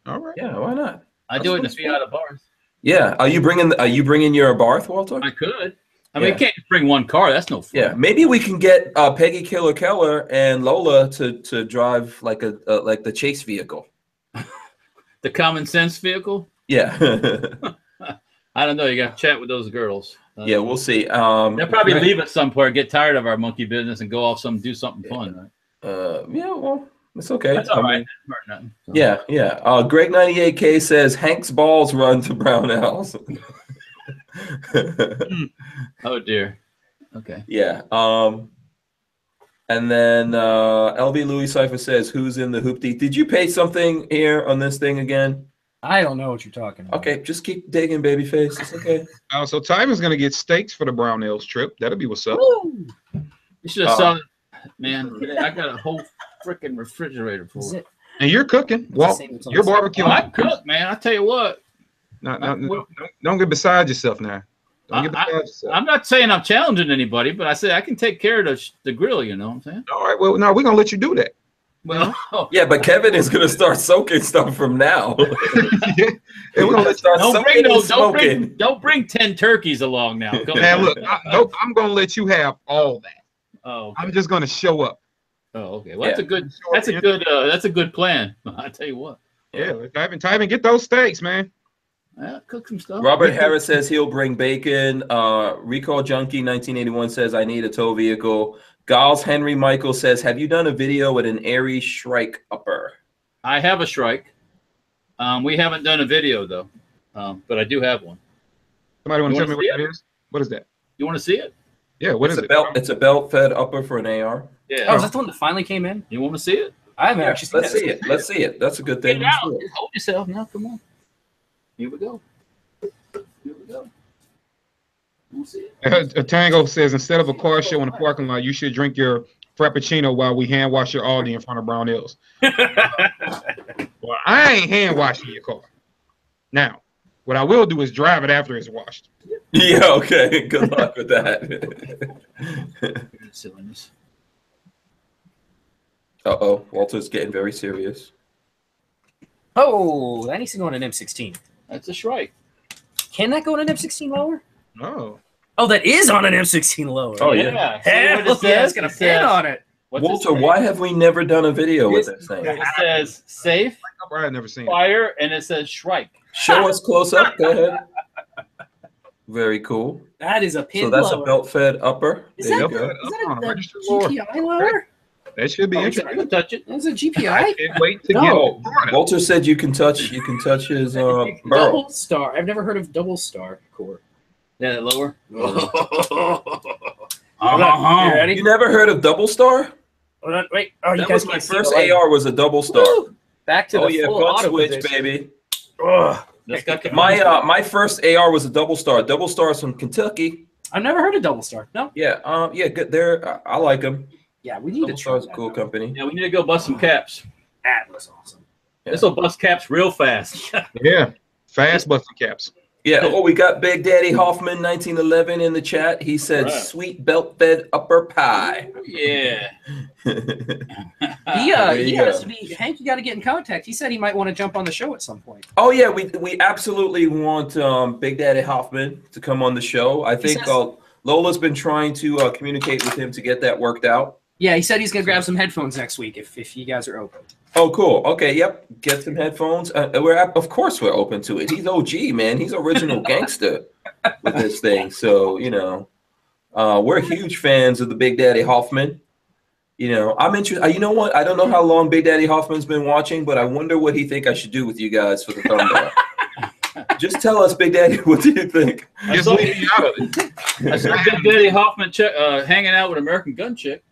All right. Yeah, why not? I do it in a Fiat bars. Yeah. Are you bringing your Barth, Walter? I could. I mean, you can't just bring one car. That's no fun. Yeah, maybe we can get Peggy Killer Keller and Lola to drive like the chase vehicle. The common sense vehicle? Yeah. I don't know. You got to chat with those girls. Yeah, we'll see. They'll probably leave at some point, get tired of our monkey business, and go off do something fun. Right? Yeah, well, it's okay. That's all right. Yeah. Greg 98K says Hank's balls run to Brownells. Oh dear. Okay. Yeah. And then LV Louis Cypher says, "Who's in the hoopty?" Did you pay something here on this thing again? I don't know what you're talking about. Okay, just keep digging, babyface. It's okay. So Tymon's gonna get steaks for the Brownells trip. That'll be what's up. Woo! You should have saw it, man. I got a whole freaking refrigerator full. And you're cooking. Well, you're barbecuing. I cook, man. I tell you what. Don't get beside yourself now. Don't get beside yourself. I'm not saying I'm challenging anybody, but I say I can take care of the grill. You know what I'm saying? All right. Well, no, we're gonna let you do that. Well, Yeah, but Kevin is gonna start soaking stuff from now. Yeah. And we're gonna let Start don't soaking bring and no, smoking. don't bring 10 turkeys along now. Come Man, on. look, nope, I'm gonna let you have all that. Oh, okay. I'm just gonna show up. Oh, okay. Well, that's Yeah. a good plan. I tell you what. Yeah, let's type and get those steaks, man. Cook some stuff. Robert Harris says he'll bring bacon. Recall Junkie 1981 says I need a tow vehicle. Giles Henry Michael says, have you done a video with an Aries Shrike upper? I have a Shrike. We haven't done a video though, but I do have one. Somebody want You to tell me wanna what that is? What is that? You want to see it? Yeah, what It's is a it? belt. It's a belt fed upper for an AR. Yeah. Oh, is that the one that finally came in? You want to see it? I haven't Yeah, actually seen let's that. see it. Let's see it. That's a good Get thing. it Let's out. do it. Just hold yourself now. Come on. Here we go. Here we go. We'll see it. A Tango says instead of a car show in the parking lot, you should drink your Frappuccino while we hand wash your Aldi in front of Brownells. Well, I ain't hand washing your car. Now, what I will do is drive it after it's washed. Yeah. Okay. Good luck with that. Silliness. Uh-oh. Walter's getting very serious. Oh, that needs to go on an M16. That's a Shrike. Can that go on an M16 lower? No. Oh, that is on an M16 lower. Oh, yeah. See what Hell it yeah, says? it's got a It pin says- on it. What's it Walter, say? why have we never done a video with this thing? It says safe, I had never seen it. fire, and it says Shrike. Show us close up. Go ahead. Very cool. That is a pin So that's lower. a belt fed upper. Is There that, you go. is that Come on, a register lower. GPI lower? That should be You interesting. can touch it. That's a I GPI? can't wait to No. get Oh, Florida. Walter said you can touch his barrel. Double star. I've never heard of double star core. Yeah, lower. Hold on. You ready? You never heard of double star? Hold on. Wait. Oh, you That guys was my can't see first the light. AR was a double star. Woo! Back to the Oh yeah, full butt auto switch, position. baby. Ugh. That's got the My first AR was a double star. Double stars from Kentucky. I've never heard of double star. No. Yeah, yeah, good. There, I like them. Yeah, we need Double to try Star's a that cool out. company. Yeah, we need to go bust some caps. That was awesome. Yeah. This will bust caps real fast. Yeah. Fast busting caps. Yeah. Oh, we got Big Daddy Hoffman 1911 in the chat. He said, Right. "Sweet belt fed upper pie." Yeah. There He you has go. to be. Hank, you got to get in contact. He said he might want to jump on the show at some point. Oh yeah, we absolutely want Big Daddy Hoffman to come on the show. I think says- Lola's been trying to communicate with him to get that worked out. Yeah, he said he's gonna grab some headphones next week if you guys are open. Oh, cool. Okay, yep. Get some headphones. Of course we're open to it. He's OG, man. He's original gangster with this thing. So we're huge fans of the Big Daddy Hoffman. I'm interested. You know what? I don't know how long Big Daddy Hoffman's been watching, but I wonder what he think I should do with you guys for the thumbnail. Just tell us, Big Daddy, what do you think? Just leave me out of it. I saw Big Daddy Hoffman hanging out with American Gun Chick.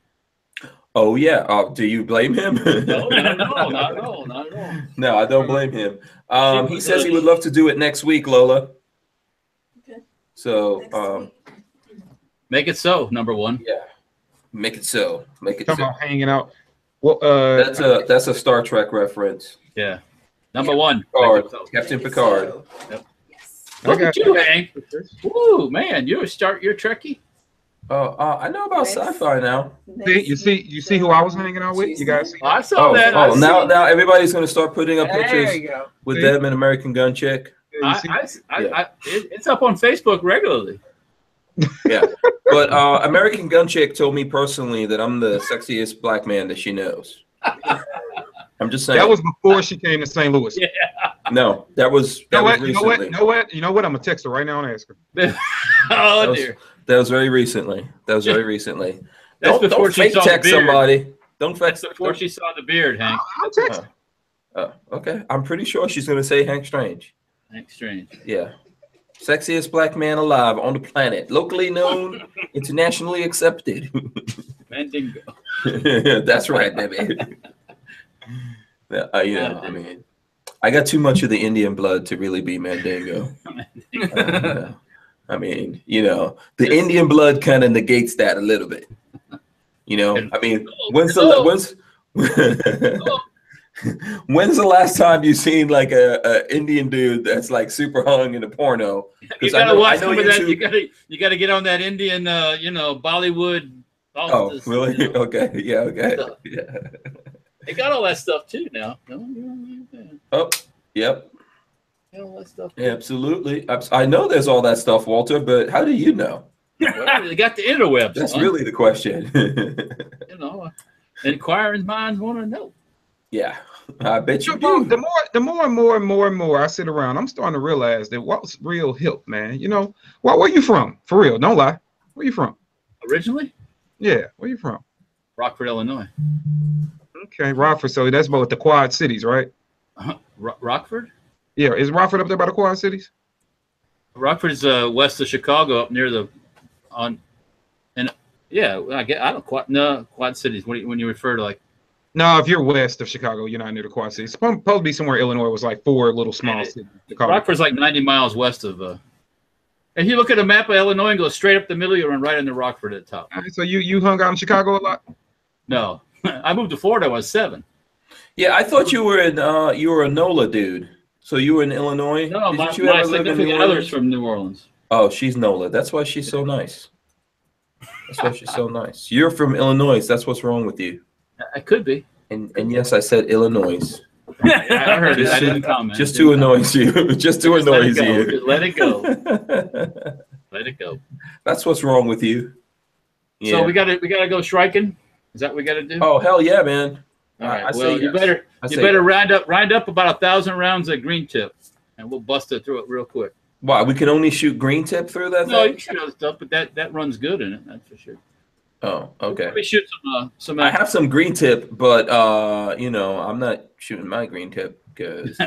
Oh yeah. Do you blame him? No, not at all. Not at all. Not at all. No, I don't blame him. He says he would love to do it next week, Lola. Okay. So Make it so, number one. yeah, make it so. Make it Come so. on, hanging out. Well, That's a Star Trek reference. Yeah. Number one. Picard, Make it so. Captain Picard. Yes. Look I at got- you, Hank. Woo, man, you're Trekkie. I know about sci-fi now. you see who I was hanging out with? You guys see? Oh, I saw that. I see. Now everybody's gonna start putting up There pictures you go. with See? them and American Gun Chick. You see? It's up on Facebook regularly. Yeah, but American Gun Chick told me personally that I'm the sexiest black man that she knows. I'm just saying. That was before she came to St. Louis. Yeah. No, that was You know recently. what? I'm gonna text her right now and ask her. Oh, That was- dear. That was very recently. That's Before don't she fake saw the text beard. somebody. Don't fake. That's before she saw the beard, Hank. I'll text her. Okay, I'm pretty sure she's gonna say Hank Strange. Hank Strange. Yeah. Sexiest black man alive on the planet. Locally known, internationally accepted. Mandingo. That's right, baby. Yeah, I mean, I got too much of the Indian blood to really be Mandingo. I mean, the Indian blood kind of negates that a little bit. I mean, when's the last time you seen like a Indian dude that's like super hung in a porno? You gotta watch some of that. You gotta get on that Indian, Bollywood. Oh, really? Okay. Yeah. Okay. Yeah. They got all that stuff too now. No, Oh, yep. all that stuff. Absolutely. I know there's all that stuff, Walter, but how do you know? Well, they got the interwebs. That's son. really the question. You know, inquiring minds want to know. Yeah, I bet you Bro, do. the more and more I sit around, I'm starting to realize that what's real hip, man. You know, where you from? For real, don't lie. Where you from? Originally, Yeah, where you from? Rockford, Illinois. Okay, Rockford. So that's both the Quad Cities, right? Rockford? Yeah, is Rockford up there by the Quad Cities? Rockford's west of Chicago, up near the I don't Quad Cities. When you refer to like No, if you're west of Chicago, you're not near the Quad Cities. It's supposed to be somewhere Illinois was like 4 little small cities. Rockford's like 90 miles west of. If you look at a map of Illinois and go straight up the middle, you run right into Rockford at the top. All right, so you hung out in Chicago a lot? No, I moved to Florida when I was 7. Yeah, I thought you were a NOLA dude. So you were in Illinois? No, my Didn't you ever live in New significant other's Orleans? from New Orleans. Oh, she's NOLA. That's why she's so nice. That's why she's so nice. You're from Illinois. That's what's wrong with you. I could be. And yes, I said Illinois. I heard it. I didn't comment. Just to annoy you. Just to annoy you. Just let it go. Let it go. That's what's wrong with you. Yeah. So we gotta go striking. Is that what we gotta do? Oh hell yeah, man! All right. I Well, say you yes. better round up about 1,000 rounds of green tip, and we'll bust it through it real quick. Why we can only shoot green tip through that No, you thing? can shoot other stuff, but that runs good in it. That's for sure. Oh, okay. Let me shoot some. I have some green tip, but I'm not shooting my green tip because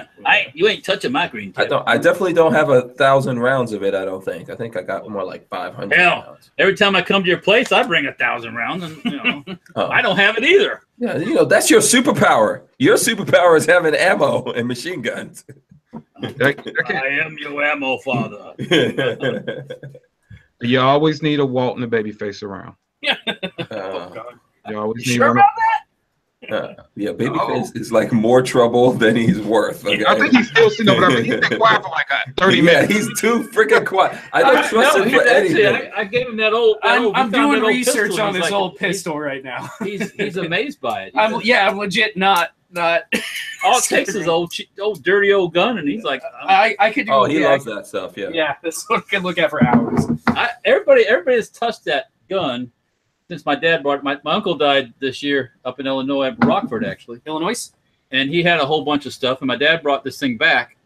you ain't touching my green tip. I definitely don't have 1,000 rounds of it. I don't think. I think I got more like 500 Hell, rounds. every time I come to your place, I bring 1,000 rounds, and Oh. I don't have it either. Yeah, that's your superpower. Your superpower is having ammo and machine guns. I am your ammo father. You always need a Walt and a babyface around. Uh, You always need Sure one. about yeah, Babyface is like more trouble than he's worth. Okay? I think he's still sitting over there. He's been quiet for like 30 Yeah, minutes. he's too freaking quiet. I don't trust him for anything. I gave him that old. I'm doing old research pistol, on and he's this like- old pistol right now. He's amazed by it. I'm legit not. All it takes is old dirty old gun, and he's like, I could do. Oh, he yeah, loves that stuff. Yeah. Yeah, this one I could look at for hours. everybody has touched that gun since my dad brought it. My uncle died this year up in Illinois, at Rockford actually, Illinois. and he had a whole bunch of stuff. And my dad brought this thing back,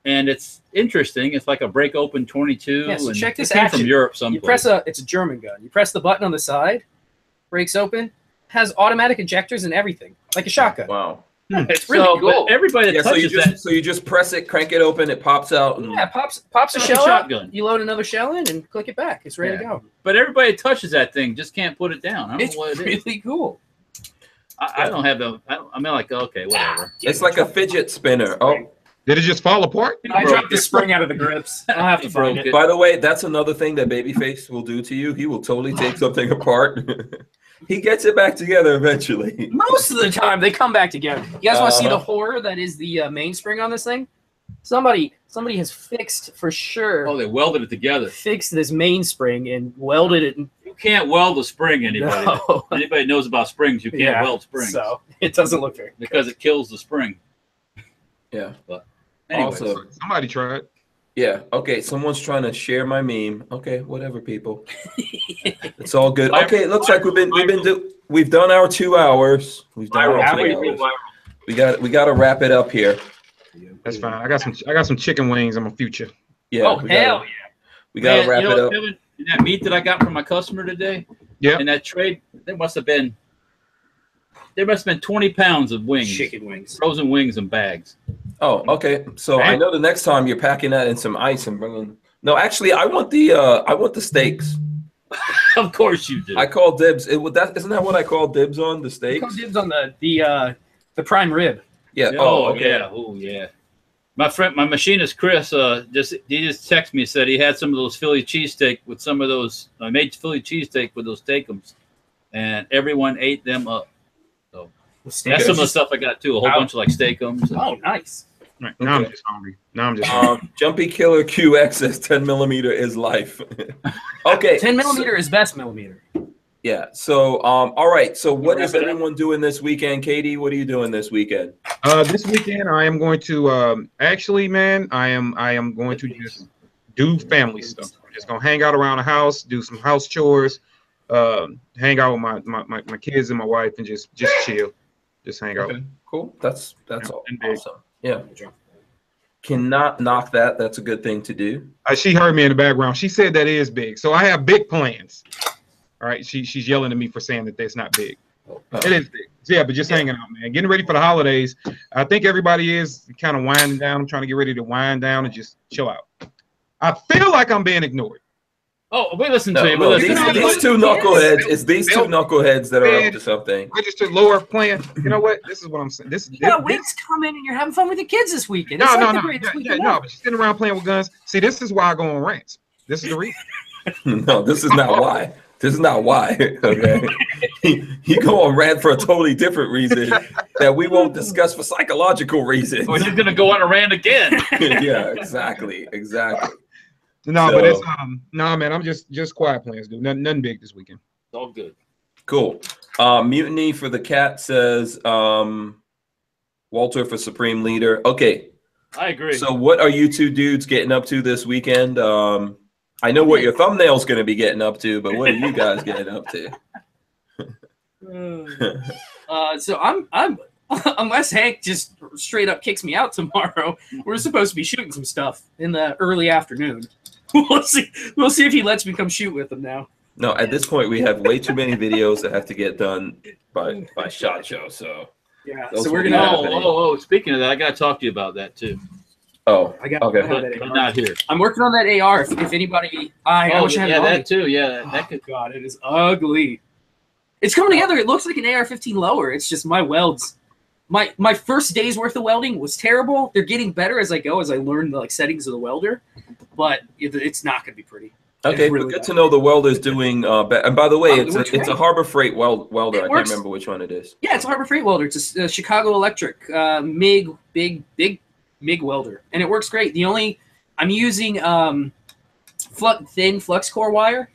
and it's interesting. It's like a break open 22. Yeah, so and check this it came action. from Europe You someplace. press it's a German gun. You press the button on the side, breaks open, has automatic ejectors and everything, like a shotgun. Wow. It's really So, cool. but everybody that Yeah, touches so you just press it, crank it open, it pops out. And, Yeah, pops a Like a shell out, shotgun. you load another shell in and click it back. It's ready to go. But everybody that touches that thing just can't put it down. I don't It's know what it is. really cool. I don't have the. I'm like, okay, whatever. It's like a fidget spinner. Oh, Did it just fall apart? I broke dropped the spring out of the grips. I'll have to He find broke it. it. by the way, that's another thing that Babyface will do to you. He will totally take something apart. He gets it back together eventually. Most of the time, they come back together. You guys want to see the Uh-huh. horror that is the mainspring on this thing? Somebody has fixed for sure. Oh, they welded it together. Fixed this mainspring and welded it. You can't weld a spring. Anybody No. anybody knows about springs, you can't Yeah, weld springs So it doesn't look very. because it kills the spring. Yeah. Anyways, Also, Somebody tried. yeah. Okay. Someone's trying to share my meme. Okay. Whatever, people. It's all good. Okay. It looks like we've done our 2 hours. We've done our 2 hours. We got to wrap it up here. That's fine. I got some chicken wings in my future. Yeah. Oh, hell yeah. We got to man, wrap you know it what, up. Kevin? That meat that I got from my customer today, Yeah. in that trade, there must have been 20 pounds of wings, Chicken wings. frozen wings in bags. Oh, okay. So I Right. know the next time you're packing that in some ice and bringing. No, actually, I want the steaks. Of course you do. I call dibs. Isn't that what I call dibs on the steaks? Call dibs on the prime rib. Yeah. Oh, okay. yeah. Oh, yeah. My machinist Chris, he just texted me and said he had some of those Philly cheesesteak with some of those. I made Philly cheesesteak with those steakums, and everyone ate them up. So that's some of the stuff I got too. A whole bunch of like steakums. Oh, nice. Right. Now I'm just hungry. Jumpy Killer QX says 10 millimeter is life. Okay. 10 millimeter is best millimeter. Yeah. So, all right. So, what is everyone doing this weekend? Katie, what are you doing this weekend? This weekend I am going to actually, man, I am going to just do family stuff. I'm just gonna hang out around the house, do some house chores, hang out with my kids and my wife, and just chill, just hang out. Cool. That's Yeah, awesome. Yeah. Cannot knock that. That's a good thing to do. She heard me in the background. She said that is big. So I have big plans. All right. She's yelling at me for saying that that's not big. It is big. Yeah, but just hanging out, man. Getting ready for the holidays. I think everybody is kind of winding down. I'm trying to get ready to wind down and just chill out. I feel like I'm being ignored. Oh, we listen to you. No, these two knuckleheads. It's these two knuckleheads that are up to something. Registered lower plan. You know what? This is what I'm saying. You got Winks coming and you're having fun with the kids this weekend. No. But she's sitting around playing with guns. See, this is why I go on rants. This is the reason. No, this is not why. This is not why. Okay, you go on rant for a totally different reason that we won't discuss for psychological reasons. Or you're gonna go on a rant again. Yeah, exactly. No, but it's no, man. I'm just quiet plans, dude. Nothing big this weekend. It's all good. Cool. Mutiny for the cat says Walter for Supreme Leader. Okay, I agree. So what are you two dudes getting up to this weekend? I know what your thumbnail's going to be getting up to, but what are you guys getting up to? So I'm unless Hank just straight up kicks me out tomorrow, we're supposed to be shooting some stuff in the early afternoon. We'll see if he lets me come shoot with him now. No, at this point we have way too many videos that have to get done by SHOT Show. So yeah, so we're gonna. Oh! Speaking of that, I got to talk to you about that too. Oh, I got. Okay. But not here. I'm working on that AR. If anybody, I wish I had that too. Yeah, that could. God, it is ugly. It's coming together. It looks like an AR-15 lower. It's just my welds. My first day's worth of welding was terrible. They're getting better as I go, as I learn the settings of the welder, but it's not going to be pretty. Okay, really good to know the welder's doing. And by the way, it's a Harbor Freight welder. I can't remember which one it is. Yeah, it's a Harbor Freight welder. It's a Chicago Electric MIG big MIG welder, and it works great. I'm using thin flux core wire,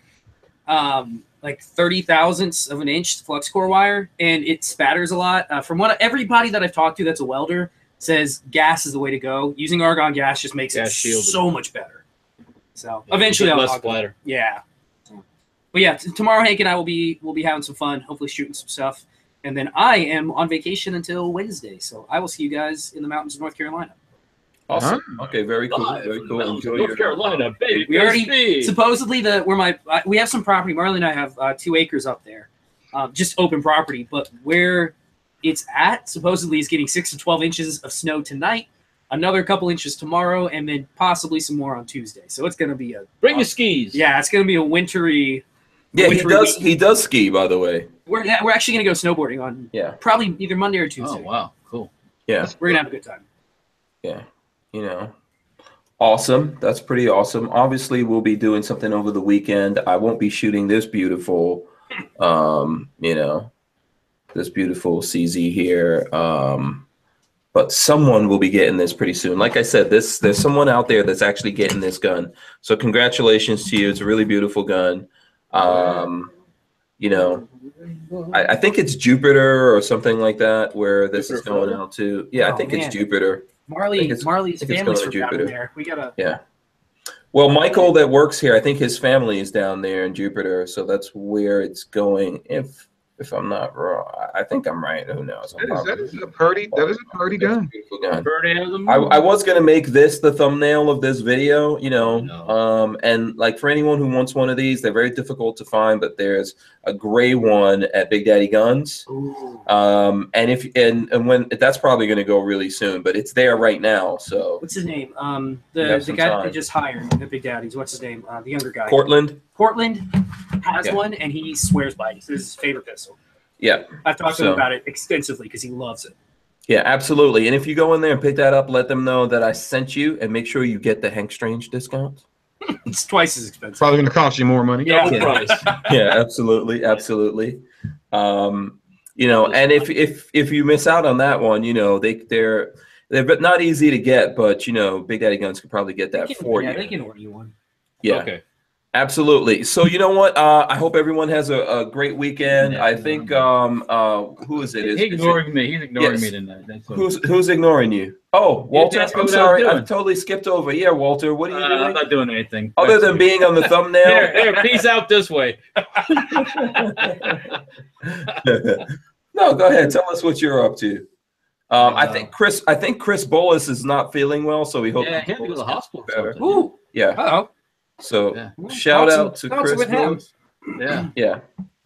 like 30 thousandths of an inch flux core wire, and it spatters a lot. From what everybody that I've talked to that's a welder says, gas is the way to go. Using argon gas just makes it so much better. So eventually I'll splatter. Yeah. But yeah, tomorrow Hank and I will be having some fun, hopefully shooting some stuff. And then I am on vacation until Wednesday. So I will see you guys in the mountains of North Carolina. Awesome. Okay, very cool. Very cool. Enjoy North Carolina, baby. We already supposedly we have some property. Marley and I have 2 acres up there, just open property. But where it's at supposedly is getting 6 to 12 inches of snow tonight, another couple inches tomorrow, and then possibly some more on Tuesday. So it's going to be bring your skis. Yeah, it's going to be a wintry. Yeah, he does ski, by the way. We're actually going to go snowboarding on probably either Monday or Tuesday. Oh wow, cool. Yeah, we're going to have a good time. Yeah. Awesome. That's pretty awesome. Obviously, we'll be doing something over the weekend. I won't be shooting this beautiful, this beautiful CZ here. But someone will be getting this pretty soon. Like I said, there's someone out there that's actually getting this gun. So congratulations to you. It's a really beautiful gun. I think it's Jupiter or something like that where this is going out to. Yeah, I think it's Jupiter. Marley's family's from down there. We gotta. Yeah. Well, Michael that works here, I think his family is down there in Jupiter, so that's where it's going. If I'm not wrong, I think I'm right. Who knows? That is a pretty gun. I was gonna make this the thumbnail of this video, and like for anyone who wants one of these, they're very difficult to find, but there's a gray one at Big Daddy Guns. And when that's probably gonna go really soon, but it's there right now. So what's his name? The guy that they just hired at Big Daddy's. What's his name? The younger guy. Portland has one, and he swears by it. This is his favorite pistol. Yeah, I've talked to him about it extensively because he loves it. Yeah, absolutely. And if you go in there and pick that up, let them know that I sent you, and make sure you get the Hank Strange discount. It's twice as expensive. Probably going to cost you more money. Yeah, yeah, absolutely. And if you miss out on that one, they're not easy to get, but Big Daddy Guns could probably get that for you. Yeah, they can order you one. Yeah. Okay. Absolutely. So you know what? I hope everyone has a great weekend. I think who is it? He's ignoring me. He's ignoring me Yes. tonight. That's Who's ignoring you? Oh, Walter. asked me I'm what I was sorry. I doing. totally skipped over. Yeah, Walter. What are you I'm doing? not doing anything. Other Back to than you. being on the thumbnail. There, peace out this way. No, go ahead. Tell us what you're up to. I think Chris Bolus is not feeling well, so we hope Yeah, he had to go to the hospital. better. Or Ooh. Yeah. Uh-oh. So Yeah. shout out to Thoughts Chris with him. Bolus. something. Yeah. Yeah.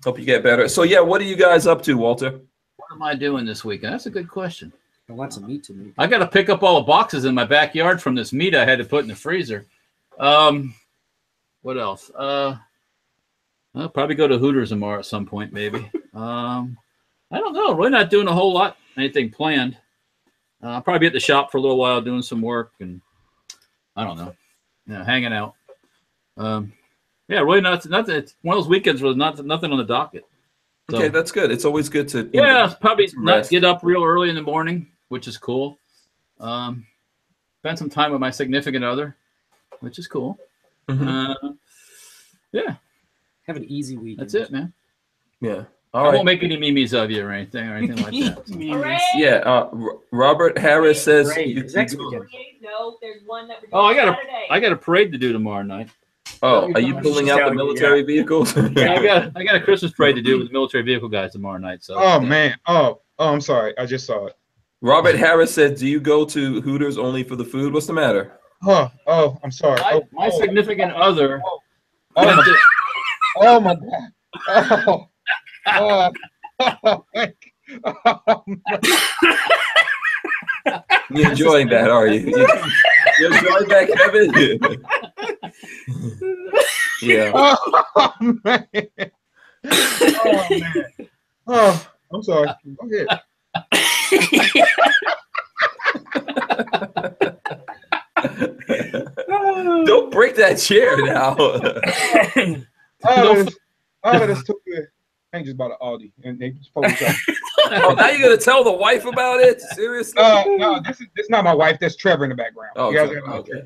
Hope you get better. So yeah, what are you guys up to, Walter? What am I doing this weekend? That's a good question. I want some meat to me. I got to pick up all the boxes in my backyard from this meat I had to put in the freezer. What else? I'll probably go to Hooters tomorrow at some point, maybe. I don't know. We're not doing a whole lot, anything planned. I'll probably be at the shop for a little while doing some work, and I don't know, hanging out. Yeah, really not. It's one of those weekends with nothing on the docket. So, Okay, that's good. It's always good to probably not rest. get up real early in the morning, which is cool. Spend some time with my significant other, which is cool. Mhm. Yeah, Have an easy week. that's it, man. Yeah. I All right. won't make any memes of you or anything like that. So. Hooray! Yeah. Robert Harris says. Great. It's next weekend. No, there's one that we're doing Oh, I Saturday. got a parade to do tomorrow night. Oh, are you pulling out the military vehicles? Yeah, I got a Christmas parade to do with the military vehicle guys tomorrow night. So. Oh man. Oh, I'm sorry. I just saw it. Robert Harris said, "Do you go to Hooters only for the food? What's the matter?" Oh, I'm sorry. My significant other. Oh my God. You enjoying that, are you? You enjoying that, Kevin? Yeah. Oh man. Oh man. Oh, I'm sorry. Go ahead. Don't break that chair now. That's too good. I ain't just bought an Aldi and they just posted something. Oh, now you're gonna tell the wife about it? Seriously? No, this is not my wife. That's Trevor in the background. Oh, You guys Trevor, have no okay. clue.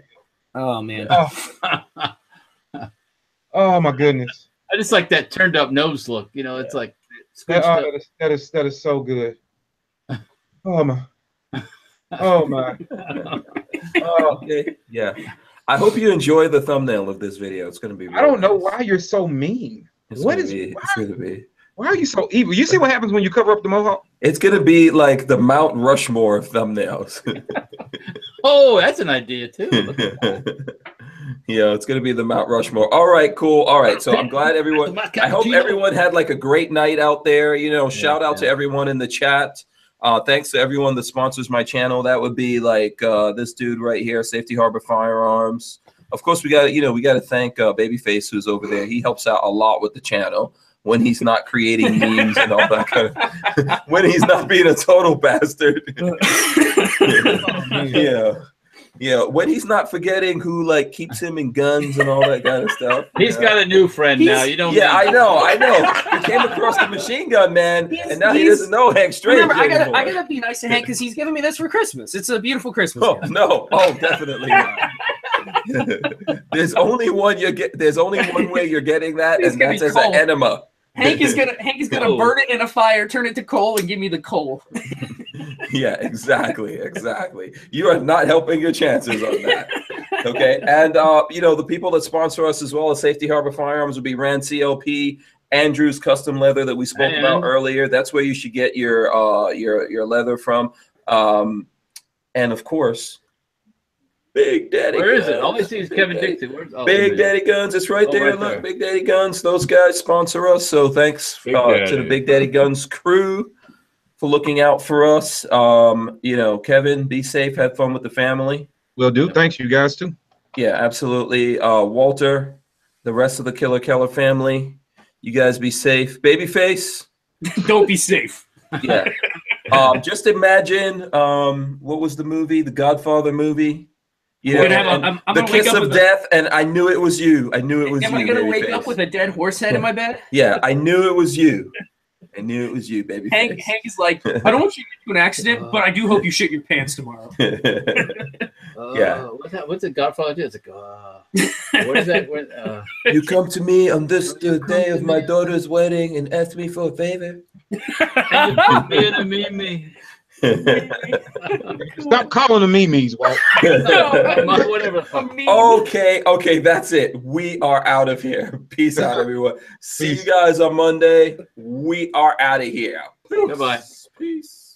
Oh man. Oh my goodness. I just like that turned up nose look. It's like squished up. That is so good. Oh my. Oh my. Oh. Okay. Yeah. I hope you enjoy the thumbnail of this video. It's gonna be. I don't know why you're so mean. It's What gonna is? be, it's gonna be. Why are you so evil? You see what happens when you cover up the mohawk? It's gonna be like the Mount Rushmore of thumbnails. Oh, that's an idea too. Yeah, it's gonna be the Mount Rushmore. All right, cool. All right, so I'm glad everyone. I hope everyone had like a great night out there. Shout out to everyone in the chat. Thanks to everyone that sponsors my channel. That would be like this dude right here, Safety Harbor Firearms. Of course, we got to thank Babyface, who's over there. He helps out a lot with the channel when he's not creating memes and all that kind of. When he's not being a total bastard. Yeah. When he's not forgetting who like keeps him in guns and all that kind of stuff. He's got a new friend now. You don't. Yeah, I know. He came across the machine gun man, and now he doesn't know Hank Strange Remember, I anymore. gotta be nice to Hank because he's giving me this for Christmas. It's a beautiful Christmas Oh gift. no! Oh, definitely not. There's only one There's only one way you're getting that, It's and gonna that's be as an cold. enema. Hank is gonna burn it in a fire, turn it to coal, and give me the coal. Yeah, exactly. You are not helping your chances on that. Okay, and the people that sponsor us as well as Safety Harbor Firearms would be Rand CLP, Andrews Custom Leather that we spoke about earlier. That's where you should get your leather from, and of course, Big Daddy. Where is Guns. it? All I see is Kevin Dixon. Big Daddy Guns. It's right there. Right Look, there. Big Daddy Guns. Those guys sponsor us. So thanks to the Big Daddy Guns crew for looking out for us. Kevin, be safe. Have fun with the family. Will do. Thanks, you guys too. Yeah, absolutely. Walter, the rest of the Killer Keller family, you guys be safe. Babyface. Don't be safe. Yeah. Just imagine what was the movie, the Godfather movie? I'm the gonna kiss wake up of with death, and I knew it was you. Am I gonna wake up with a dead horse head in my bed? Yeah, I knew it was you. I knew it was you, baby. Hank is like, I don't want you to get into an accident, but I do hope you shit your pants tomorrow. Yeah. What's that? What's the Godfather do? It's like, what is that? You come to me on this the day of my daughter's wedding and ask me for a favor. And you put me in a meme. Stop calling them memes, Walt. Whatever. Okay, that's it. We are out of here. Peace out, everyone. See Peace. you guys on Monday. We are out of here. Goodbye. Peace.